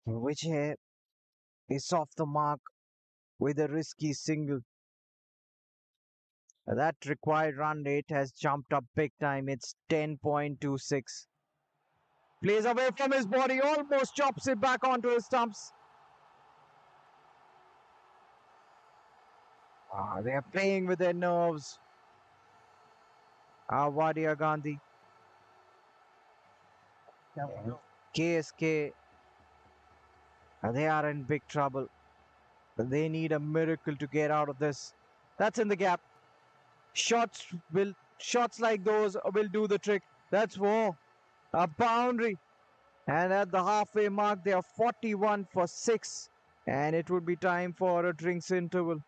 Which is off the mark with a risky single. That required run rate has jumped up big time. It's 10.26. Plays away from his body, almost chops it back onto his stumps. They're playing with their nerves. Wadia Gandhi. KSK, they are in big trouble. They need a miracle to get out of this. That's in the gap. Shots like those will do the trick. That's war. A boundary. And at the halfway mark, they are 41 for 6. And it would be time for a drinks interval.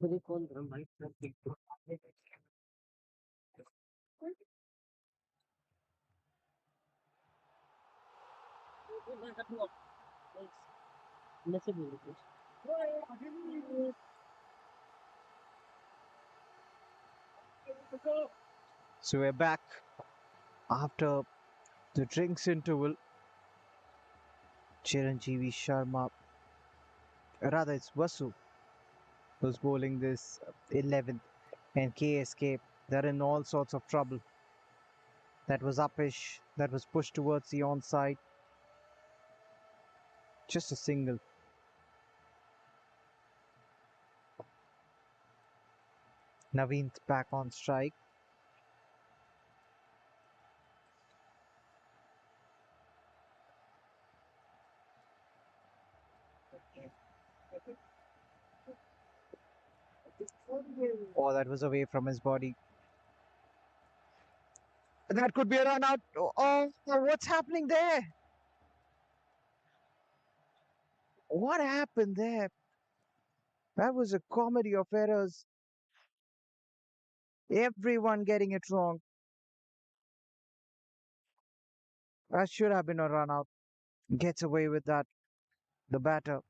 मुझे call करो भाई। Message So we're back after the drinks interval. Chiranjeevi Sharma, rather it's Vasu, who's bowling this 11th, and KSK. They're in all sorts of trouble. That was uppish. That was pushed towards the onside. Just a single. Naveen's back on strike. Oh, that was away from his body. That could be a run out. Oh, what's happening there? What happened there? That was a comedy of errors. Everyone getting it wrong. That should have been a run out. Gets away with that. The batter.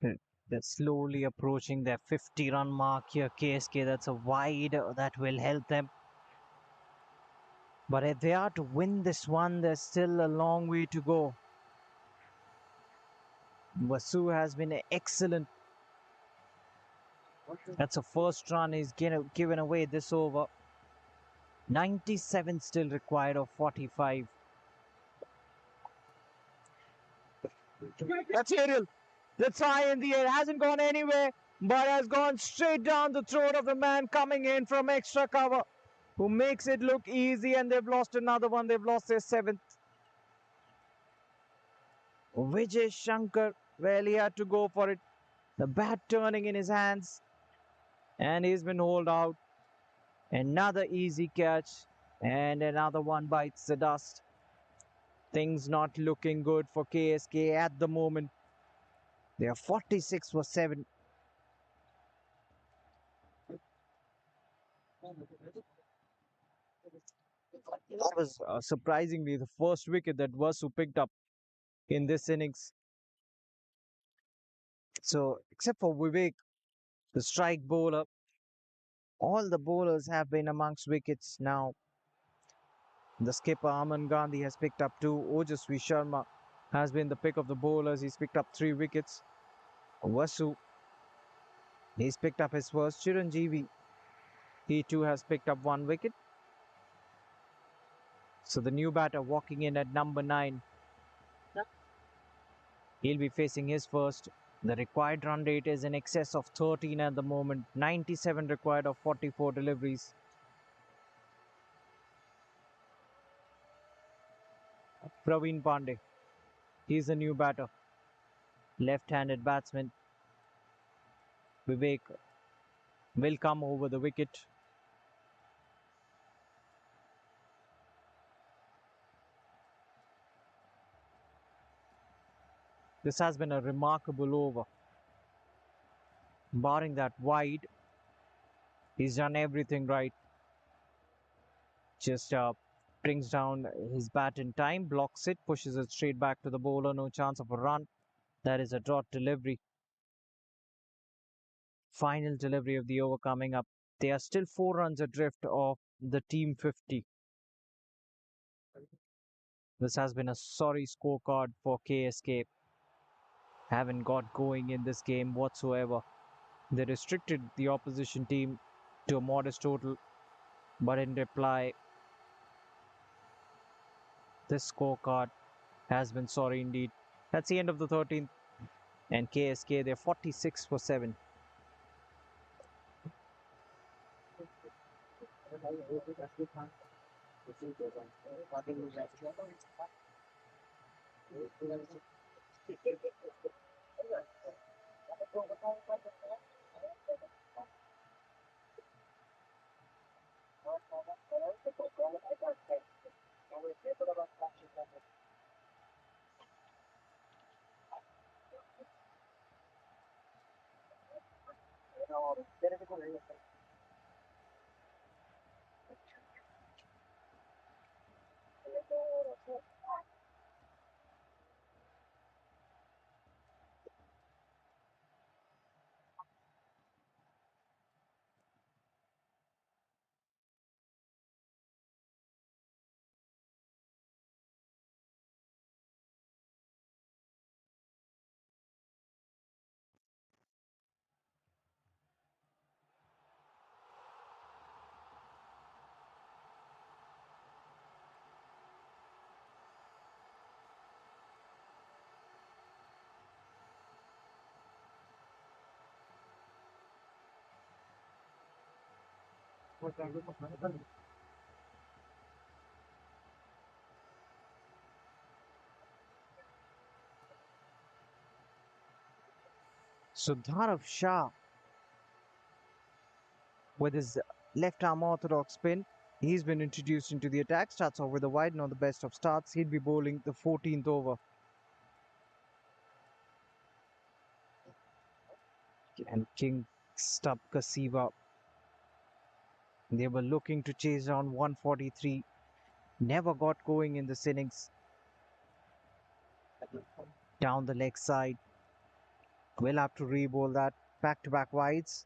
They're slowly approaching their 50-run mark here. KSK, that's a wide that will help them. But if they are to win this one, there's still a long way to go. Vasu has been excellent. That's a first run he's given away this over. 97 still required of 45. That's aerial. That's high in the air. Hasn't gone anywhere, but has gone straight down the throat of the man coming in from extra cover, who makes it look easy, and they've lost another one. They've lost their 7th. Vijay Shankar, well, he had to go for it. The bat turning in his hands, and he's been hauled out. Another easy catch, and another one bites the dust. Things not looking good for KSK at the moment. They are 46 for 7. That was surprisingly the first wicket that Vasu picked up in this innings. So, except for Vivek, the strike bowler, all the bowlers have been amongst wickets now. The skipper Aman Gandhi has picked up 2. Ojasvi Sharma has been the pick of the bowlers. He's picked up 3 wickets. Vasu, he's picked up his first. Chiranjeevi, he too has picked up 1 wicket. So the new batter walking in at number 9. He'll be facing his first. The required run rate is in excess of 13 at the moment. 97 required of 44 deliveries. Praveen Pandey, he's the new batter. Left-handed batsman. Vivek will come over the wicket. This has been a remarkable over. Barring that wide, he's done everything right. Just brings down his bat in time, blocks it, pushes it straight back to the bowler. No chance of a run. That is a dot delivery. Final delivery of the over coming up. They are still 4 runs adrift of the team 50. This has been a sorry scorecard for KSK. Haven't got going in this game whatsoever. They restricted the opposition team to a modest total, but in reply, this scorecard has been sorry indeed. That's the end of the 13th, and KSK, they're 46 for 7. So Dharav Shah, with his left arm orthodox spin, he's been introduced into the attack. Starts off with a wide, not the best of starts. He'll be bowling the 14th over. And King Stubb Kasiva, they were looking to chase down 143. Never got going in this innings. Down the leg side. We'll have to re-bowl that. Back-to-back wides.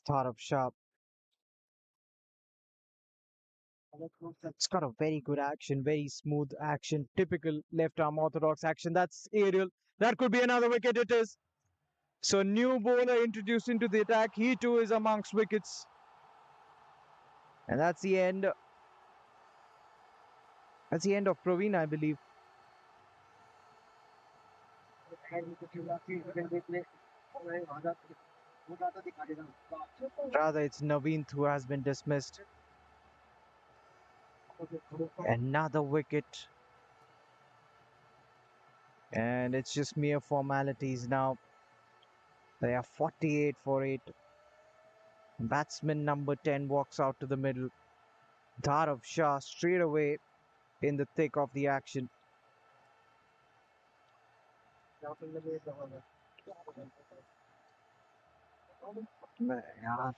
Thought up sharp. It's got a very good action, very smooth action, typical left arm orthodox action. That's aerial. That could be another wicket. It is. So new bowler introduced into the attack. He too is amongst wickets. And that's the end. That's the end of Praveen, I believe. Rather, it's Naveen who has been dismissed. Another wicket. And it's just mere formalities now. They are 48 for 8. Batsman number 10 walks out to the middle. Dharav Shah straight away in the thick of the action. यार,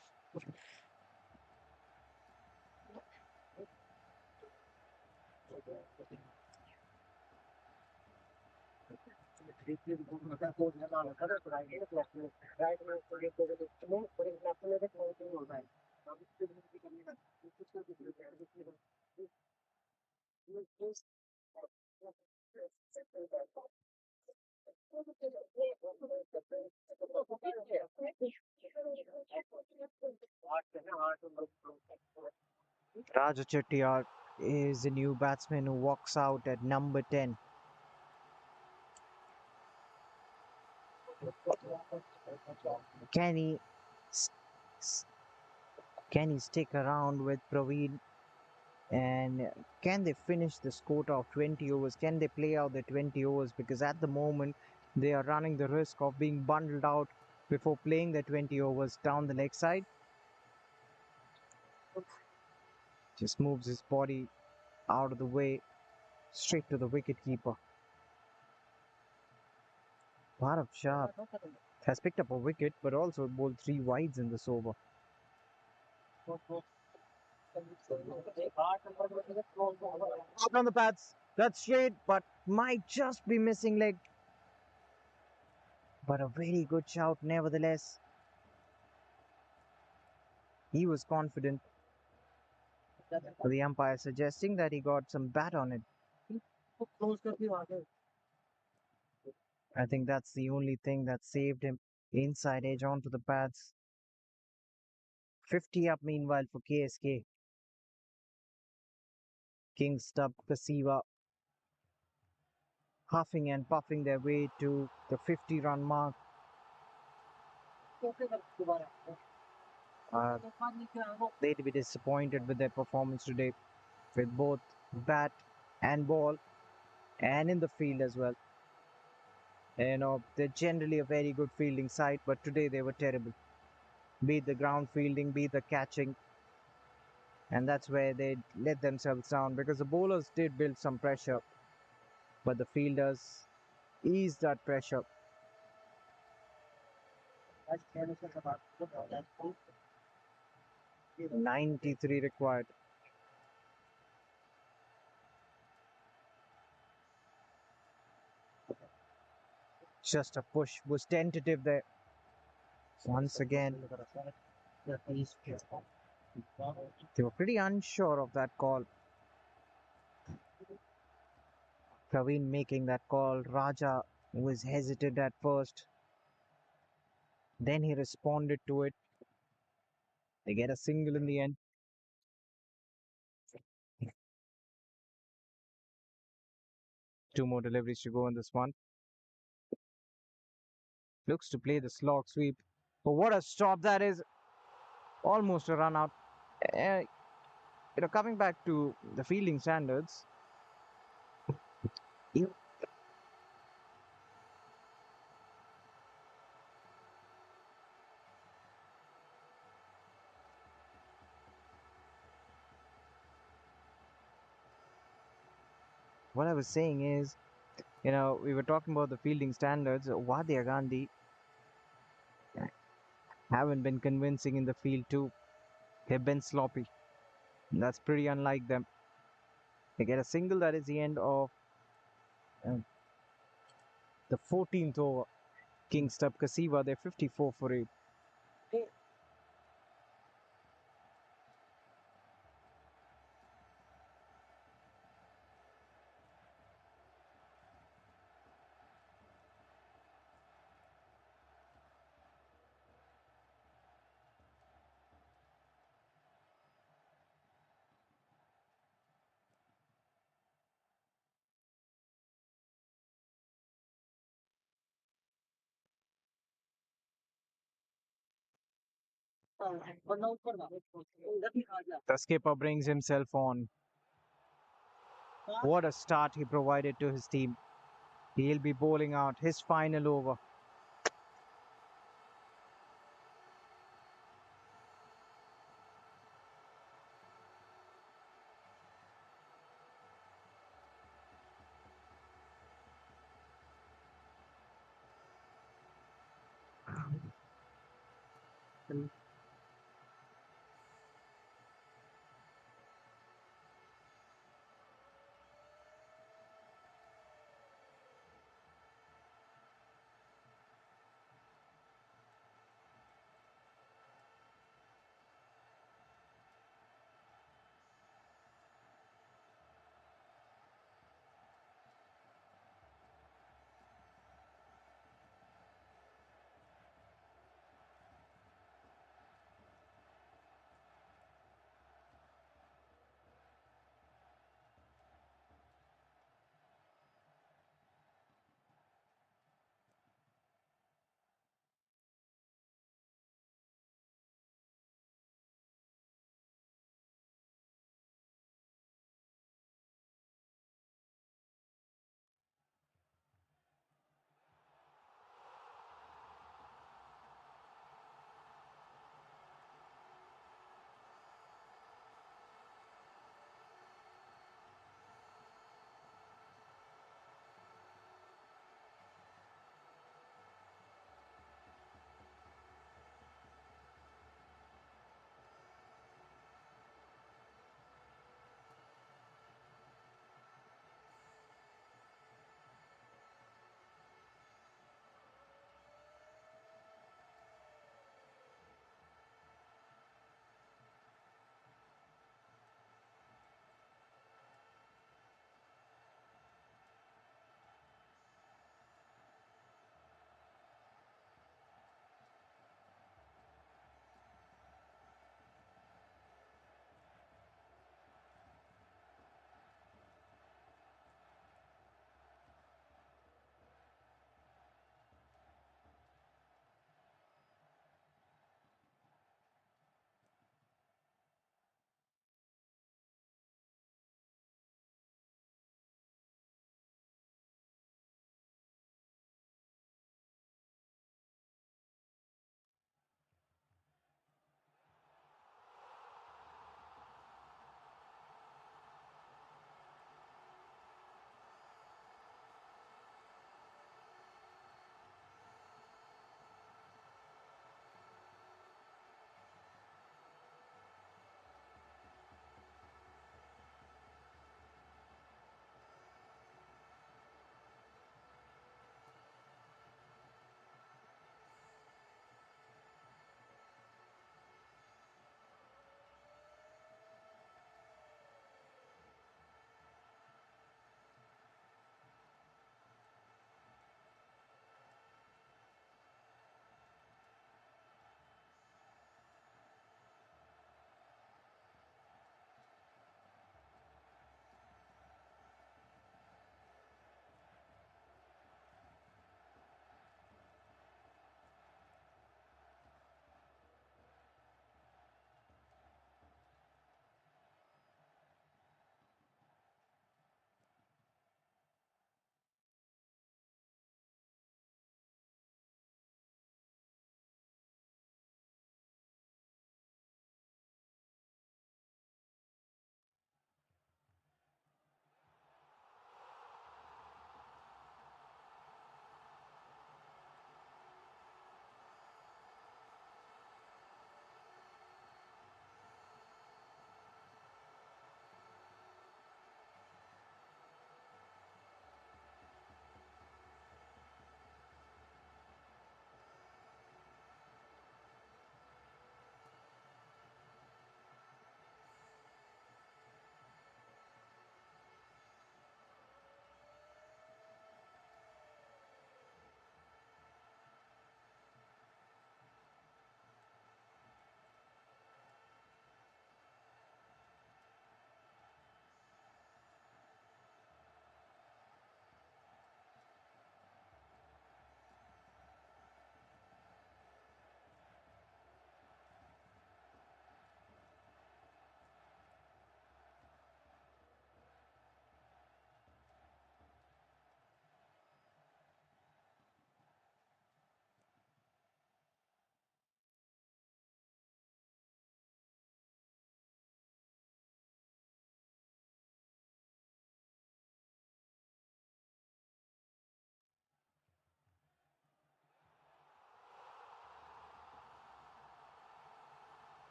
Raja Chettiar is the new batsman who walks out at number 10. Can he s- s- can he stick around with Praveen, and can they finish this quota of 20 overs? Can they play out the 20 overs? Because at the moment they are running the risk of being bundled out before playing the 20 overs down the leg side. Just moves his body out of the way, straight to the wicket keeper. Bharat Shah has picked up a wicket, but also bowled 3 wides in this over. Out on the pads. That's straight, but might just be missing leg. But a very good shout, nevertheless. He was confident. The umpire suggesting that he got some bat on it. I think that's the only thing that saved him. Inside edge onto the pads. 50 up meanwhile for KSK. King Stubb, Kasiva huffing and puffing their way to the 50-run mark. They'd be disappointed with their performance today, with both bat and ball and in the field as well. They're generally a very good fielding side, but today they were terrible. Be it the ground fielding, be it the catching, and that's where they let themselves down because the bowlers did build some pressure, but the fielders eased that pressure. 93 required. Just a push was tentative there. Once again, they were pretty unsure of that call. Praveen making that call. Raja was hesitant at first. Then he responded to it. They get a single in the end. Two more deliveries to go in this one. Looks to play the slog sweep. But what a stop that is. Almost a run out. Uh, Coming back to the fielding standards, you, what I was saying is, we were talking about the fielding standards. Wadia Ghandy haven't been convincing in the field too. They've been sloppy. That's pretty unlike them. They get a single. That is the end of uh, the 14th over. King Stubb Kasiva, they're 54 for 8. The skipper brings himself on. What a start he provided to his team. He'll be bowling out his final over.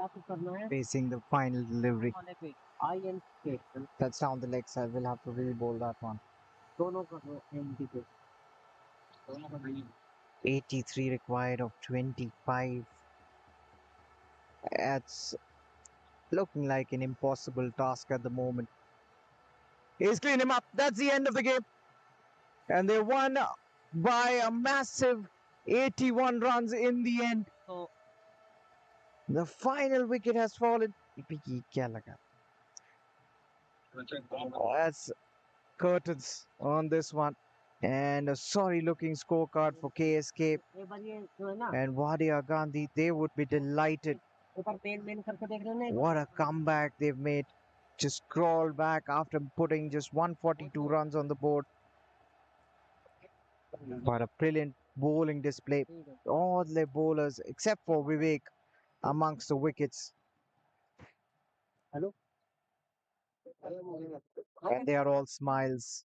आपको करना है Facing the final delivery. वाले पे आई and के That's down the leg side. We'll have to re-bowl that one. दोनों कर दो and पे दोनों कर दो 83 required of 25. That's looking like an impossible task at the moment. He's cleaned him up. That's the end of the game. And they won by a massive 81 runs in the end. तो The final wicket has fallen. That's curtains on this one. And a sorry looking scorecard for KSK एक बार ये जो है ना and Wadia Gandhi. They would be delighted. ऊपर pen pen करके देख रहे हैं What a comeback they've made. Just crawled back after putting just 142 runs on the board. But a brilliant bowling display. All their bowlers, except for Vivek, amongst the wickets. Hello And they are all smiles.